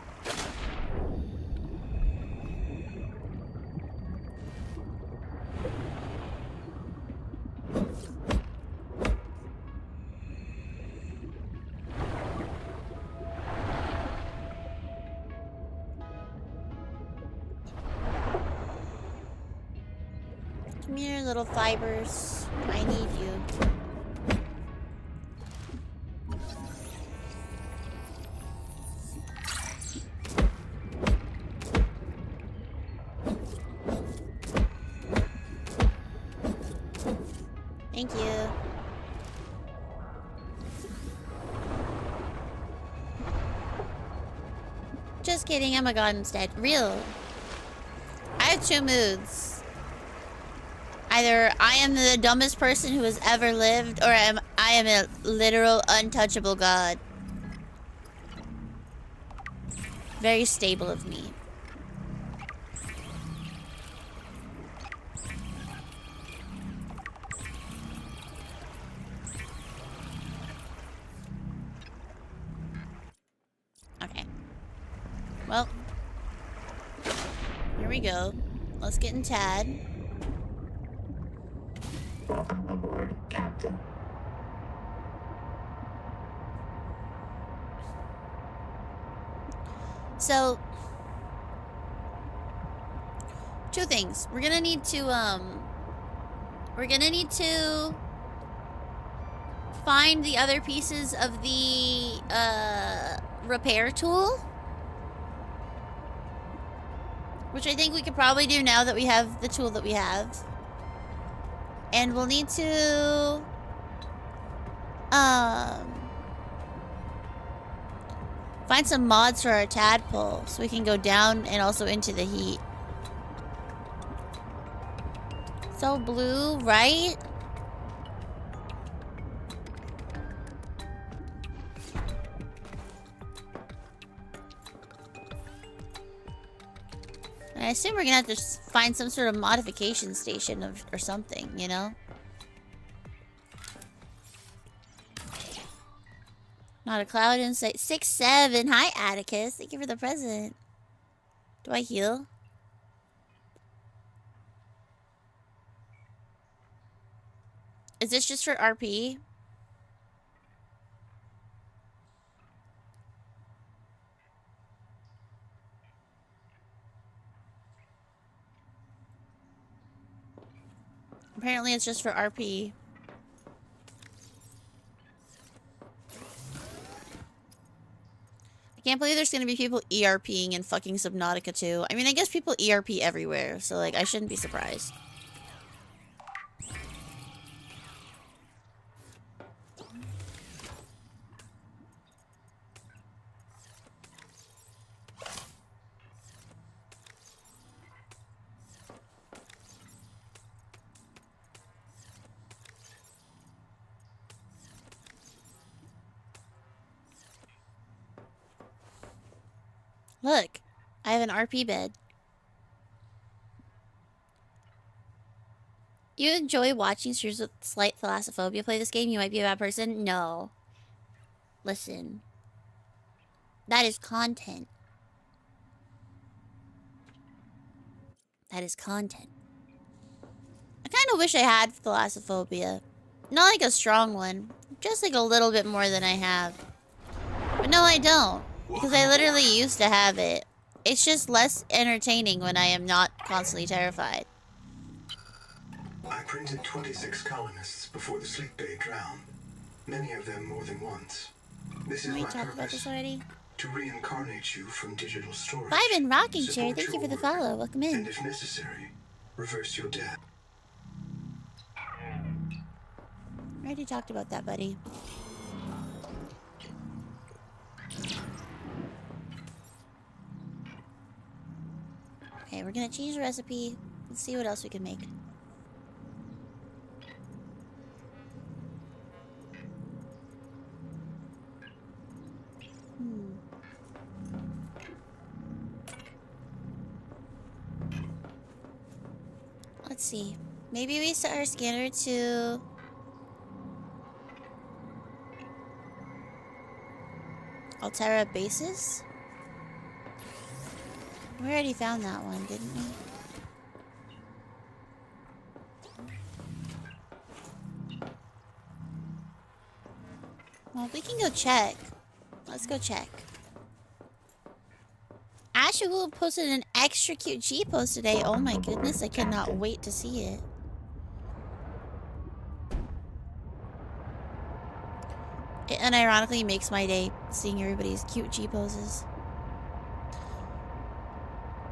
Come here, little fibers. I need you. Thank you. Just kidding, I'm a god instead. Real. I have two moods. Either I am the dumbest person who has ever lived, or I am a literal untouchable god. Very stable of me. Okay. Well, here we go. Let's get in Tad. Welcome aboard, Captain. So, two things. We're gonna need to find the other pieces of the repair tool, which I think we could probably do now that we have the tool that we have. And we'll need to find some mods for our tadpole so we can go down and also into the heat. So blue, right? And I assume we're gonna have to find some sort of modification station or something, you know? Not a cloud in sight. 6-7. Hi, Atticus. Thank you for the present. Do I heal? Is this just for RP? Apparently it's just for RP. I can't believe there's gonna be people ERPing in fucking Subnautica too. I mean, I guess people ERP everywhere, so like, I shouldn't be surprised. Look, I have an RP bed. You enjoy watching streamers with slight thalassophobia play this game? You might be a bad person? No. Listen. That is content. That is content. I kind of wish I had thalassophobia. Not like a strong one. Just like a little bit more than I have. But no, I don't. Because I literally used to have it. It's just less entertaining when I am not constantly terrified. I printed 26 colonists before the sleep bay drowned. Many of them more than once. This is Can we my talk about this purpose. already? To reincarnate you from digital storage. Vibe and Rocking Chair, Support thank you your for the work, follow. Welcome in. And if necessary, reverse your death. I already talked about that, buddy. Okay, we're gonna change the recipe. Let's see what else we can make. Let's see. Maybe we set our scanner to... Altera bases? We already found that one, didn't we? Well, we can go check. Let's go check. Asha will posted an extra cute G post today. Oh my goodness, I cannot wait to see it. unironically makes my day seeing everybody's cute G poses.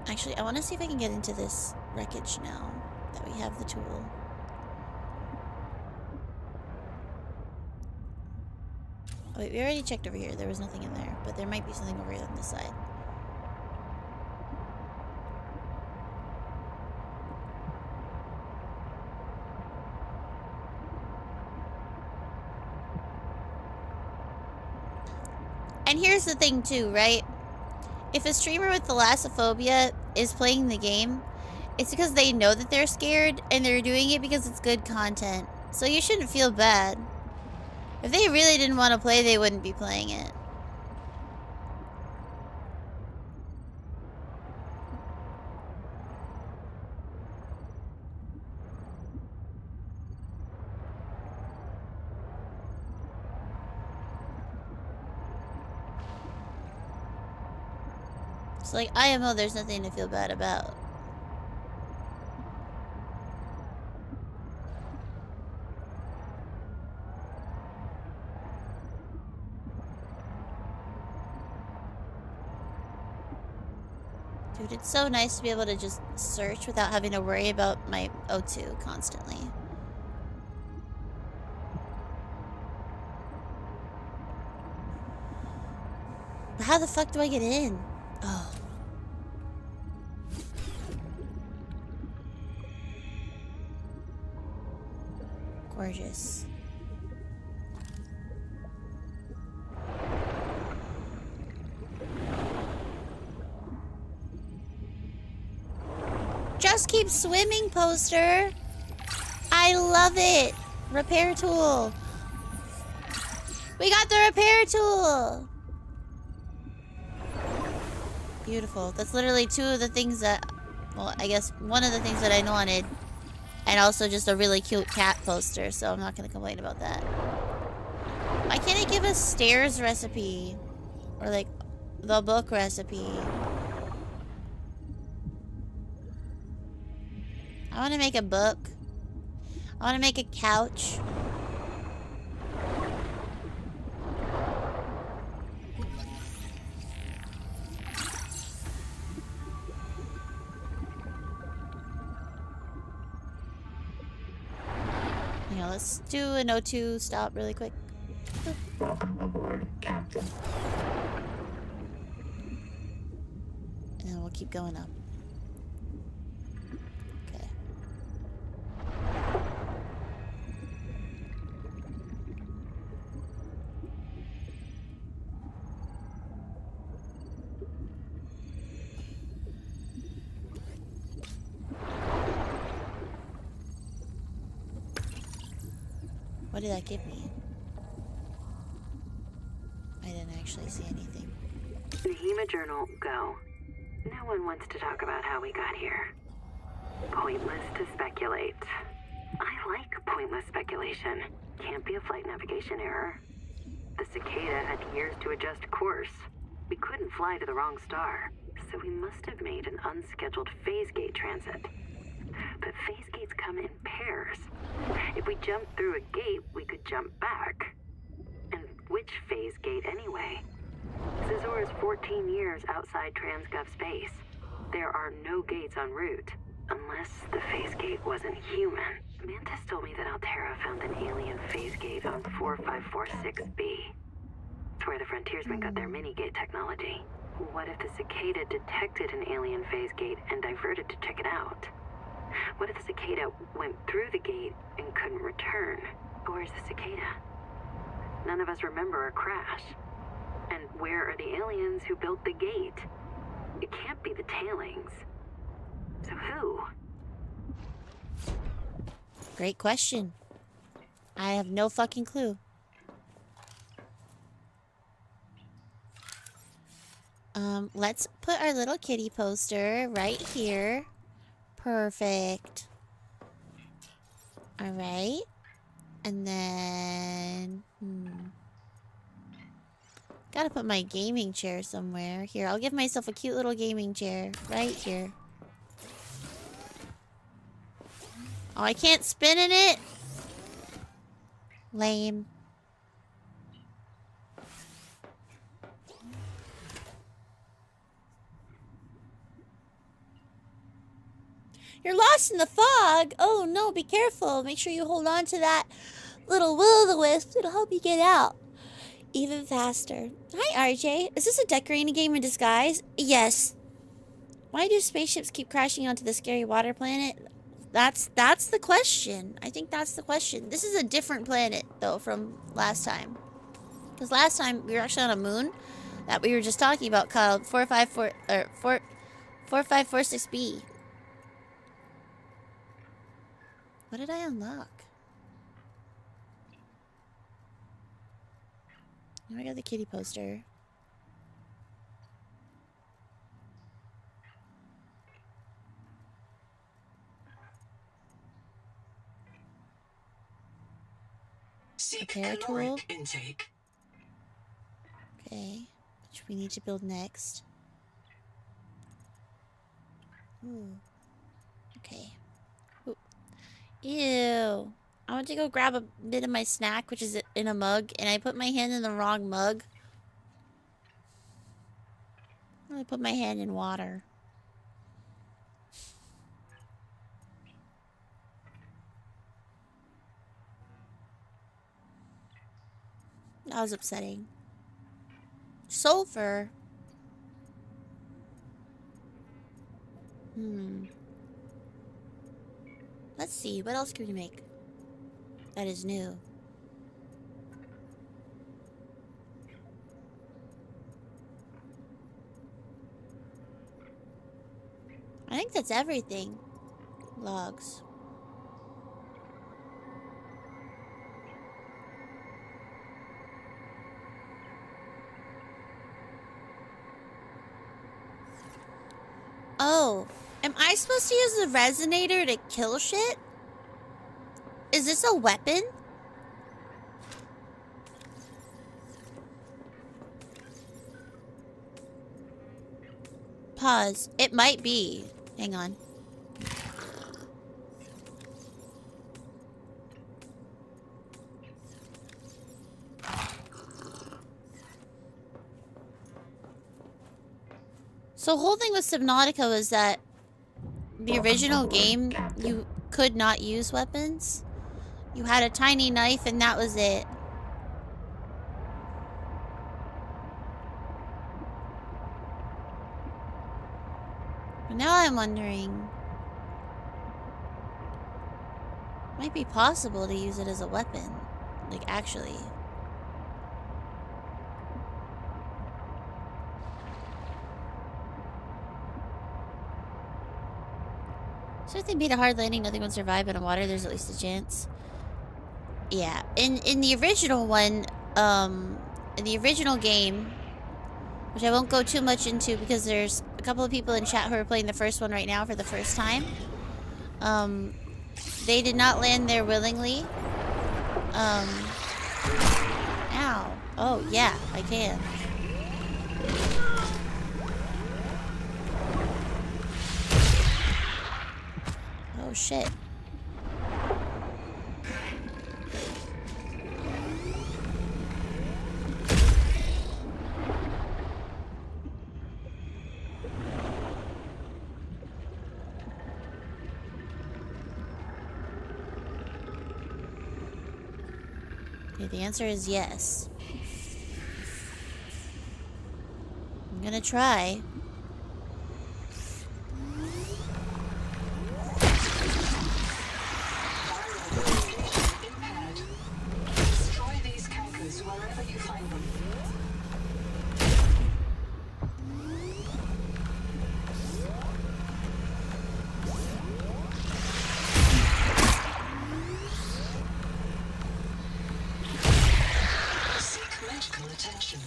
Actually, I want to see if I can get into this wreckage now that we have the tool. Oh, wait, we already checked over here. There was nothing in there, but there might be something over here on this side. And here's the thing too, right? If a streamer with thalassophobia is playing the game, it's because they know that they're scared and they're doing it because it's good content. So you shouldn't feel bad. If they really didn't want to play, they wouldn't be playing it. It's like IMO, there's nothing to feel bad about. Dude, it's so nice to be able to just search without having to worry about my O2 constantly. But how the fuck do I get in? Oh. Gorgeous. Just keep swimming, poster. I love it. Repair tool. We got the repair tool. Beautiful. That's literally two of the things that, well, I guess one of the things that I wanted. And also just a really cute cat poster, so I'm not going to complain about that. Why can't it give us stairs recipe? Or like, the book recipe? I want to make a book. I want to make a couch. Yeah, let's do an O2 stop really quick. Welcome aboard, Captain. And then we'll keep going up. Okay. What did that give me? I didn't actually see anything. The HEMA Journal, go. No one wants to talk about how we got here. Pointless to speculate. I like pointless speculation. Can't be a flight navigation error. The cicada had years to adjust course. We couldn't fly to the wrong star, so we must have made an unscheduled phase gate transit. But phase gates come in pairs. If we jumped through a gate, we could jump back. And which phase gate anyway? Zazor is 14 years outside Transgov space. There are no gates en route, unless the phase gate wasn't human. Mantis told me that Altera found an alien phase gate on 4546B. It's where the frontiersmen got their mini-gate technology. What if the cicada detected an alien phase gate and diverted to check it out? What if the cicada went through the gate and couldn't return? Where's the cicada? None of us remember a crash. And where are the aliens who built the gate? It can't be the tailings. So who? Great question. I have no fucking clue. Let's put our little kitty poster right here. Perfect. Alright. And then... Gotta put my gaming chair somewhere. Here, I'll give myself a cute little gaming chair. Right here. Oh, I can't spin in it? Lame. You're lost in the fog. Oh no, be careful. Make sure you hold on to that little will-o-the-wisp. It'll help you get out even faster. Hi, RJ. Is this a decorating game in disguise? Yes. Why do spaceships keep crashing onto the scary water planet? That's the question. I think that's the question. This is a different planet, though, from last time. Because last time, we were actually on a moon that we were just talking about called 4546b. What did I unlock? Oh, I got the kitty poster. Seek Repair caloric tool. intake. Okay. Which we need to build next. Ooh. Okay. Ooh. Ew. I went to go grab a bit of my snack, which is in a mug, and I put my hand in the wrong mug. I put my hand in water. That was upsetting. Sulfur? Let's see, what else can we make that is new? I think that's everything. Logs. Oh, am I supposed to use the resonator to kill shit? Is this a weapon? Pause. It might be. Hang on. So whole thing with Subnautica was that the original game, you could not use weapons. You had a tiny knife and that was it. But now I'm wondering... It might be possible to use it as a weapon. Like, actually. So if they made a hard landing, nothing would survive, but on water there's at least a chance. Yeah. In the original one, in the original game, which I won't go too much into because there's a couple of people in chat who are playing the first one right now for the first time. They did not land there willingly. Ow. Oh, yeah, I can. Oh, shit. Okay, the answer is yes. I'm gonna try. Impaired. Destroy these cankers wherever you find them. Seek medical attention.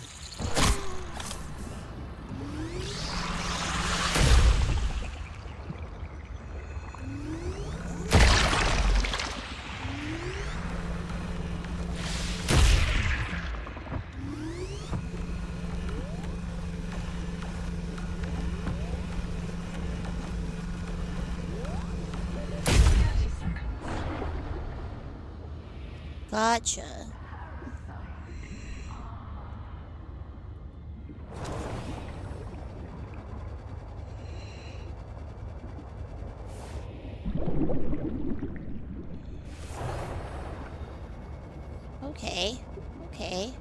Gotcha. Okay. Okay.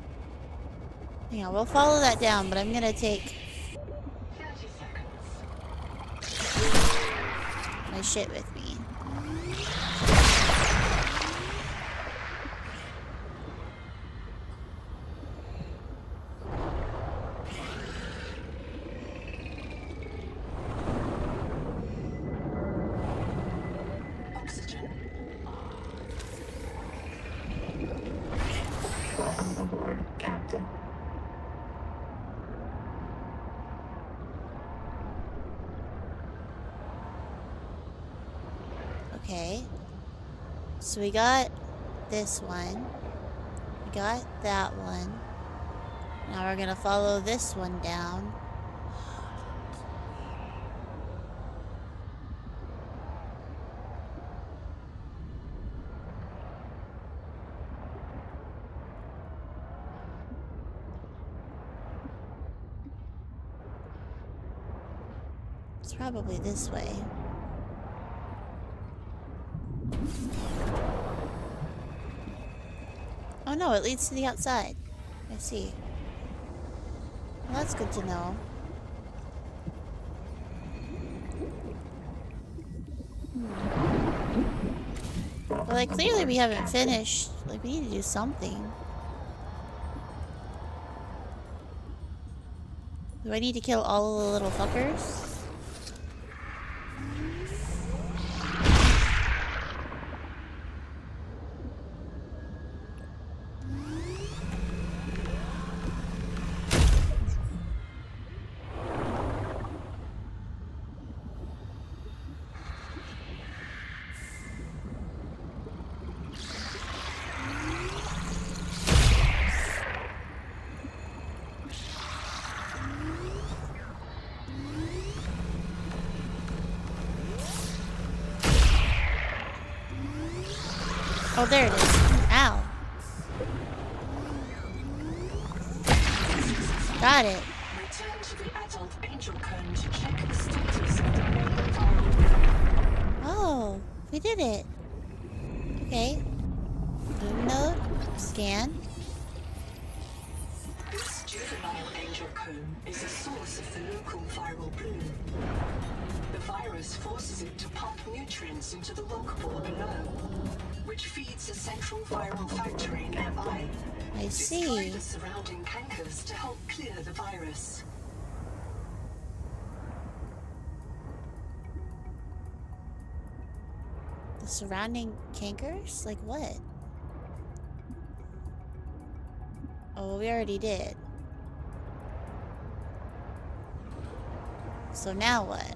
Yeah, we'll follow that down, but I'm gonna take 30 seconds. my shit with me. Oxygen. Welcome aboard, Captain. Okay. So we got this one. We got that one. Now we're gonna follow this one down. It's probably this way. Oh no, it leads to the outside. I see. Well, that's good to know. But like, clearly we haven't finished. Like, we need to do something. Do I need to kill all of the little fuckers? Oh, there it is. Ow. Got it. Return to the adult angel cone to check the status of the remaining viral. Oh, we did it. Okay. Boom node. Scan. This juvenile angel cone is a source of the local viral bloom. The virus forces it to pump nutrients into the rock ball below, which feeds a central viral factory nearby. I Destroy see. the surrounding cankers to help clear the virus. The surrounding cankers? Like what? Oh, we already did. So now what?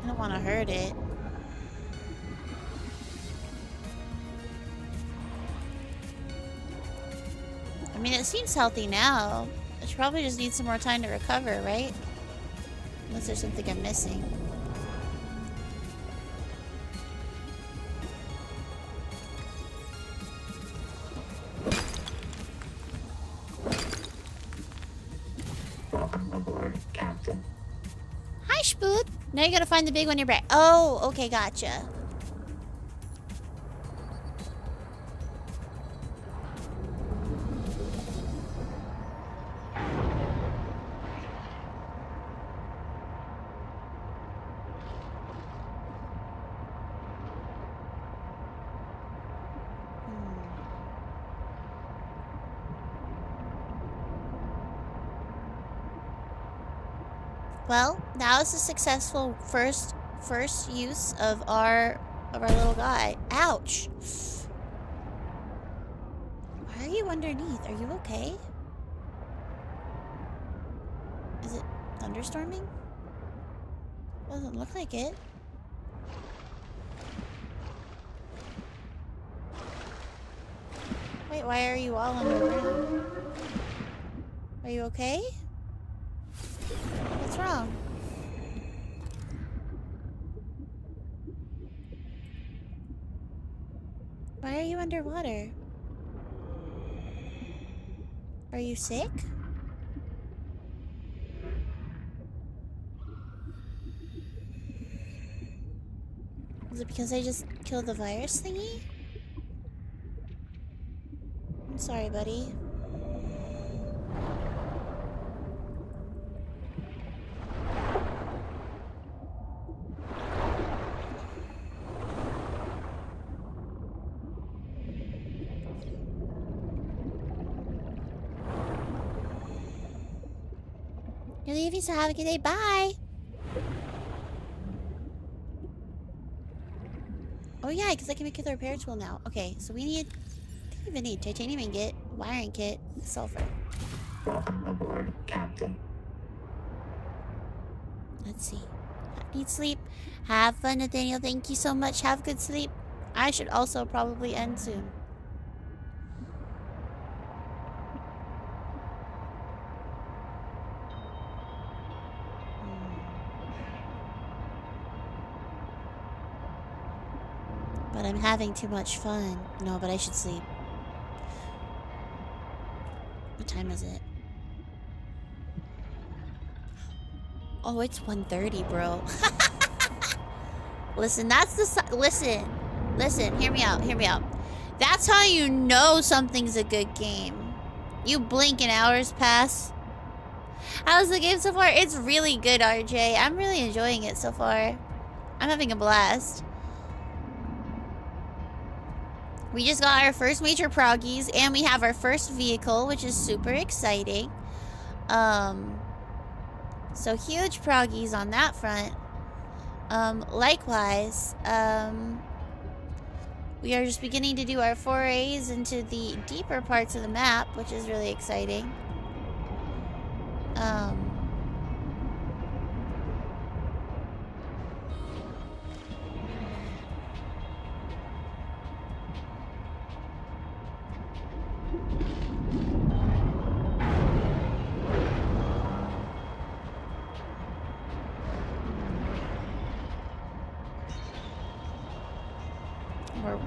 I don't want to hurt it. I mean, it seems healthy now. It probably just needs some more time to recover, right? Unless there's something I'm missing. Welcome aboard, Captain. Hi, Spoot! Now you gotta find the big one in your bag. Oh, okay, gotcha. Well, that was a successful first use of our little guy. Ouch! Why are you underneath? Are you okay? Is it thunderstorming? Doesn't look like it. Wait, why are you all on the ground? Are you okay? What's wrong? Why are you underwater? Are you sick? Is it because I just killed the virus thingy? I'm sorry, buddy. You're leaving, so have a good day. Bye. Oh yeah, because I can make it the repair tool now. Okay, so we need... I think we even need titanium ingot, wiring kit, sulfur. Welcome aboard, Captain. Let's see. I need sleep. Have fun, Nathaniel. Thank you so much. Have good sleep. I should also probably end soon. But I'm having too much fun. No, but I should sleep. What time is it? Oh, it's 1:30, bro. Listen, that's the... Listen, hear me out, hear me out. That's how you know something's a good game. You blink and hours pass. How's the game so far? It's really good, RJ. I'm really enjoying it so far. I'm having a blast. We just got our first major proggies, and we have our first vehicle, which is super exciting. So huge proggies on that front. Likewise, we are just beginning to do our forays into the deeper parts of the map, which is really exciting.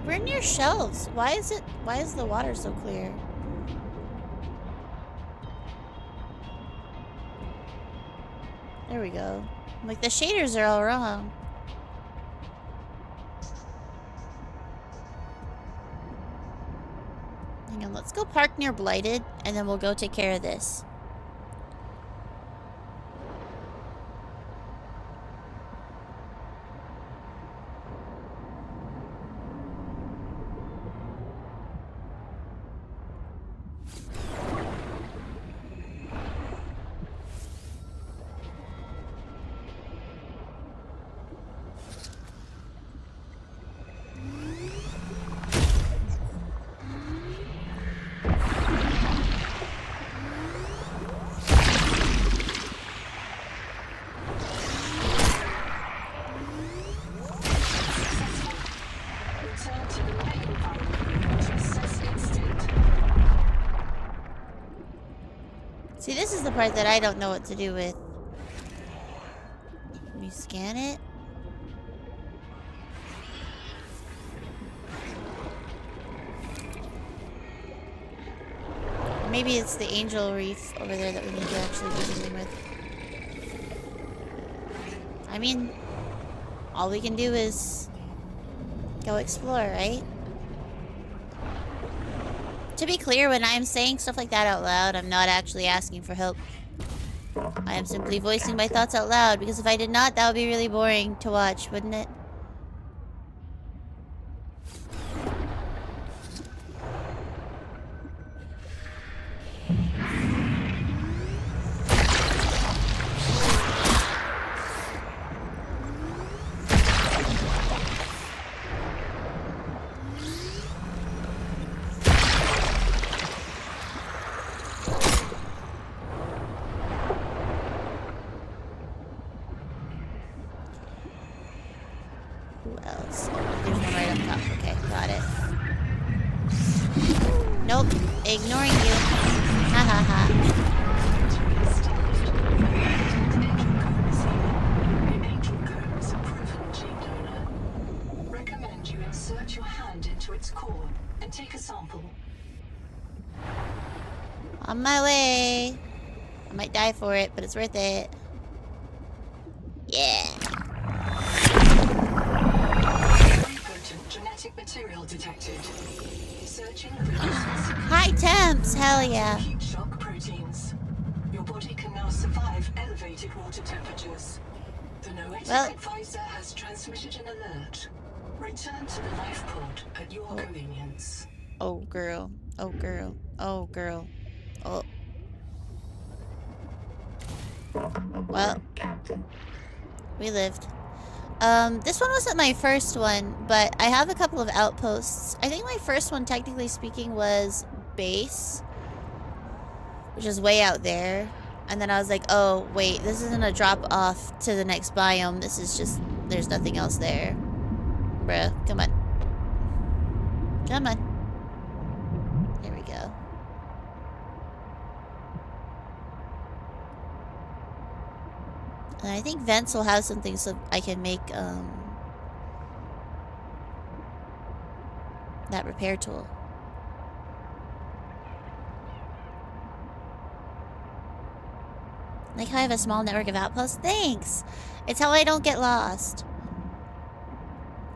We're near shelves. Why is the water so clear? There we go. Like, the shaders are all wrong. Hang on, let's go park near Blighted, and then we'll go take care of this. See, this is the part that I don't know what to do with. Can you scan it? Maybe it's the angel reef over there that we need to actually do something with. I mean, all we can do is go explore, right? To be clear, when I'm saying stuff like that out loud, I'm not actually asking for help. I am simply voicing my thoughts out loud, because if I did not, that would be really boring to watch, wouldn't it? Who else? There's one right up top. Okay, got it. Nope. Ignoring you. Ha ha ha. Recommend you insert your hand into its core and take a sample. On my way. I might die for it, but it's worth it. Yeah. detected. Searching the useful High temps, hell yeah. heat shock proteins. Your body can now survive elevated water temperatures. The Noetic advisor has transmitted an alert. Return to the life pod at your convenience. Oh girl. Oh girl. Oh girl. Oh. Well, we lived. This one wasn't my first one, but I have a couple of outposts. I think my first one, technically speaking, was base, which is way out there. And then I was like, oh, wait, this isn't a drop off to the next biome. This is just, there's nothing else there. Bruh, come on. Come on. Here we go. And I think vents will have something so I can make, that repair tool. Like how I have a small network of outposts? Thanks! It's how I don't get lost.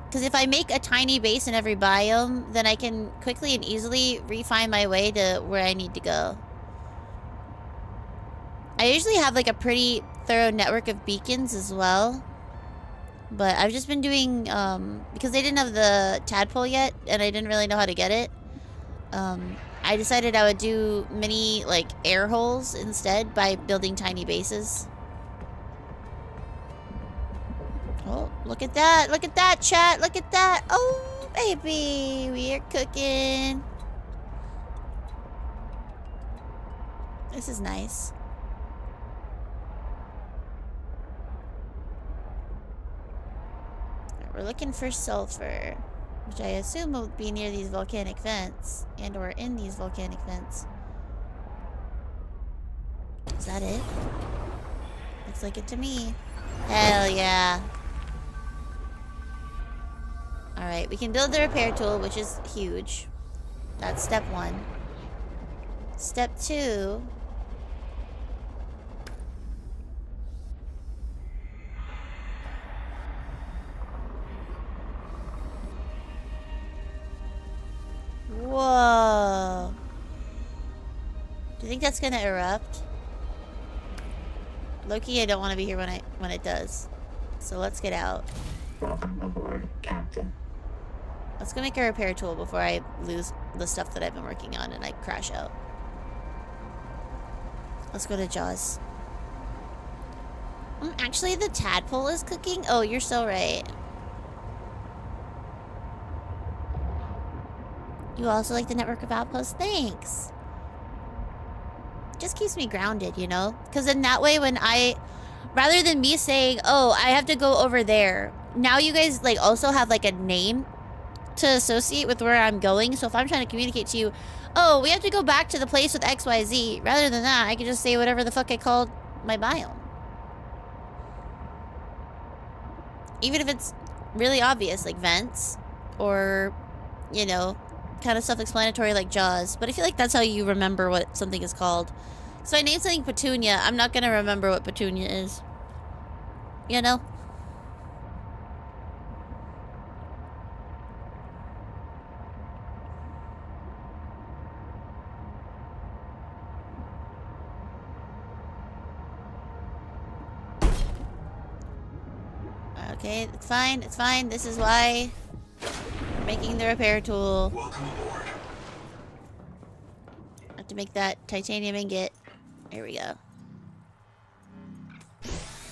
Because if I make a tiny base in every biome, then I can quickly and easily refine my way to where I need to go. I usually have like a pretty thorough network of beacons as well. But I've just been doing, because they didn't have the tadpole yet, and I didn't really know how to get it. I decided I would do mini, like, air holes instead by building tiny bases. Oh, look at that. Look at that, chat. Look at that. Oh, baby. We are cooking. This is nice. We're looking for sulfur, which I assume will be near these volcanic vents, and or in these volcanic vents. Is that it? Looks like it to me. Hell yeah. Alright, we can build the repair tool, which is huge. That's step 1. Step 2. Whoa. Do you think that's gonna erupt? Loki, I don't want to be here when it does. So let's get out. Welcome aboard, Captain. Let's go make a repair tool before I lose the stuff that I've been working on and I crash out. Let's go to Jaws. Actually, the tadpole is cooking? Oh, you're so right. You also like the network of outposts? Thanks. Just keeps me grounded, you know? Because in that way, when rather than me saying, oh, I have to go over there, now you guys, like, also have, like, a name to associate with where I'm going. So if I'm trying to communicate to you, oh, we have to go back to the place with XYZ, rather than that, I can just say whatever the fuck I called my biome. Even if it's really obvious, like vents, or, you know, kind of self-explanatory like Jaws. But I feel like that's how you remember what something is called. So I named something Petunia. I'm not gonna remember what Petunia is. You know? Okay, it's fine. It's fine. This is why we're making the repair tool. Welcome aboard. I have to make that titanium ingot. Here we go.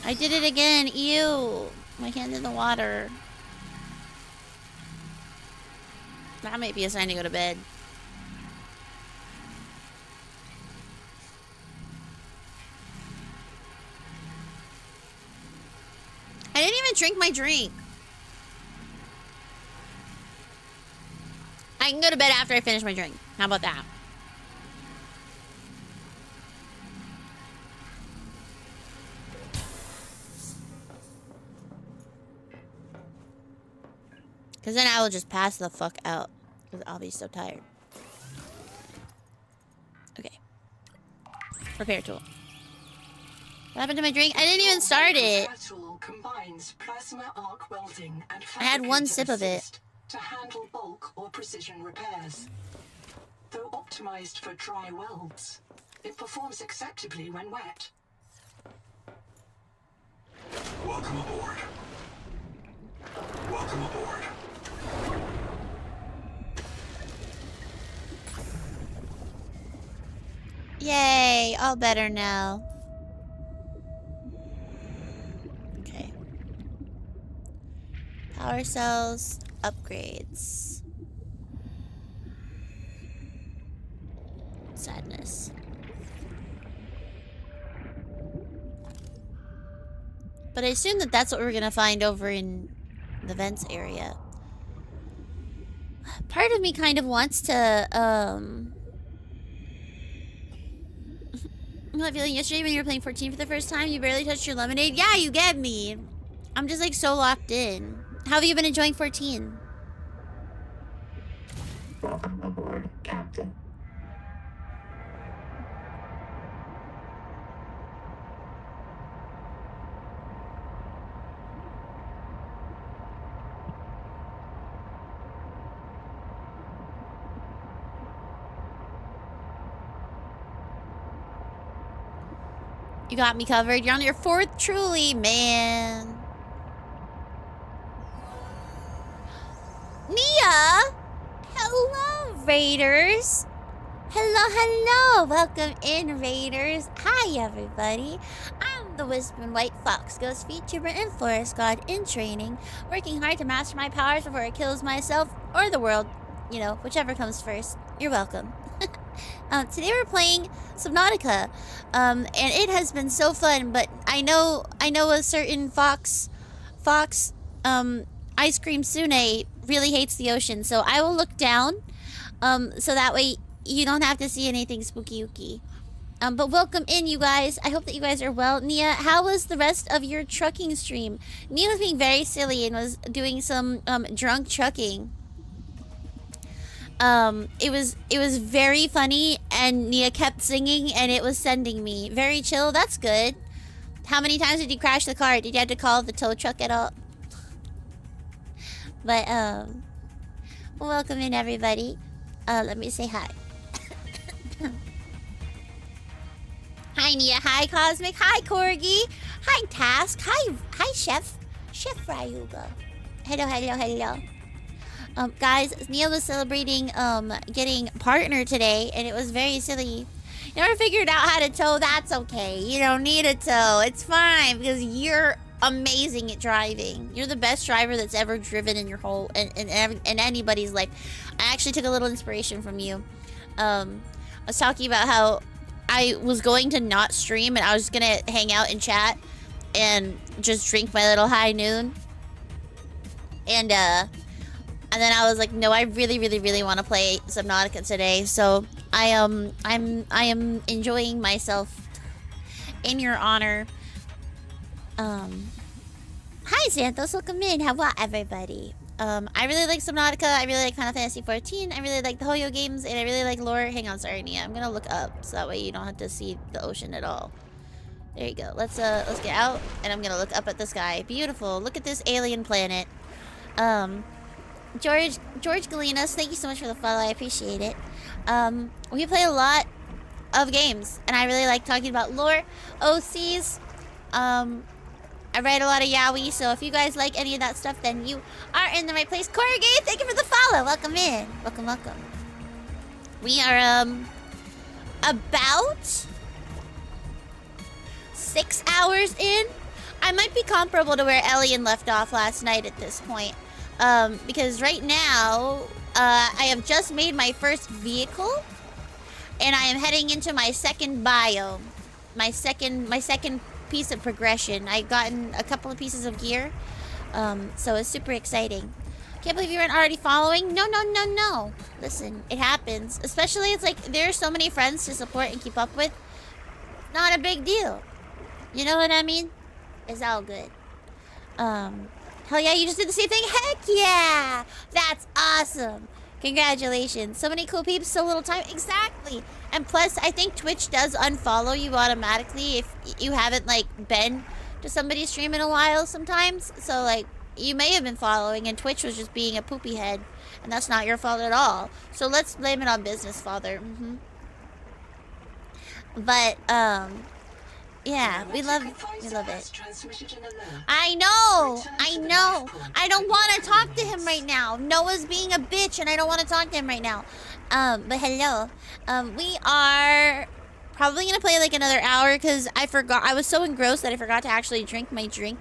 I did it again. Ew. My hand in the water. That might be a sign to go to bed. I didn't even drink my drink. I can go to bed after I finish my drink. How about that? Because then I will just pass the fuck out. Because I'll be so tired. Okay. Repair tool. What happened to my drink? I didn't even start it. Tool combines plasma arc welding and I had one sip of it. to handle bulk or precision repairs. Though optimized for dry welds, it performs acceptably when wet. Welcome aboard. Welcome aboard. Yay, all better now. Okay. Power cells, upgrades. Sadness. But I assume that that's what we're gonna find over in the vents area. Part of me kind of wants to, I'm not feeling yesterday when you were playing 14 for the first time, you barely touched your lemonade. Yeah, you get me. I'm just like so locked in. How have you been enjoying 14? Welcome aboard, Captain. You got me covered. You're on your 4th truly, man. Nia! Hello, Raiders. Hello. Welcome in, Raiders. Hi, everybody. I'm the Whispering White Fox Ghost VTuber and Forest God in training, working hard to master my powers before it kills myself or the world. You know, whichever comes first. You're welcome. Today we're playing Subnautica, and it has been so fun. But I know a certain Fox, Ice Cream Sune really hates the ocean. So I will look down, so that way you don't have to see anything spooky-ooky. But welcome in, you guys. I hope that you guys are well. Nia, how was the rest of your trucking stream? Nia was being very silly and was doing some drunk trucking. It was very funny, and Nia kept singing, and it was sending me. Very chill, that's good. How many times did you crash the car? Did you have to call the tow truck at all? But, welcome in, everybody. Let me say hi. Hi, Nia. Hi, Cosmic. Hi, Corgi. Hi, Task. Hi, Chef Ryuga. Hello. Guys, Nia was celebrating, getting partner today, and it was very silly. You never figured out how to tow? That's okay. You don't need a tow. It's fine, because you're amazing at driving. You're the best driver that's ever driven in your whole, in anybody's life. I actually took a little inspiration from you. I was talking about how I was going to not stream, and I was gonna hang out and chat, and just drink my little high noon. And then I was like, no, I really want to play Subnautica today. So I am enjoying myself in your honor. Hi Santos, welcome in. How about everybody? I really like Subnautica. I really like Final Fantasy 14. I really like the Hoyo games, and I really like lore. Hang on, sorry, Nia. I'm gonna look up so that way you don't have to see the ocean at all. There you go. Let's get out, and I'm gonna look up at the sky. Beautiful. Look at this alien planet. George Galinas, thank you so much for the follow. I appreciate it. We play a lot of games, and I really like talking about lore, OCs. I write a lot of yaoi, so if you guys like any of that stuff, then you are in the right place. Corrugate, thank you for the follow. Welcome in. Welcome. We are about 6 hours in. I might be comparable to where Elian left off last night at this point. Because right now, I have just made my first vehicle, and I am heading into my second biome, my second piece of progression. I've gotten a couple of pieces of gear, so it's super exciting. Can't believe you weren't already following. No. Listen, it happens. Especially, it's like there are so many friends to support and keep up with. Not a big deal. You know what I mean? It's all good. Hell yeah, you just did the same thing? Heck yeah! That's awesome. Congratulations. So many cool peeps, so little time. Exactly. And plus, I think Twitch does unfollow you automatically if you haven't, like, been to somebody's stream in a while sometimes. So, like, you may have been following, and Twitch was just being a poopy head, and that's not your fault at all. So let's blame it on business, Father. But yeah, we love it. I know. I don't want to talk to him right now. Noah's being a bitch, and I don't want to talk to him right now. But hello. We are probably gonna play like another hour because I forgot. I was so engrossed that I forgot to actually drink my drink.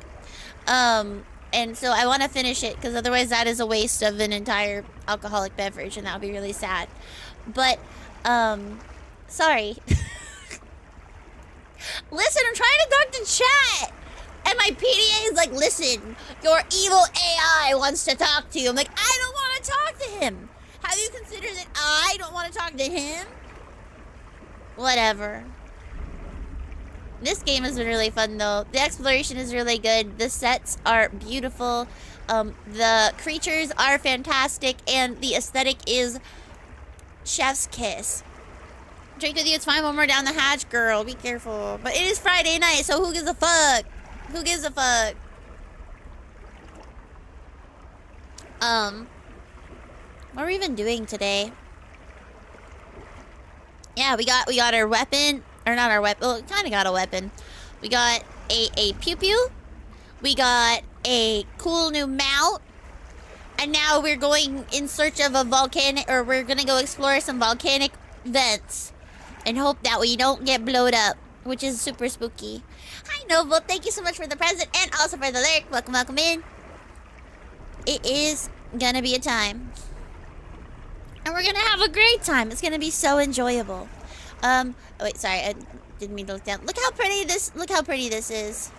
And so I want to finish it because otherwise that is a waste of an entire alcoholic beverage, and that would be really sad. But sorry. Listen, I'm trying to talk to chat. And my PDA is like, listen, your evil AI wants to talk to you. I'm like, I don't want to talk to him. Have you considered that I don't want to talk to him? Whatever. This game has been really fun, though. The exploration is really good. The sets are beautiful. The creatures are fantastic. And the aesthetic is chef's kiss. Drink with you, it's fine when we're down the hatch, girl. Be careful. But it is Friday night, so who gives a fuck? Who gives a fuck? What are we even doing today? Yeah, we got our weapon. Or not our weapon. Well, kind of got a weapon. We got a pew-pew. We got a cool new mount. And now we're going in search of a volcanic... Or we're gonna go explore some volcanic vents. And hope that we don't get blowed up. Which is super spooky. Hi, Noble. Thank you so much for the present. And also for the lyric. Welcome, welcome in. It is gonna be a time. And we're gonna have a great time. It's gonna be so enjoyable. Oh, wait, sorry. I didn't mean to look down. Look how pretty this is.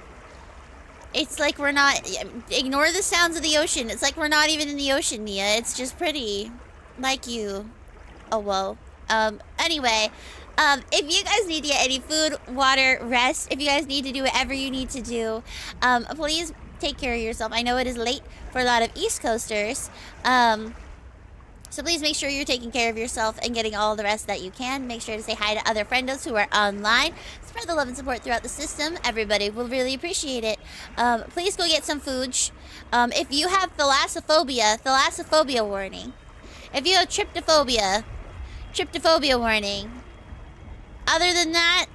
It's like we're not... Ignore the sounds of the ocean. It's like we're not even in the ocean, Nia. It's just pretty. Like you. Oh, whoa. Anyway... if you guys need to get any food, water, rest, if you guys need to do whatever you need to do, please take care of yourself. I know it is late for a lot of East Coasters, so please make sure you're taking care of yourself and getting all the rest that you can. Make sure to say hi to other friendos who are online. Spread the love and support throughout the system. Everybody will really appreciate it. Please go get some food. If you have thalassophobia warning. If you have tryptophobia warning. Other than that,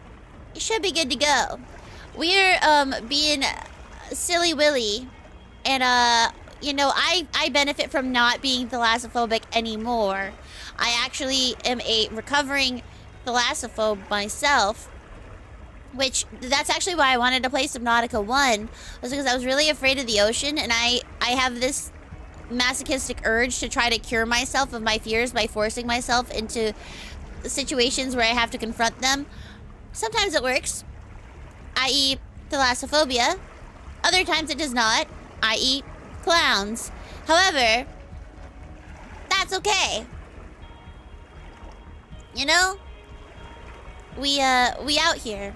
you should be good to go. We're being silly willy, and you know, I benefit from not being thalassophobic anymore. I actually am a recovering thalassophobe myself, which that's actually why I wanted to play Subnautica 1, was because I was really afraid of the ocean, and I have this masochistic urge to try to cure myself of my fears by forcing myself into situations where I have to confront them. Sometimes it works, i.e. thalassophobia. Other times it does not, i.e. clowns. However, that's okay. You know? We out here.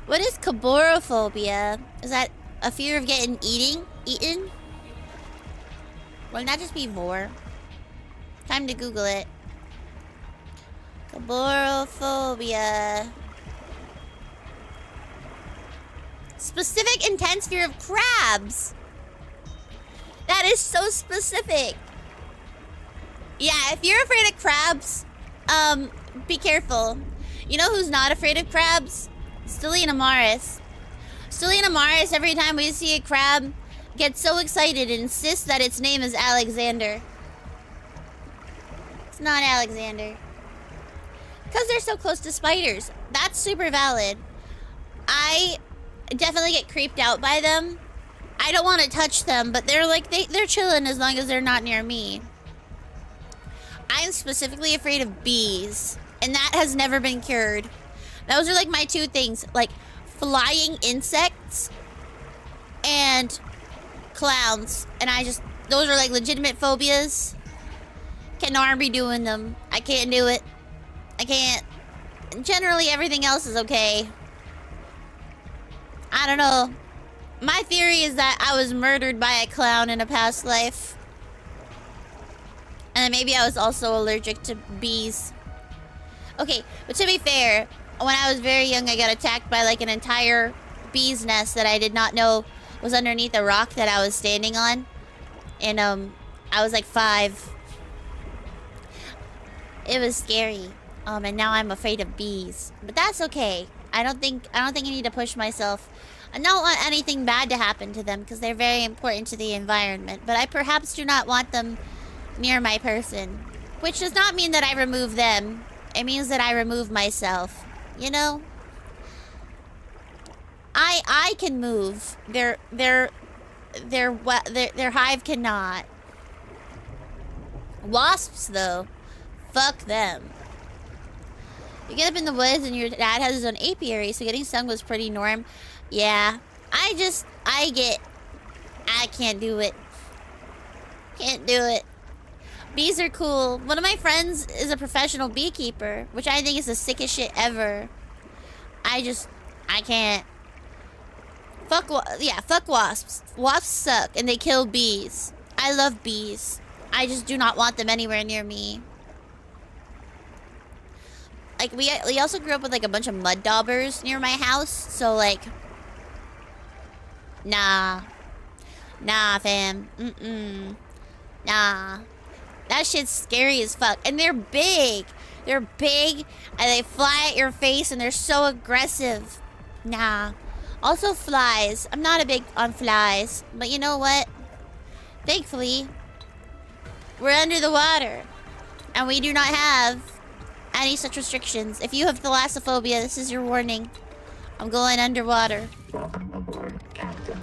What is caborophobia? Is that a fear of getting eaten? Wouldn't that just be vor? Time to Google it. Caborophobia. Specific intense fear of crabs. That is so specific. Yeah, if you're afraid of crabs, be careful. You know who's not afraid of crabs? Stellina Maris. Stellina Maris, every time we see a crab, gets so excited and insists that its name is Alexander. It's not Alexander. Because they're so close to spiders. That's super valid. I definitely get creeped out by them. I don't want to touch them, but they're like, they're chilling as long as they're not near me. I'm specifically afraid of bees, and that has never been cured. Those are like my two things, like flying insects and clowns. And those are like legitimate phobias. Cannot be doing them. I can't do it. I can't. Generally, everything else is okay. I don't know. My theory is that I was murdered by a clown in a past life. And then maybe I was also allergic to bees. Okay, but to be fair, when I was very young, I got attacked by like an entire bee's nest that I did not know was underneath a rock that I was standing on. And, I was like 5. It was scary. And now I'm afraid of bees. But that's okay. I don't think I need to push myself. I don't want anything bad to happen to them because they're very important to the environment. But I perhaps do not want them near my person. Which does not mean that I remove them. It means that I remove myself. You know? I can move. Their hive cannot. Wasps, though. Fuck them. You get up in the woods and your dad has his own apiary, so getting stung was pretty norm. Yeah. I can't do it. Can't do it. Bees are cool. One of my friends is a professional beekeeper, which I think is the sickest shit ever. I can't. Fuck wasps. Wasps suck, and they kill bees. I love bees. I just do not want them anywhere near me. Like, we also grew up with, like, a bunch of mud daubers near my house, so, like... Nah. Nah, fam. Nah. That shit's scary as fuck. And they're big. They're big, and they fly at your face, and they're so aggressive. Nah. Also, flies. I'm not a big on flies. But you know what? Thankfully, we're under the water. And we do not have any such restrictions. If you have thalassophobia, this is your warning. I'm going underwater. Welcome aboard, Captain.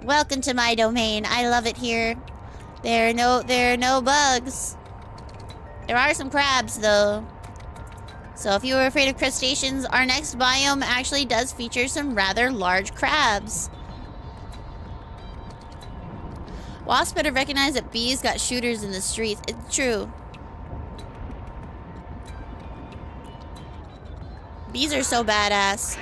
Welcome to my domain. I love it here. There are no bugs. There are some crabs, though. So if you were afraid of crustaceans, our next biome actually does feature some rather large crabs. Wasps better recognize that bees got shooters in the streets. It's true. Bees are so badass.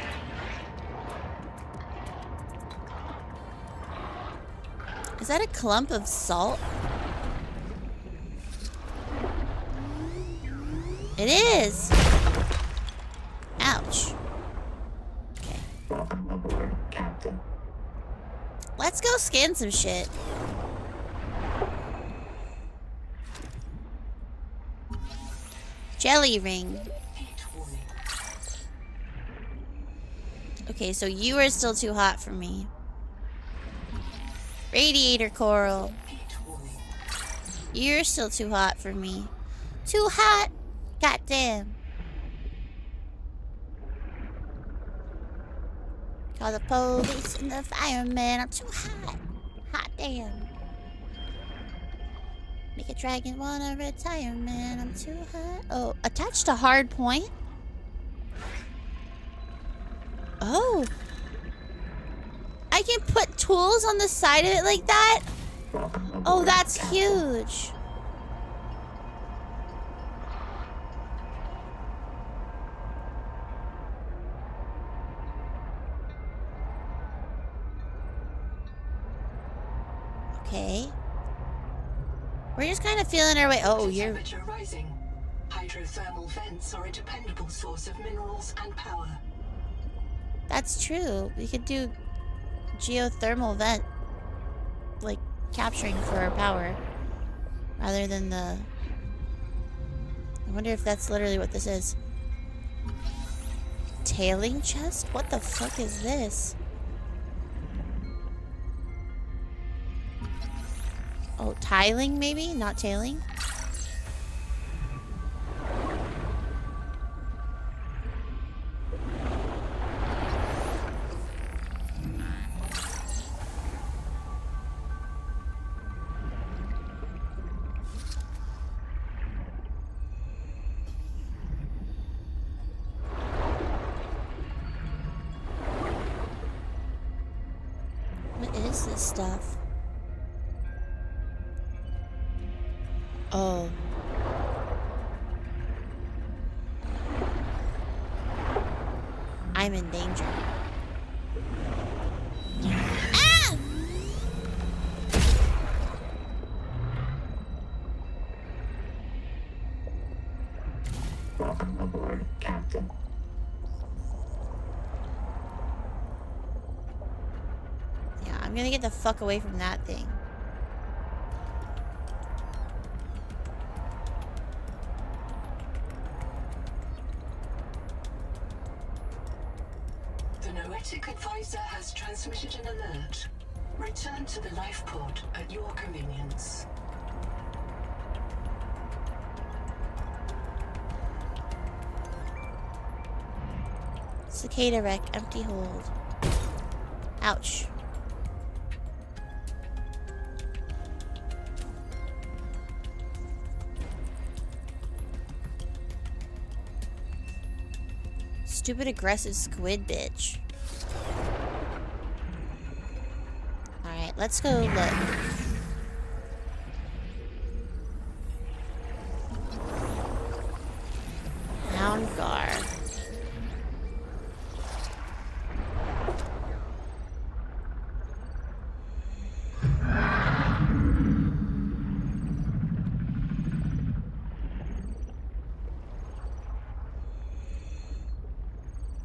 Is that a clump of salt? It is. Ouch. Okay. Welcome aboard, Captain. Let's go scan some shit. Jelly ring. Okay, so you are still too hot for me. Radiator coral. You're still too hot for me. Too hot? Goddamn. Call the police and the fireman. I'm too hot. Hot damn. Make a dragon wanna retire, man. I'm too hot. Oh, attached to hard point? Oh. I can put tools on the side of it like that? Oh, that's huge. Okay. We're just kind of feeling our way. Oh, you're... Temperature rising. Hydrothermal vents are a dependable source of minerals and power. That's true. We could do geothermal vent, like, capturing for our power, rather than the... I wonder if that's literally what this is. Tailing chest? What the fuck is this? Oh, tiling maybe? Not tailing? What is this stuff? Oh. I'm in danger. Ah! Welcome aboard, Captain. I'm gonna get the fuck away from that thing. The Noetic advisor has transmitted an alert. Return to the life pod at your convenience. Cicada wreck, empty hold. Ouch. Stupid aggressive squid bitch. Alright, let's go look. Hound Gar.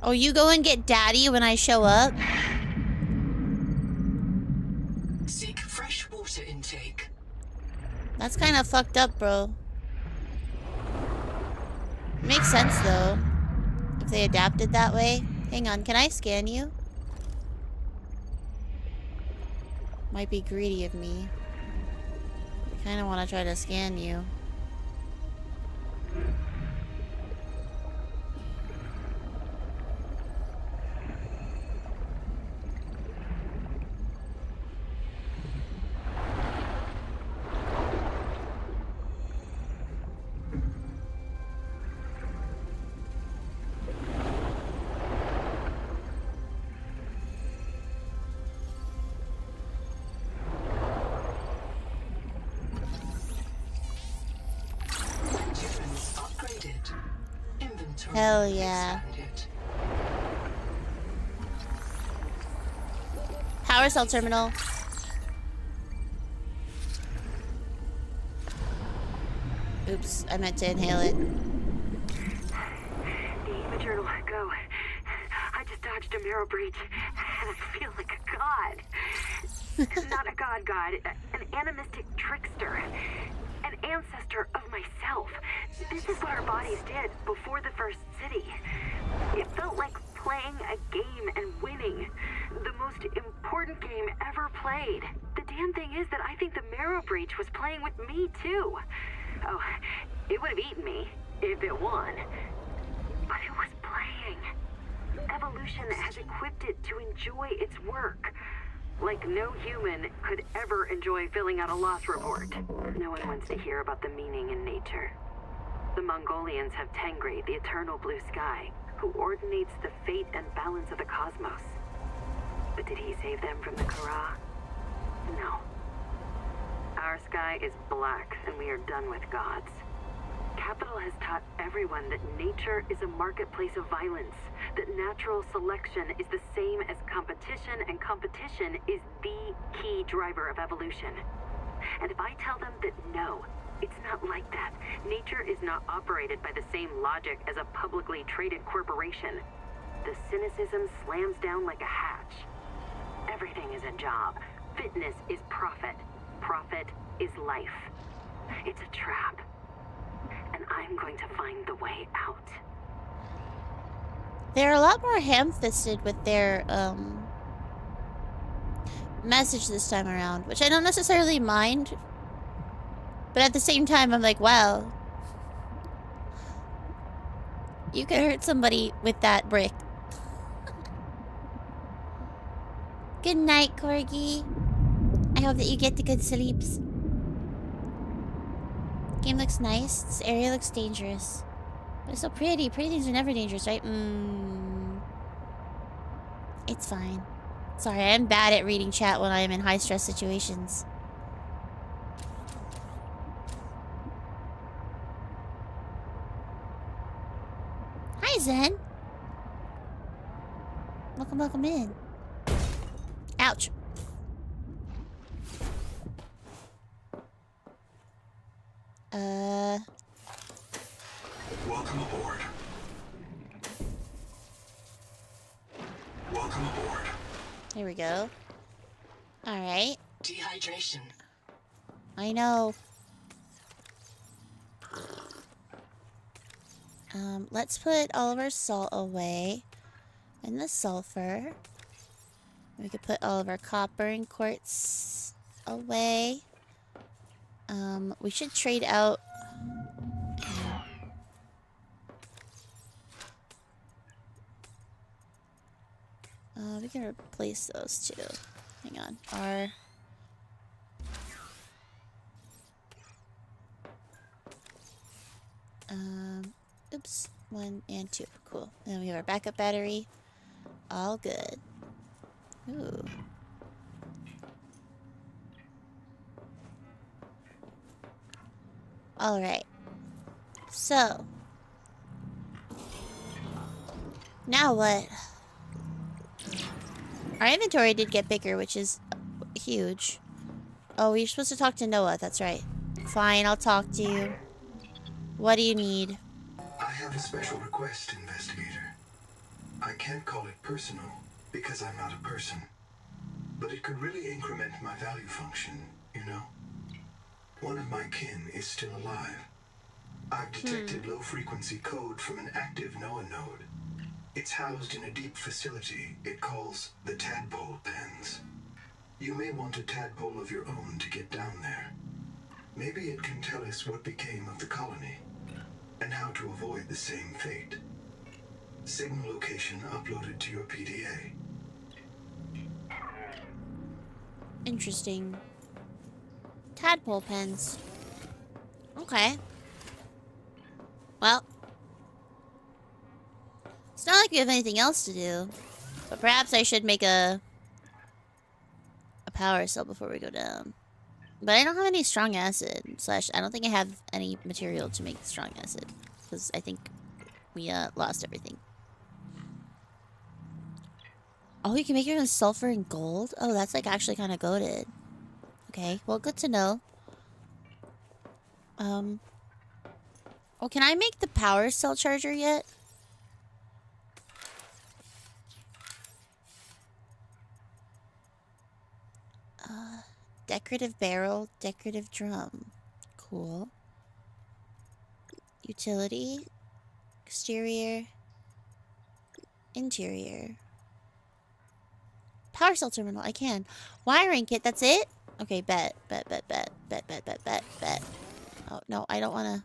Oh, you go and get daddy when I show up? Seek fresh water intake. That's kind of fucked up, bro. Makes sense, though. If they adapted that way. Hang on, can I scan you? Might be greedy of me. I kind of want to try to scan you. Hell yeah. Power cell terminal. Oops, I meant to inhale it. The journal, go. I just dodged a marrow breach, and I feel like a god. Not a god, an animistic trickster. An ancestor of myself. This is what our bodies did before the first city. It felt like playing a game and winning. The most important game ever played. The damn thing is that I think the marrow breach was playing with me too. Oh, it would have eaten me if it won. But it was playing. Evolution has equipped it to enjoy its work. Like no human could ever enjoy filling out a loss report. No one wants to hear about the meaning in nature. The Mongolians have Tengri, the eternal blue sky, who ordinates the fate and balance of the cosmos. But did he save them from the Kara? No. Our sky is black, and we are done with gods. Capital has taught everyone that nature is a marketplace of violence, that natural selection is the same as competition, and competition is the key driver of evolution. And if I tell them that no, it's not like that. Nature is not operated by the same logic as a publicly traded corporation. The cynicism slams down like a hatch. Everything is a job. Fitness is profit. Profit is life. It's a trap. And I'm going to find the way out. They're a lot more ham-fisted with their, message this time around, which I don't necessarily mind. But at the same time, I'm like, wow. You could hurt somebody with that brick. Good night, Corgi. I hope that you get the good sleeps. Game looks nice. This area looks dangerous. But it's so pretty. Pretty things are never dangerous, right? It's fine. Sorry, I'm bad at reading chat when I am in high-stress situations. Hi, Zen. Welcome in. Ouch. Welcome aboard. Welcome aboard. Here we go. Alright. Dehydration. I know. Let's put all of our salt away. And the sulfur. We could put all of our copper and quartz away. We should trade out... we can replace those too. Hang on. Oops. 1 and 2. Cool. And then we have our backup battery. All good. Ooh. Alright. So. Now what? Our inventory did get bigger, which is huge. Oh, you're supposed to talk to Noah. That's right. Fine, I'll talk to you. What do you need? I have a special request, investigator. I can't call it personal because I'm not a person, but it could really increment my value function, you know? One of my kin is still alive. I've detected low-frequency code from an active Noah node. It's housed in a deep facility it calls the Tadpole Pens. You may want a tadpole of your own to get down there. Maybe it can tell us what became of the colony, and how to avoid the same fate. Signal location uploaded to your PDA. Interesting. Tadpole pens. Okay. Well. It's not like we have anything else to do. But perhaps I should make a power cell before we go down. But I don't have any strong acid. / I don't think I have any material to make strong acid. Because I think we lost everything. Oh, you can make your own sulfur and gold? Oh, that's like actually kind of goated. Okay, well, good to know. Oh, can I make the power cell charger yet? Decorative barrel, decorative drum. Cool. Utility. Exterior. Interior. Power cell terminal, I can. Wiring kit, that's it? Okay, bet. Oh, no, I don't wanna...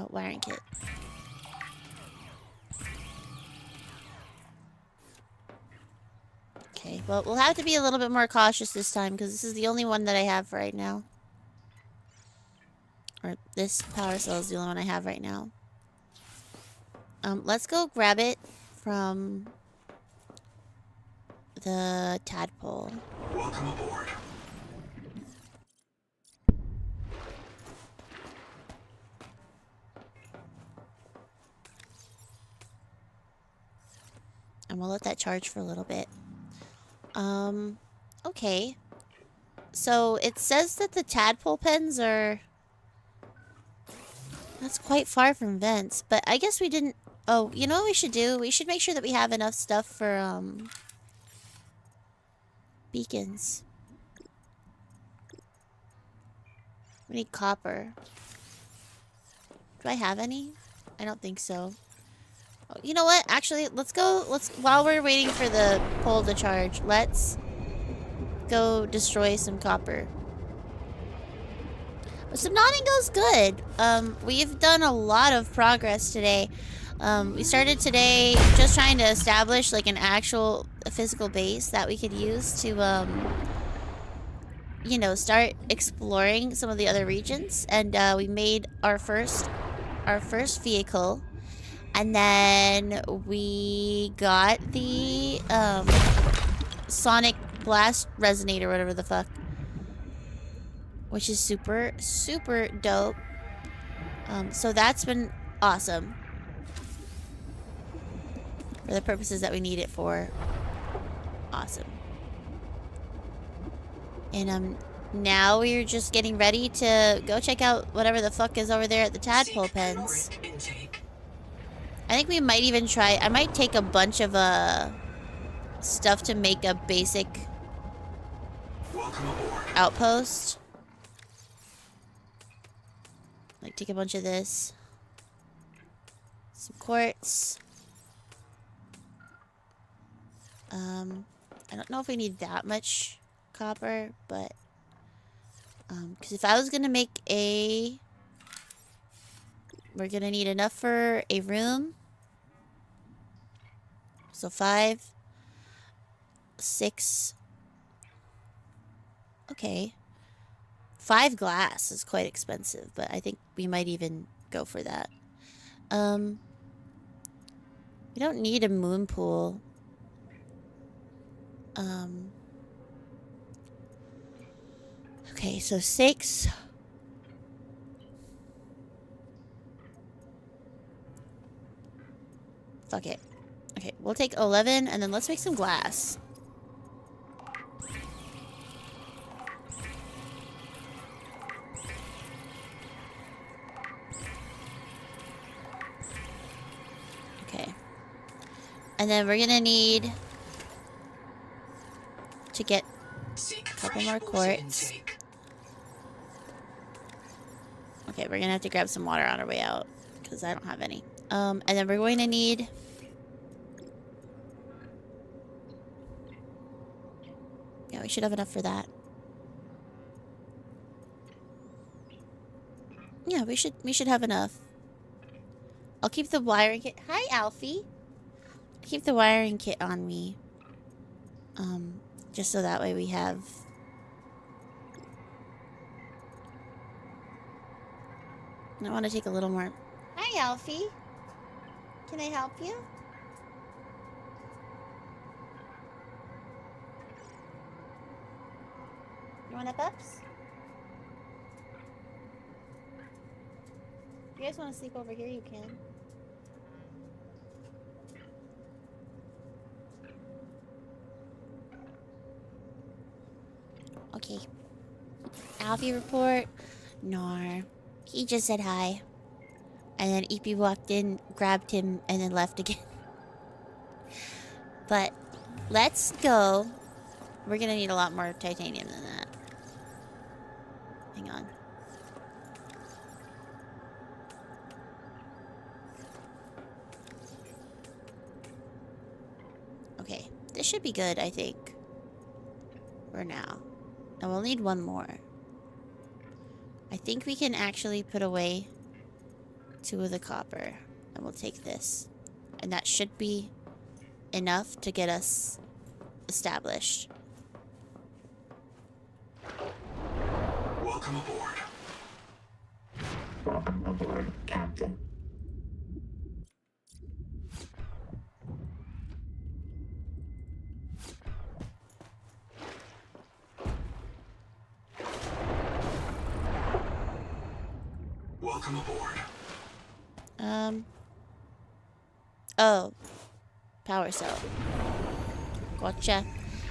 wiring kit. Okay, well, we'll have to be a little bit more cautious this time, because this is the only one that I have right now. Or this power cell is the only one I have right now. Let's go grab it from the tadpole. Welcome aboard. And we'll let that charge for a little bit. Okay. So it says that the tadpole pens are... That's quite far from vents, but I guess we didn't... Oh, you know what we should do? We should make sure that we have enough stuff for, beacons. We need copper. Do I have any? I don't think so. Oh, you know what? Actually, let's go... While we're waiting for the pole to charge, let's go destroy some copper. Subnauting goes good. We've done a lot of progress today. We started today just trying to establish like an actual physical base that we could use to, you know, start exploring some of the other regions. And we made our first vehicle, and then we got the sonic blast resonator, whatever the fuck. Which is super, super dope. So that's been awesome. For the purposes that we need it for. Awesome. And now we're just getting ready to go check out whatever the fuck is over there at the tadpole pens. I think we might even try... I might take a bunch of stuff to make a basic Welcome aboard. outpost. Like, take a bunch of this. Some quartz. I don't know if we need that much copper, but because if I was gonna make a, we're gonna need enough for a room. So 5, 6. Okay. 5 glass is quite expensive, but I think we might even go for that. We don't need a moon pool. Okay, so 6. Fuck it. Okay, we'll take 11 and then let's make some glass. Okay. And then we're gonna need to get Seek a couple fresh more water quartz. intake. Okay, we're gonna have to grab some water on our way out because I don't have any. And then we're going to need yeah, we should have enough for that. Yeah, we should have enough. I'll keep the wiring kit. Hi, Alfie. Keep the wiring kit on me. Just so that way we have. I want to take a little more. Hi, Alfie. Can I help you? You want ups? If you guys want to sleep over here, you can. Okay. Alfie report. Nar. He just said hi. And then EP walked in, grabbed him, and then left again. But let's go. We're gonna need a lot more titanium than that. Hang on. Okay. This should be good, I think. For now. And we'll need one more. I think we can actually put away 2 of the copper. And we'll take this. And that should be enough to get us established. Welcome aboard. Welcome aboard, Captain. Welcome aboard. Oh. Power cell. Gotcha.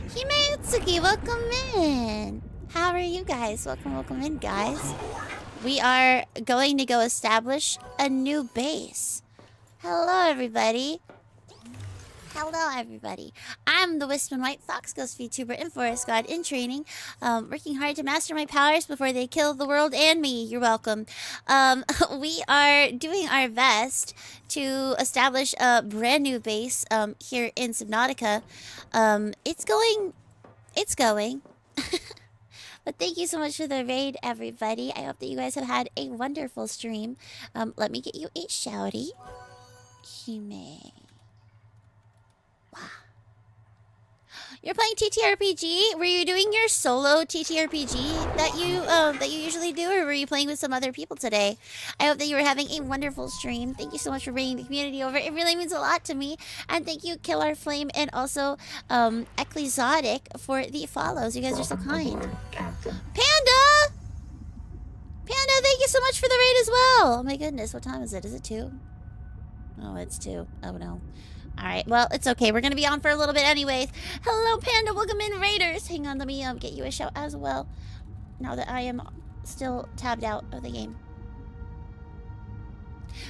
Himeutsuki, welcome in. How are you guys? Welcome in, guys. Welcome aboard. We are going to go establish a new base. Hello, everybody. Hello, everybody. I'm the Wisp and White Fox Ghost VTuber and Forest God in training, working hard to master my powers before they kill the world and me. You're welcome. We are doing our best to establish a brand new base here in Subnautica. It's going. But thank you so much for the raid, everybody. I hope that you guys have had a wonderful stream. Let me get you a shouty. Hime. Wow. You're playing TTRPG? Were you doing your solo TTRPG that you usually do, or were you playing with some other people today? I hope that you were having a wonderful stream. Thank you so much for bringing the community over. It really means a lot to me. And thank you, Killer Flame, and also Ecclesiastic for the follows. You guys are so kind. Captain. Panda! Panda, thank you so much for the raid as well. Oh my goodness, what time is it? Is it 2? Oh, it's 2. Oh no. Alright, well, it's okay. We're gonna be on for a little bit anyways. Hello, Panda. Welcome in, Raiders. Hang on, let me get you a shout as well. Now that I am still tabbed out of the game.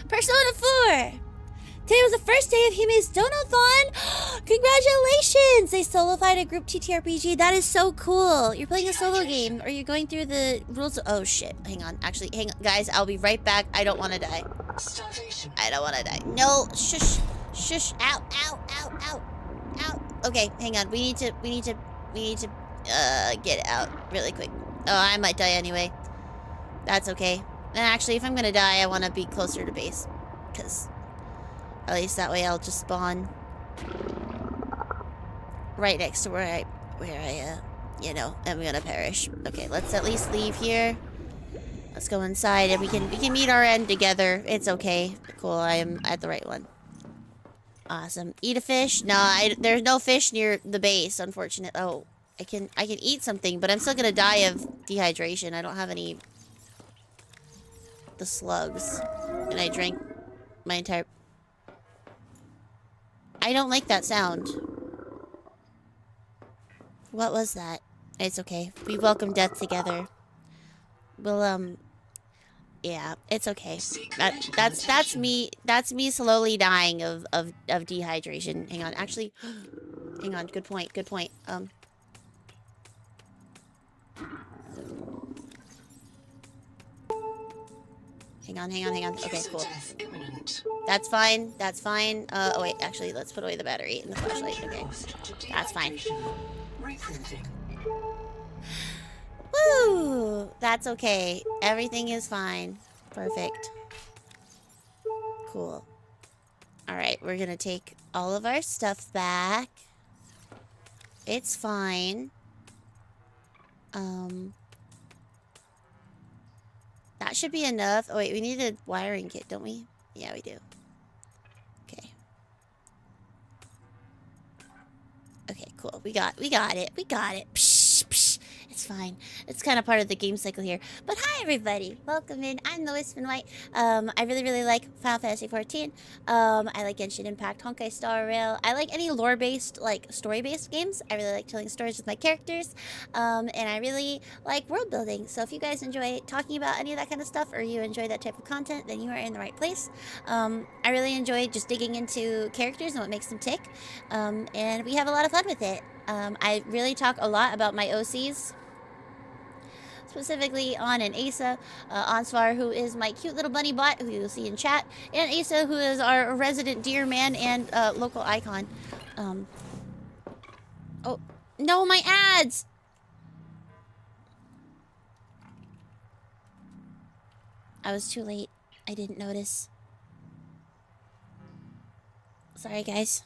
Persona 4! Today was the first day of Hime's Donathon! Congratulations! They solofied a group TTRPG. That is so cool. You're playing a solo game, or you're going through the rules of... Oh, shit. Hang on. Actually, hang on. Guys, I'll be right back. I don't want to die. Starvation. I don't want to die. No. Shush. Shush. Ow. Ow. Ow. Ow. Ow. Okay, hang on. We need to get out really quick. Oh, I might die anyway. That's okay. And actually, if I'm gonna die, I want to be closer to base. Because at least that way I'll just spawn right next to where I you know, am gonna perish. Okay, let's at least leave here. Let's go inside and we can meet our end together. It's okay. Cool, I am at the right one. Awesome. Eat a fish? No, there's no fish near the base, unfortunately. Oh, I can eat something, but I'm still gonna die of dehydration. I don't have any the slugs. And I drank my entire... I don't like that sound. What was that? It's okay. We welcome death together. We'll, yeah, it's okay. That's me slowly dying of dehydration. Hang on, actually, hang on, good point. Hang on. Okay, cool. That's fine. Oh wait, actually, let's put away the battery and the flashlight. Okay, that's fine. Woo! That's okay. Everything is fine. Perfect. Cool. Alright, we're gonna take all of our stuff back. It's fine. That should be enough. Oh wait, we need a wiring kit, don't we? Yeah, we do. Okay. Okay, cool. We got it. Psh, psh. It's fine. It's kind of part of the game cycle here. But hi, everybody. Welcome in. I'm the Wisp White. I really like Final Fantasy XIV. I like Genshin Impact, Honkai Star Rail. I like any lore-based, like, story-based games. I really like telling stories with my characters. And I really like world building. So if you guys enjoy talking about any of that kind of stuff, or you enjoy that type of content, then you are in the right place. I really enjoy just digging into characters and what makes them tick. And we have a lot of fun with it. I really talk a lot about my OCs. Specifically on and Asa, Onsvar, who is my cute little bunny bot, who you'll see in chat, and Asa, who is our resident deer man and local icon. Oh, no, my ads! I was too late. I didn't notice. Sorry, guys.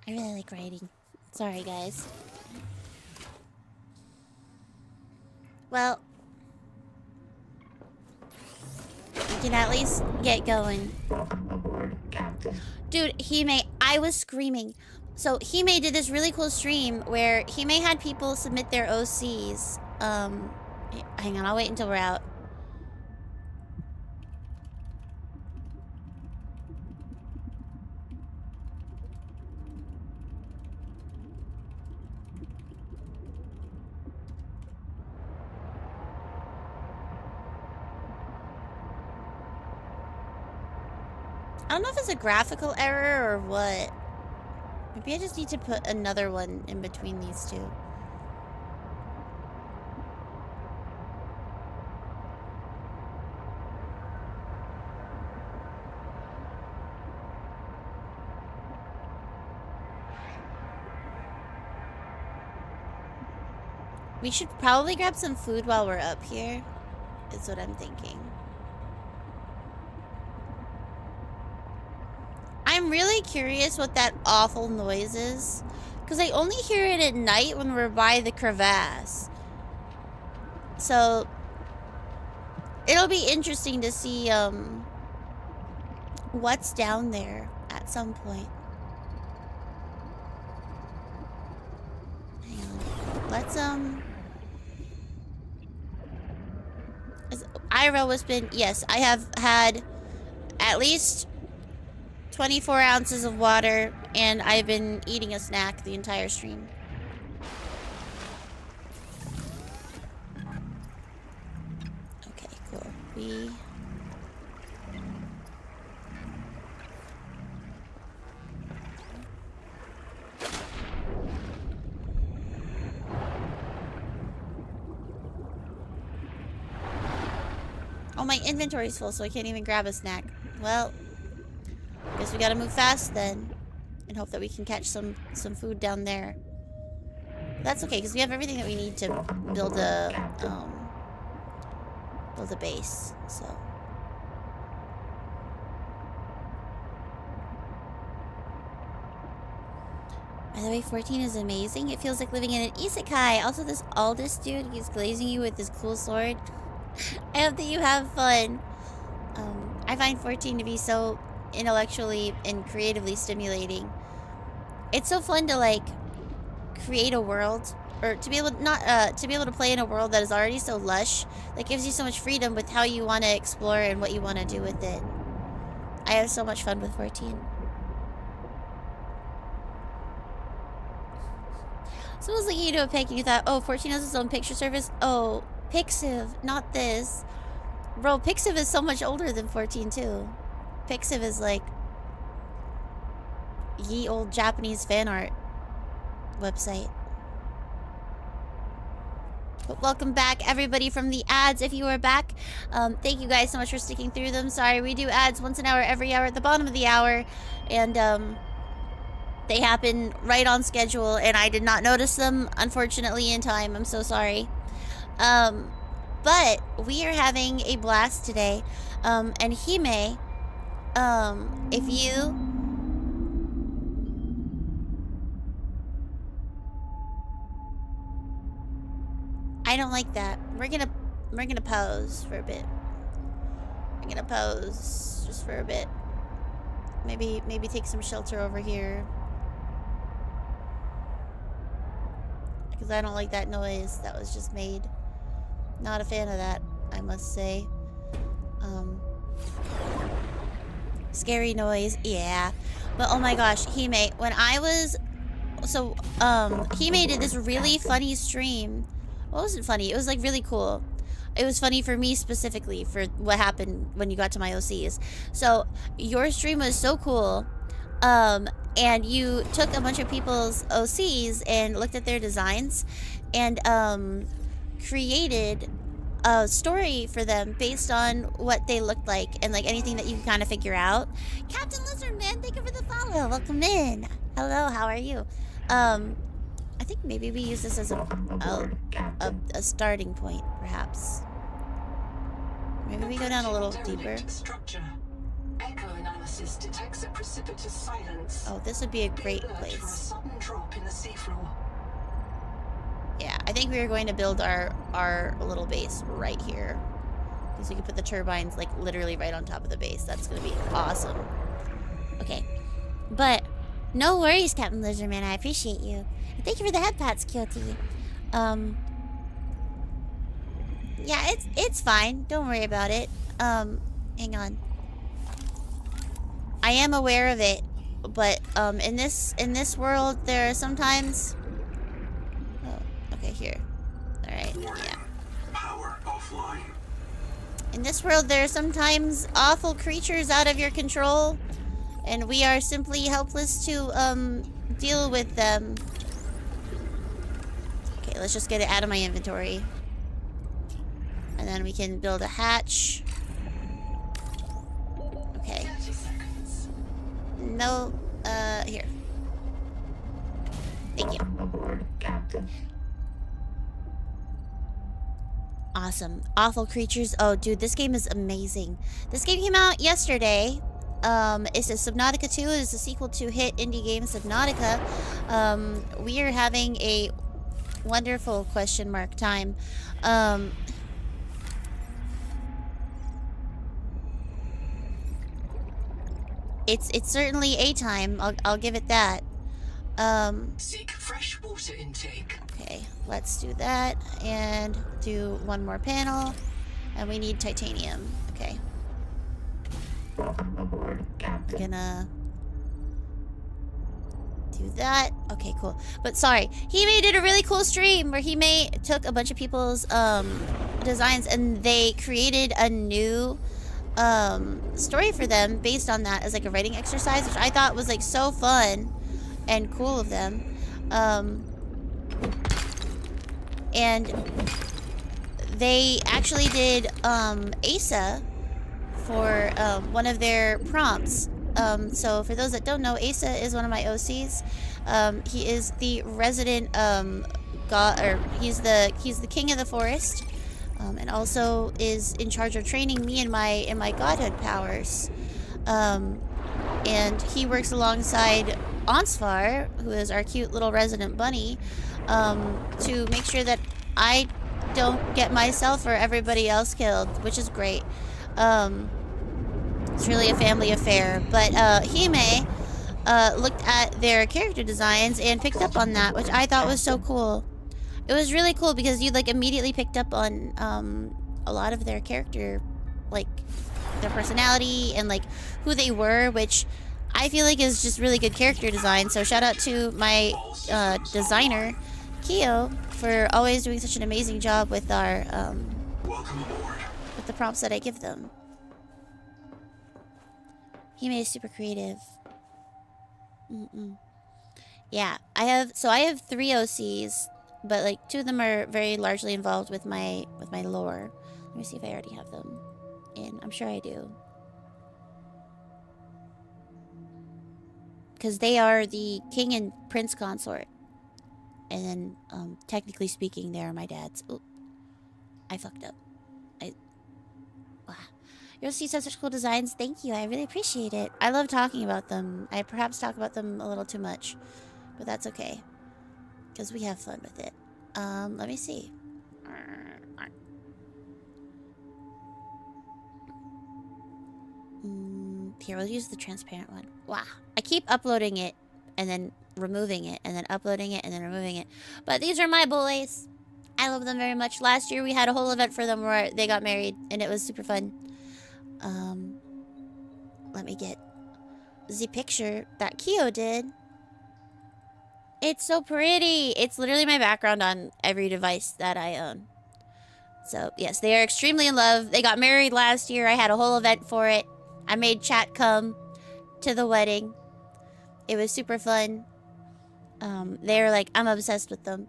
I really like writing. Sorry, guys. Well, we can at least get going. Dude, Hime, I was screaming. So Hime did this really cool stream where Hime had people submit their OCs. Hang on, I'll wait until we're out. I don't know if it's a graphical error or what. Maybe I just need to put another one in between these two. We should probably grab some food while we're up here, is what I'm thinking. I'm really curious what that awful noise is, because I only hear it at night when we're by the crevasse. So it'll be interesting to see what's down there at some point. Hang on. Let's Ira was been, yes, I have had at least 24 ounces of water, and I've been eating a snack the entire stream. Okay, cool. Oh, my inventory's full, so I can't even grab a snack. Well, guess we gotta move fast then, and hope that we can catch some food down there. That's okay, because we have everything that we need to build a base. So. By the way, 14 is amazing. It feels like living in an isekai. Also, this Aldous dude, he's glazing you with this cool sword. I hope that you have fun. I find 14 to be so intellectually and creatively stimulating. It's so fun to like create a world, or to be able to play in a world that is already so lush, that gives you so much freedom with how you want to explore and what you want to do with it. I have so much fun with 14. Someone's looking into a pic and you thought, oh, 14 has its own picture service? Oh, Pixiv, not this. Bro, Pixiv is so much older than 14 too. Pixiv is like ye old Japanese fan art website. But welcome back, everybody, from the ads. If you are back, thank you guys so much for sticking through them. Sorry, we do ads once an hour, every hour at the bottom of the hour, and they happen right on schedule, and I did not notice them, unfortunately, in time. I'm so sorry. But we are having a blast today, and Hime, if you... I don't like that. We're gonna pose for a bit. We're gonna pose just for a bit. Maybe take some shelter over here. Because I don't like that noise that was just made. Not a fan of that, I must say. Scary noise, yeah. But oh my gosh, Hime, when I was... So, Hime did this really funny stream. Well, it wasn't funny. It was, like, really cool. It was funny for me specifically for what happened when you got to my OCs. So, your stream was so cool. And you took a bunch of people's OCs and looked at their designs and, created a story for them based on what they looked like and, like, anything that you can kind of figure out. Captain Lizardman, thank you for the follow. Welcome in. Hello, how are you? I think maybe we use this as a starting point, perhaps. Maybe we go down a little deeper. Structure. Echo analysis detects a precipitous silence. Oh, this would be a great place. For a sudden drop in the seafloor. Yeah, I think we are going to build our little base right here. Because we can put the turbines, like, literally right on top of the base. That's going to be awesome. Okay. But, no worries, Captain Lizardman. I appreciate you. And thank you for the head pats, Kyoto. Yeah, it's fine. Don't worry about it. Hang on. I am aware of it, but in this world there are sometimes... Oh, okay, here. All right. Yeah. Power offline. In this world there are sometimes awful creatures out of your control, and we are simply helpless to deal with them. Okay, let's just get it out of my inventory. And then we can build a hatch. Okay. 30 seconds. No, here. Thank you. Aboard, Captain. Awesome. Awful creatures. Oh, dude, this game is amazing. This game came out yesterday. It's a Subnautica 2. It is a sequel to hit indie game Subnautica. We are having a wonderful question mark time. It's certainly a time. I'll give it that. Seek fresh water intake. Okay, let's do that and do one more panel. And we need titanium. Okay. Welcome aboard, Captain. I'm gonna do that. Okay, cool. But sorry, he did a really cool stream where he took a bunch of people's designs and they created a new story for them based on that as like a writing exercise, which I thought was like so fun and cool of them. And they actually did Asa for one of their prompts. So for those that don't know, Asa is one of my OCs. He is the resident god, or he's the king of the forest, and also is in charge of training me in my godhood powers. And he works alongside Onsvar, who is our cute little resident bunny, to make sure that I don't get myself or everybody else killed, which is great. It's really a family affair. But Hime looked at their character designs and picked up on that, which I thought was so cool. It was really cool because you like immediately picked up on a lot of their character, like their personality and like who they were, which I feel like is just really good character design. So shout out to my designer, Kyo, for always doing such an amazing job with our Welcome aboard. with the prompts that I give them. He made it super creative. Yeah, I have 3 OCs, but like 2 of them are very largely involved with my lore. Let me see if I already have them in. I'm sure I do. Because they are the king and prince consort. And then, technically speaking, they are my dad's. Oop. I fucked up. Wow. Your OCs have such cool designs. Thank you. I really appreciate it. I love talking about them. I perhaps talk about them a little too much. But that's okay. Because we have fun with it. Let me see. Here, we'll use the transparent one. Wow. I keep uploading it and then removing it and then uploading it and then removing it. But these are my boys. I love them very much. Last year we had a whole event for them where they got married and it was super fun. Let me get the picture that Kyo did. It's so pretty. It's literally my background on every device that I own. So, yes, they are extremely in love. They got married last year. I had a whole event for it. I made chat come to the wedding. It was super fun. They're like, I'm obsessed with them.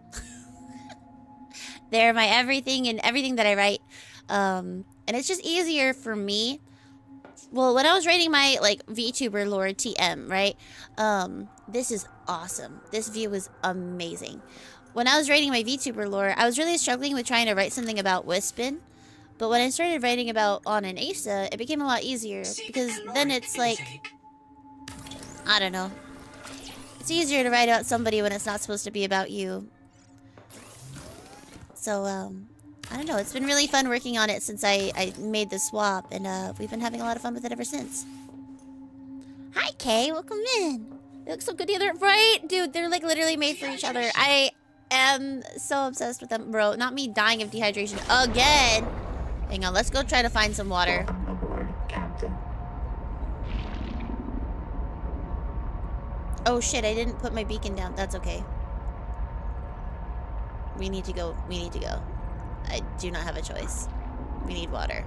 They're my everything and everything that I write. And it's just easier for me. Well, when I was writing my, like, VTuber lore TM, right? This is awesome. This view was amazing. When I was writing my VTuber lore, I was really struggling with trying to write something about Wispin. But when I started writing about On and Asa, it became a lot easier. Because then it's like, I don't know. It's easier to write about somebody when it's not supposed to be about you. So, I don't know. It's been really fun working on it since I made the swap. And we've been having a lot of fun with it ever since. Hi, Kay. Welcome in. They look so good together, right? Dude, they're like literally made for each other. I am so obsessed with them. Bro, not me dying of dehydration again. Hang on, let's go try to find some water. Welcome aboard, Captain. Oh shit, I didn't put my beacon down. That's okay. We need to go. We need to go. I do not have a choice. We need water.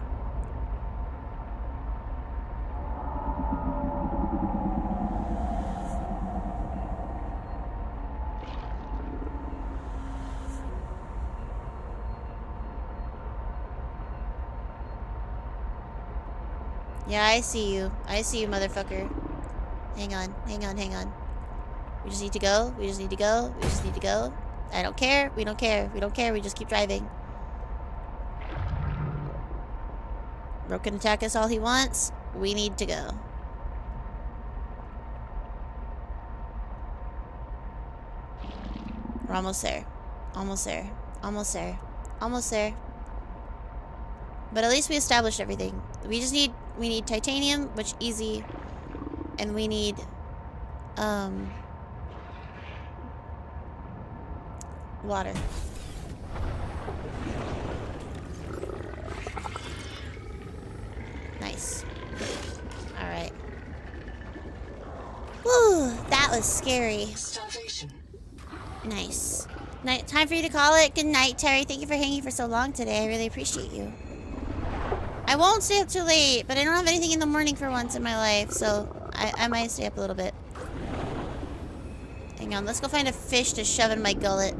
Yeah, I see you. I see you, motherfucker. Hang on, hang on, hang on. We just need to go. We just need to go. We just need to go. I don't care. We don't care. We don't care. We just keep driving. Bro can attack us all he wants. We need to go. We're almost there. Almost there. Almost there. Almost there. But at least we established everything. We need titanium, which easy. And we need, water. Nice. Alright. Whew, that was scary. Starvation. Nice. Time for you to call it. Good night, Terry. Thank you for hanging for so long today. I really appreciate you. I won't stay up too late, but I don't have anything in the morning for once in my life, so I might stay up a little bit. Hang on, let's go find a fish to shove in my gullet.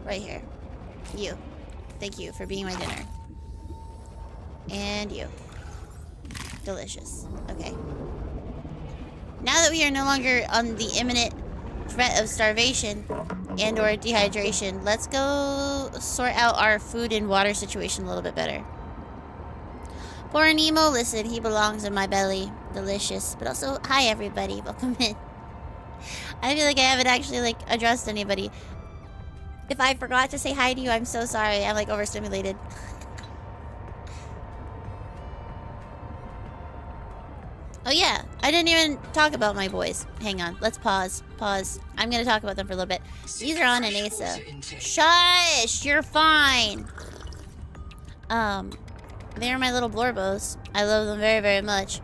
Right here. You. Thank you for being my dinner. And you. Delicious. Okay. Now that we are no longer on the imminent threat of starvation and or dehydration, let's go sort out our food and water situation a little bit better. Poor Nemo, listen, he belongs in my belly. Delicious. But also, hi everybody, welcome in. I feel like I haven't actually, like, addressed anybody. If I forgot to say hi to you, I'm so sorry. I'm, like, overstimulated. Oh yeah, I didn't even talk about my boys. Hang on, let's pause. Pause. I'm gonna talk about them for a little bit. These are on an Asa. Shush! You're fine! They're my little Blorbos. I love them very, very much.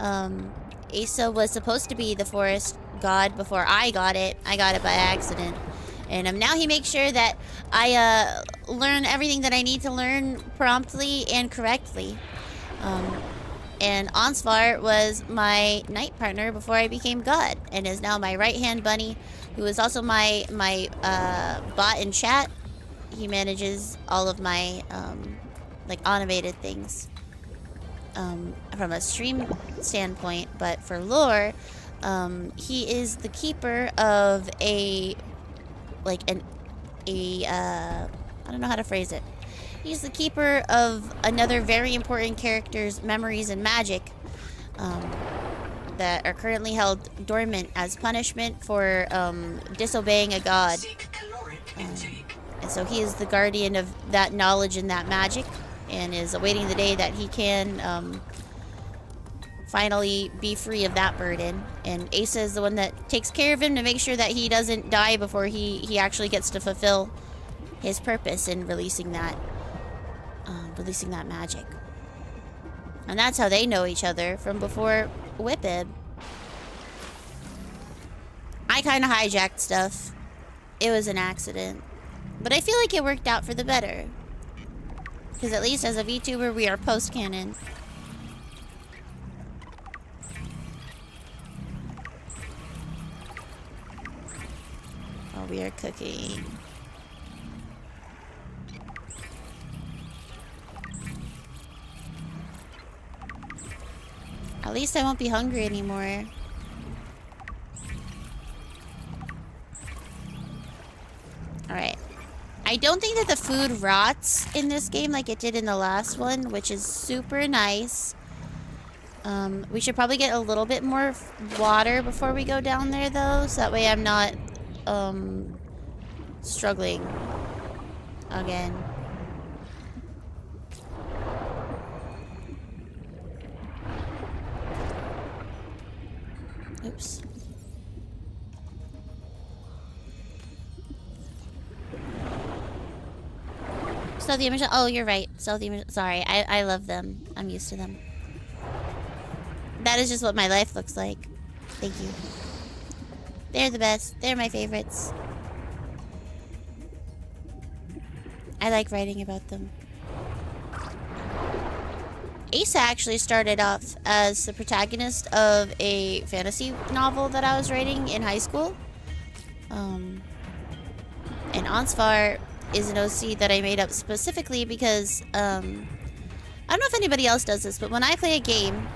Asa was supposed to be the forest god before I got it. I got it by accident. And now he makes sure that I learn everything that I need to learn promptly and correctly. And Ansvar was my night partner before I became god, and is now my right-hand bunny, who is also my bot in chat. He manages all of my like automated things from a stream standpoint, but for lore, he is the keeper of I don't know how to phrase it. He's the keeper of another very important character's memories and magic that are currently held dormant as punishment for disobeying a god. And so he is the guardian of that knowledge and that magic, and is awaiting the day that he can finally be free of that burden. And Asa is the one that takes care of him to make sure that he doesn't die before he actually gets to fulfill his purpose in releasing that magic. And that's how they know each other, from before Whippib. I kind of hijacked stuff. It was an accident. But I feel like it worked out for the better. Because at least as a VTuber, we are post-canon. Oh, we are cooking. At least I won't be hungry anymore. Alright. I don't think that the food rots in this game like it did in the last one, which is super nice. We should probably get a little bit more water before we go down there, though, so that way I'm not, struggling again. Oops. Stealthy image. Oh, you're right. Stealthy image. Sorry, I love them. I'm used to them. That is just what my life looks like. Thank you. They're the best. They're my favorites. I like writing about them. Asa actually started off as the protagonist of a fantasy novel that I was writing in high school. And Ansvar is an OC that I made up specifically because, I don't know if anybody else does this, but when I play a game,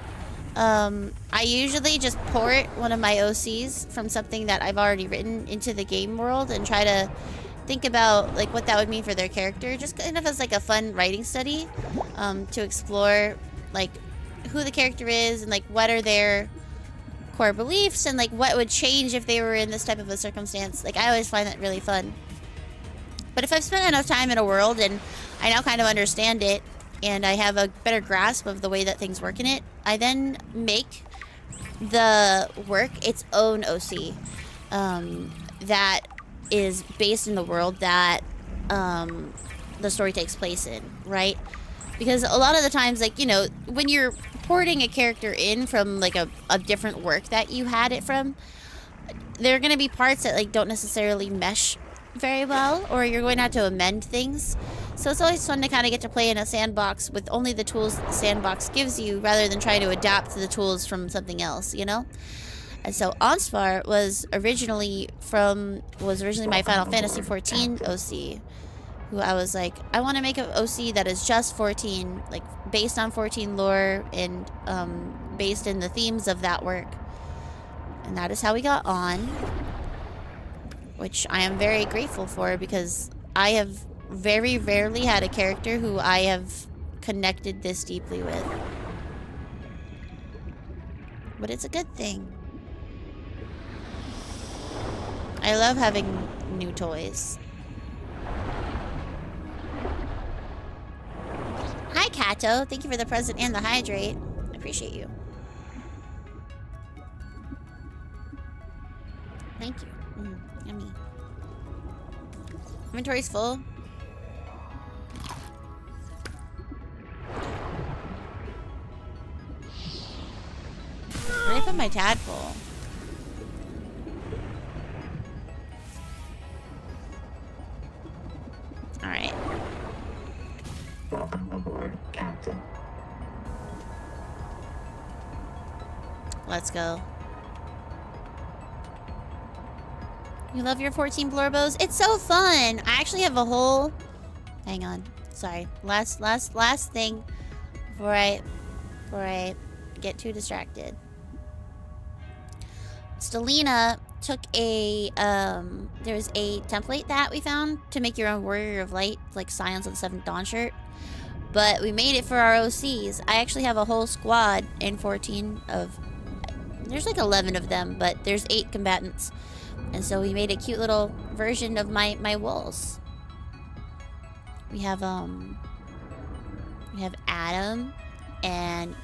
I usually just port one of my OCs from something that I've already written into the game world and try to think about like what that would mean for their character, just kind of as like a fun writing study, to explore like who the character is and like what are their core beliefs and like what would change if they were in this type of a circumstance. Like I always find that really fun. But if I've spent enough time in a world and I now kind of understand it and I have a better grasp of the way that things work in it, I then make the work its own OC that is based in the world that the story takes place in, right? Because a lot of the times, like, you know, when you're porting a character in from like a different work that you had it from, there are going to be parts that like don't necessarily mesh very well, or you're going to have to amend things. So it's always fun to kind of get to play in a sandbox with only the tools that the sandbox gives you, rather than try to adapt to the tools from something else, you know? And so Onspar was originally my Final Fantasy 14 OC, who I was like, I want to make an OC that is just 14, like based on 14 lore and based in the themes of that work. And that is how we got on, which I am very grateful for, because I have very rarely had a character who I have connected this deeply with. But it's a good thing. I love having new toys. Hi, Kato. Thank you for the present and the hydrate. I appreciate you. Thank you. Yummy. Inventory's full. Where did I put my tadpole? Alright. Welcome aboard, Captain. Let's go. You love your 14 Blorbos? It's so fun! I actually have a whole... Hang on. Sorry. Last thing before I get too distracted. Stellina took a, there's a template that we found to make your own Warrior of Light, like Scions of the Seventh Dawn shirt. But we made it for our OCs. I actually have a whole squad in 14 of... There's like 11 of them, but there's 8 combatants. And so we made a cute little version of my wolves. We have Adam and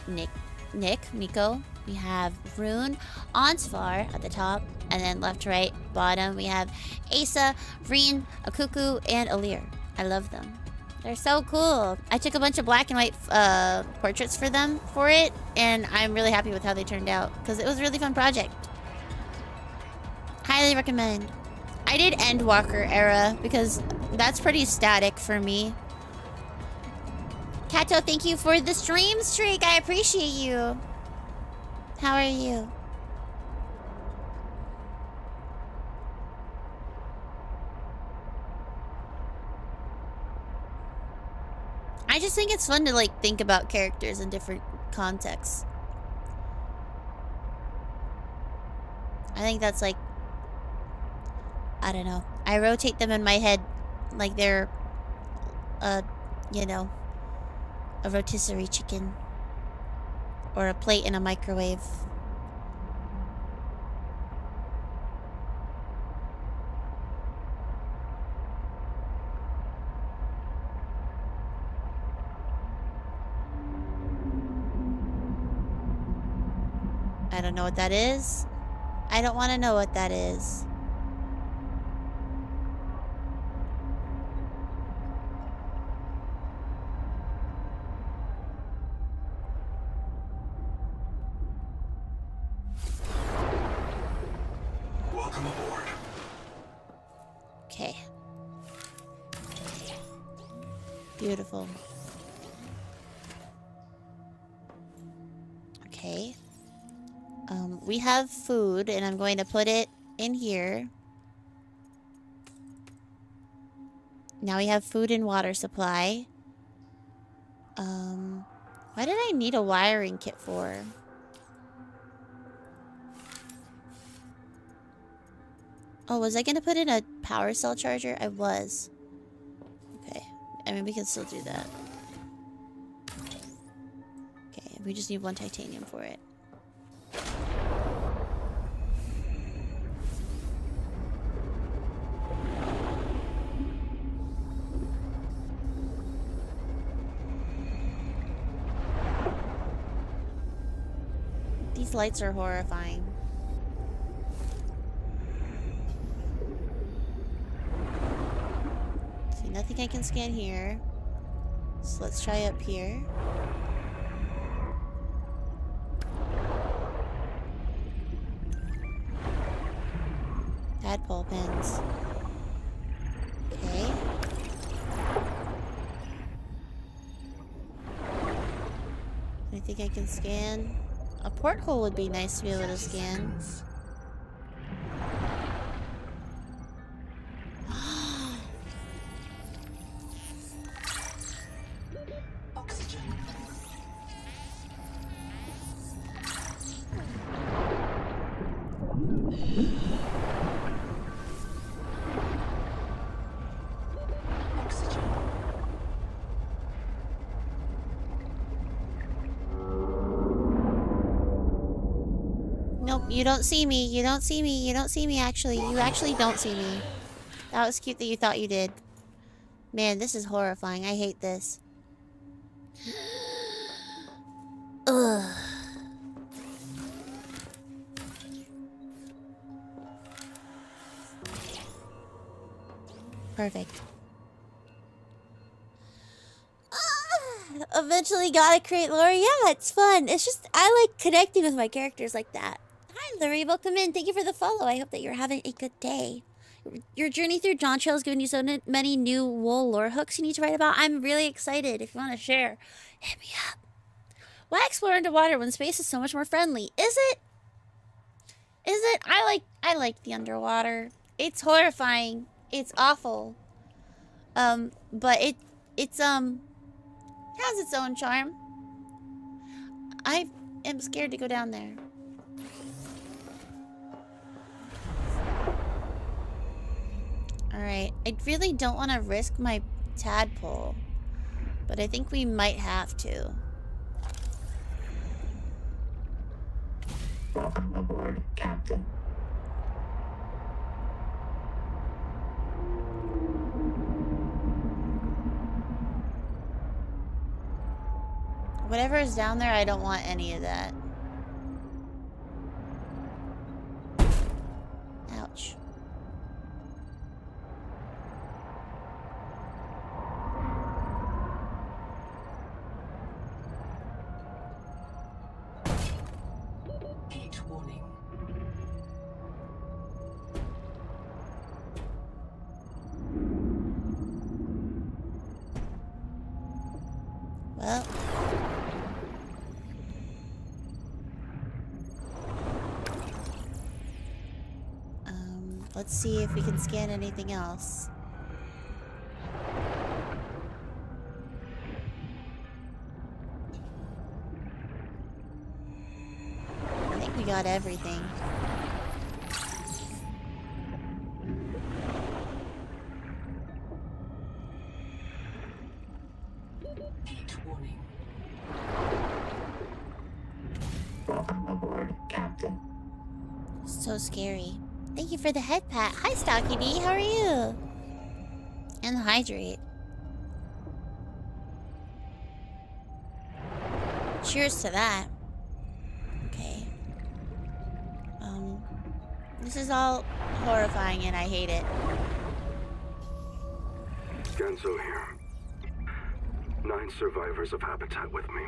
Nico. We have Rune, Onsvar at the top, and then left to right, bottom, we have Asa, Vreen, Akuku, and Alir. I love them. They're so cool. I took a bunch of black and white portraits for it, and I'm really happy with how they turned out, because it was a really fun project. Highly recommend. I did Endwalker era, because that's pretty static for me. Kato, thank you for the stream streak. I appreciate you. How are you? I just think it's fun to like think about characters in different contexts. I think that's like, I don't know. I rotate them in my head like they're you know, a rotisserie chicken. Or a plate in a microwave. I don't know what that is. I don't want to know what that is. Welcome aboard. Okay. Beautiful. Okay. We have food, and I'm going to put it in here. Now we have food and water supply. Why did I need a wiring kit for? Oh, was I gonna put in a power cell charger? I was. Okay. I mean, we can still do that. Okay, we just need 1 titanium for it. These lights are horrifying. See, nothing I can scan here. So let's try up here. Tadpole pins. Okay. Anything I can scan? A porthole would be nice to be able to scan. Oxygen. Oxygen. Nope, you don't see me. You don't see me. You don't see me, actually. You actually don't see me. That was cute that you thought you did. Man, this is horrifying. I hate this. Ugh. Perfect. Eventually gotta create lore. Yeah, it's fun. It's just, I like connecting with my characters like that. Hi, Larry. Welcome in. Thank you for the follow. I hope that you're having a good day. Your journey through Dawn Trail has given you so many new wool lore hooks you need to write about. I'm really excited. If you want to share, hit me up. Why explore underwater when space is so much more friendly? Is it? Is it? I like the underwater. It's horrifying. It's awful. But it's has its own charm. I am scared to go down there. Alright, I really don't want to risk my tadpole, but I think we might have to. Welcome aboard, Captain. Whatever is down there, I don't want any of that. Ouch. Heat warning. Well. Let's see if we can scan anything else. I think we got everything. Heat warning. Welcome aboard, Captain. So scary. Thank you for the head pat. Hi, Stocky D. How are you? And hydrate. Cheers to that. Okay. This is all horrifying and I hate it. Genzo here. 9 survivors of Habitat with me.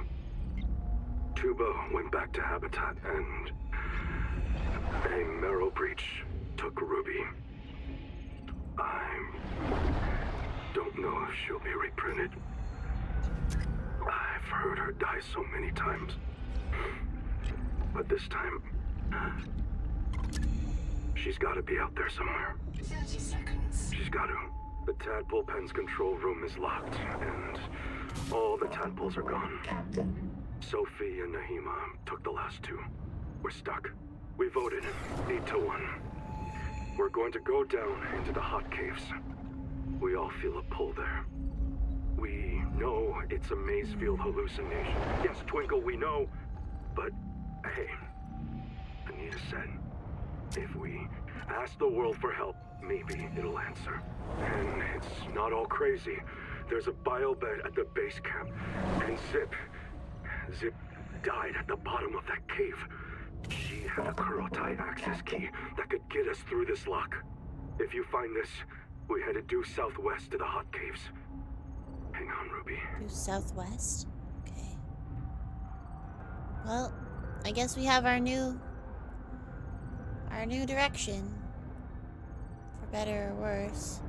Tuba went back to Habitat and a marrow breach took Ruby. I don't know if she'll be reprinted. I've heard her die so many times. But this time, she's got to be out there somewhere. 30 seconds. She's got to. The tadpole pen's control room is locked, and all the tadpoles are gone. Captain. Sophie and Nahima took the last 2. We're stuck. We voted 8-1. We're going to go down into the hot caves. We all feel a pull there. We know it's a Mazefield hallucination. Yes, Twinkle, we know. But, hey, Anita said, if we ask the world for help, maybe it'll answer. And it's not all crazy. There's a biobed at the base camp. And Zip died at the bottom of that cave. She had a Kurotai access key that could get us through this lock. If you find this, we headed due southwest to the hot caves. Hang on, Ruby. Due southwest? Okay. Well, I guess we have our new direction. For better or worse.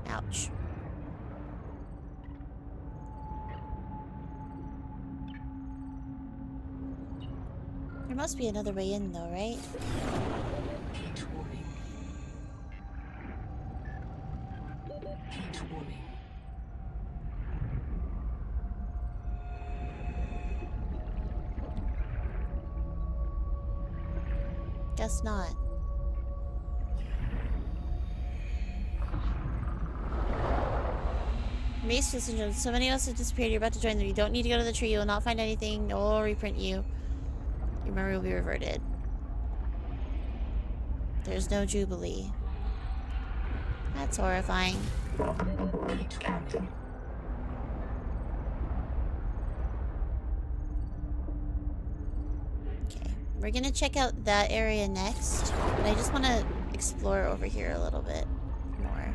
Ouch. There must be another way in though, right? Heat warning. Heat warning. Guess not. Mace syndrome. So many of us have disappeared. You're about to join them. You don't need to go to the tree. You will not find anything. No one will reprint you. Your memory will be reverted. There's no Jubilee. That's horrifying. Welcome aboard, Captain. Okay. We're gonna check out that area next. But I just want to explore over here a little bit more.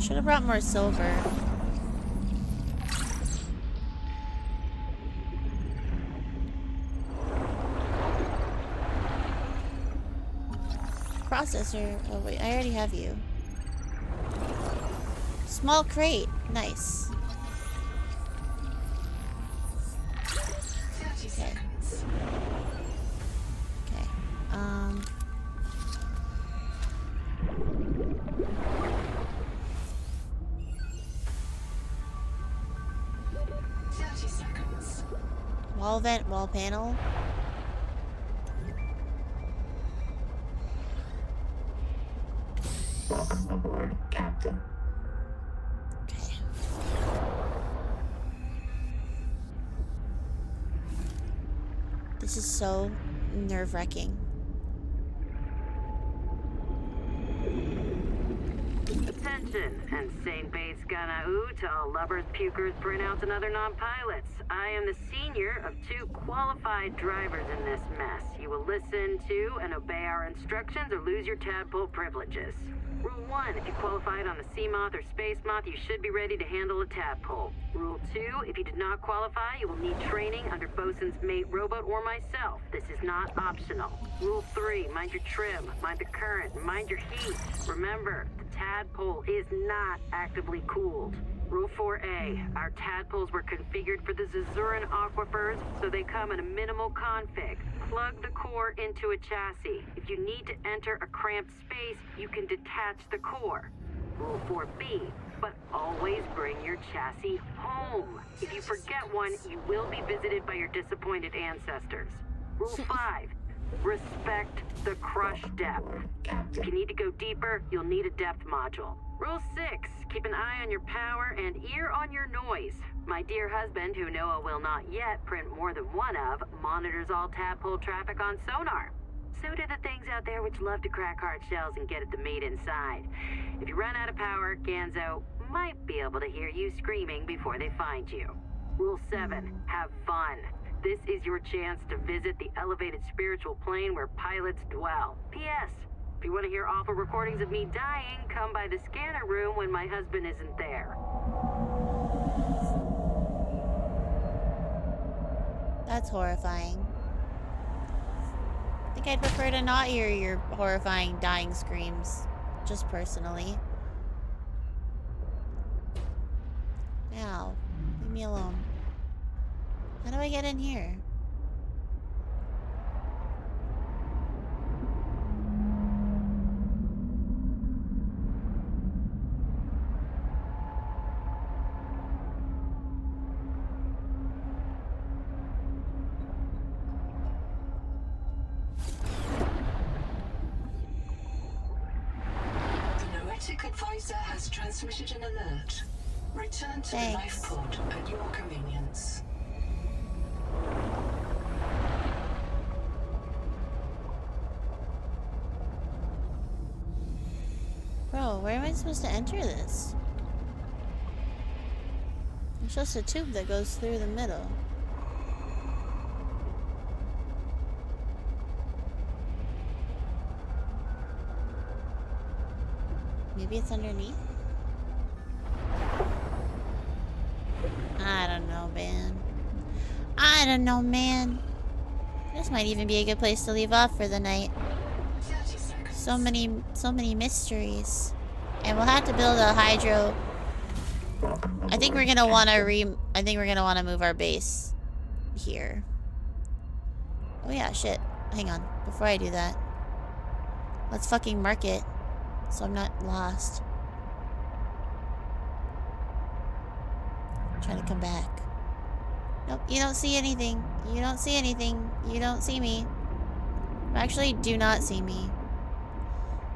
Should have brought more silver. Processor. Oh wait, I already have you. Small crate. Nice. 30 seconds. Okay. 30 seconds. Wall vent, wall panel. Welcome aboard, Captain. Okay. This is so nerve-wracking. Attention, insane base Ganau to all lovers, pukers, printouts, and other non-pilots. I am the senior of 2 qualified drivers in this mess. You will listen to and obey our instructions or lose your tadpole privileges. Rule 1, if you qualified on the Sea Moth or Space Moth, you should be ready to handle a tadpole. Rule 2, if you did not qualify, you will need training under Bosun's mate robot or myself. This is not optional. Rule 3, mind your trim, mind the current, mind your heat. Remember, the tadpole is not actively cooled. Rule 4A, our tadpoles were configured for the Zazuran aquifers, so they come in a minimal config. Plug the core into a chassis. If you need to enter a cramped space, you can detach the core. Rule 4B, but always bring your chassis home. If you forget one, you will be visited by your disappointed ancestors. Rule 5, respect the crush depth. If you need to go deeper, you'll need a depth module. Rule 6, keep an eye on your power and ear on your noise. My dear husband, who Noah will not yet print more than one of, monitors all tadpole traffic on sonar. So do the things out there which love to crack hard shells and get at the meat inside. If you run out of power, Ganzo might be able to hear you screaming before they find you. Rule 7, have fun. This is your chance to visit the elevated spiritual plane where pilots dwell. P.S. If you want to hear awful recordings of me dying, come by the scanner room when my husband isn't there. That's horrifying. I think I'd prefer to not hear your horrifying dying screams. Just personally. Ow. Leave me alone. How do I get in here? Genetic advisor has transmitted an alert. Return to the life Thanks. pod at your convenience. Bro, where am I supposed to enter this? It's just a tube that goes through the middle. Maybe it's underneath? I don't know, man. I don't know, man. This might even be a good place to leave off for the night. 30 seconds. So many mysteries. And we'll have to build a hydro. I think we're gonna wanna move our base here. Oh yeah, shit. Hang on. Before I do that, let's fucking mark it so I'm not lost. I'm trying to come back. Nope, you don't see anything. You don't see anything. You don't see me. Actually, do not see me.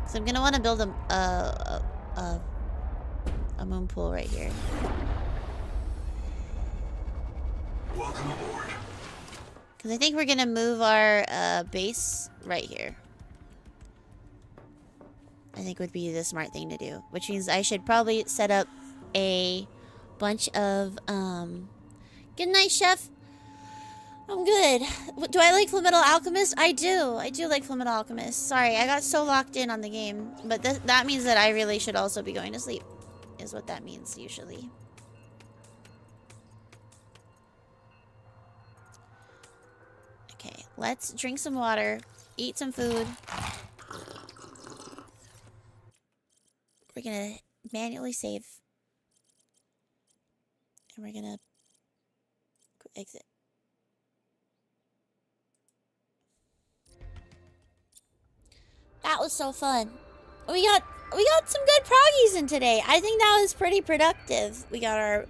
So I'm gonna want to build a moon pool right here. Welcome aboard. Because I think we're gonna move our base right here. I think would be the smart thing to do. Which means I should probably set up a bunch of good night, chef. I'm good. Do I like Fullmetal Alchemist? I do. I do like Fullmetal Alchemist. Sorry, I got so locked in on the game. But that means that I really should also be going to sleep. Is what that means, usually. Okay, let's drink some water. Eat some food. We're gonna manually save. And we're gonna exit. That was so fun. We got some good proggies in today. I think that was pretty productive. We got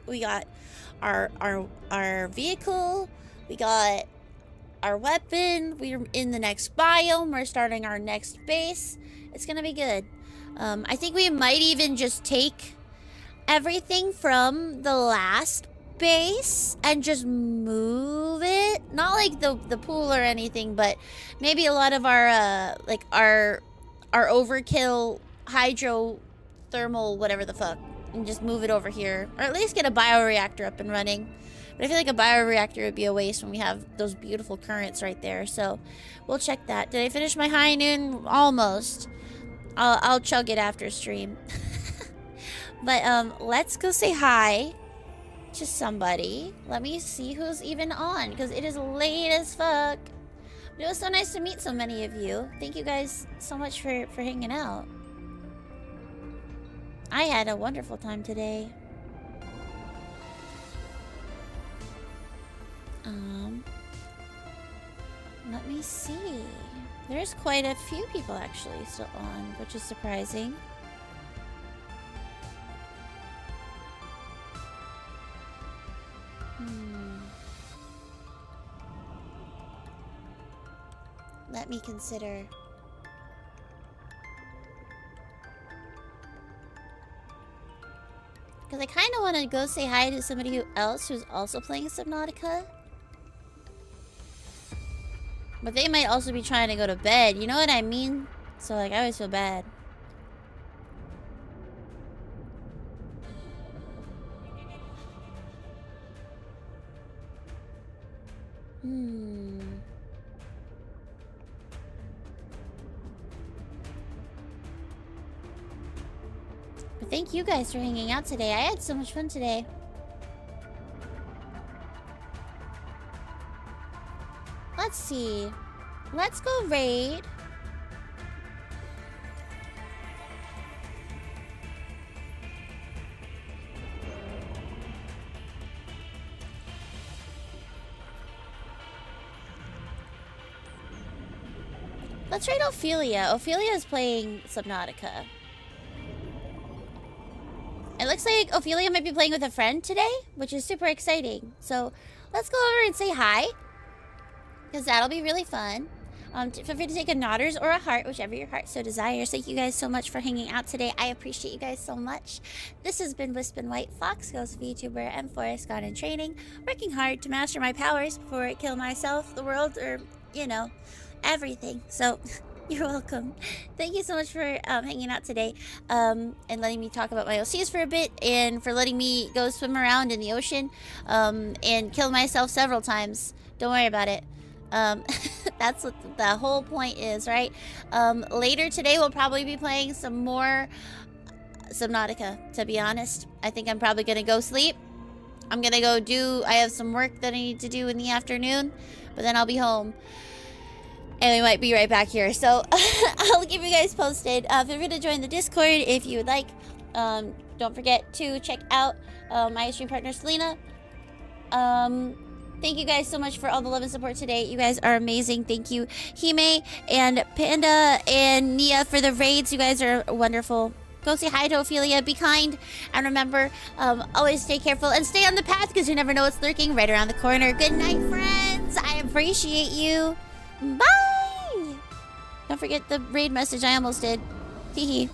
our vehicle. We got our weapon. We're in the next biome. We're starting our next base. It's gonna be good. I think we might even just take everything from the last base and just move it. Not like the pool or anything, but maybe a lot of our our overkill hydrothermal whatever the fuck, and just move it over here, or at least get a bioreactor up and running. But I feel like a bioreactor would be a waste when we have those beautiful currents right there. So we'll check that. Did I finish my high noon? Almost. I'll chug it after stream. But let's go say hi to somebody. Let me see who's even on, because it is late as fuck. But it was so nice to meet so many of you. Thank you guys so much for hanging out. I had a wonderful time today. Let me see. There's quite a few people actually still on, which is surprising. Let me consider. Because I kind of want to go say hi to somebody else who's also playing Subnautica. But they might also be trying to go to bed. You know what I mean? So, like, I always feel bad. But thank you guys for hanging out today. I had so much fun today. Let's see. Let's go raid. Let's raid Ophelia. Ophelia is playing Subnautica. It looks like Ophelia might be playing with a friend today, which is super exciting. So let's go over and say hi, because that'll be really fun. Feel free to take a nodders or a heart, whichever your heart so desires. Thank you guys so much for hanging out today. I appreciate you guys so much. This has been Wispin White, Fox Ghost VTuber, and Forest God in Training, working hard to master my powers before I kill myself, the world, or, you know, everything. So, you're welcome. Thank you so much for hanging out today, and letting me talk about my OCs for a bit, and for letting me go swim around in the ocean, and kill myself several times. Don't worry about it. That's what the whole point is, right? Later today we'll probably be playing some more Subnautica, to be honest. I think I'm probably gonna go sleep. I'm gonna go I have some work that I need to do in the afternoon, but then I'll be home. And we might be right back here. So I'll keep you guys posted. Feel free to join the Discord if you would like. Don't forget to check out my stream partner, Stellina. Thank you guys so much for all the love and support today. You guys are amazing. Thank you, Hime and Panda and Nia, for the raids. You guys are wonderful. Go say hi to Ophelia. Be kind. And remember, always stay careful and stay on the path, because you never know what's lurking right around the corner. Good night, friends. I appreciate you. Bye. Don't forget the raid message I almost did. Hee hee.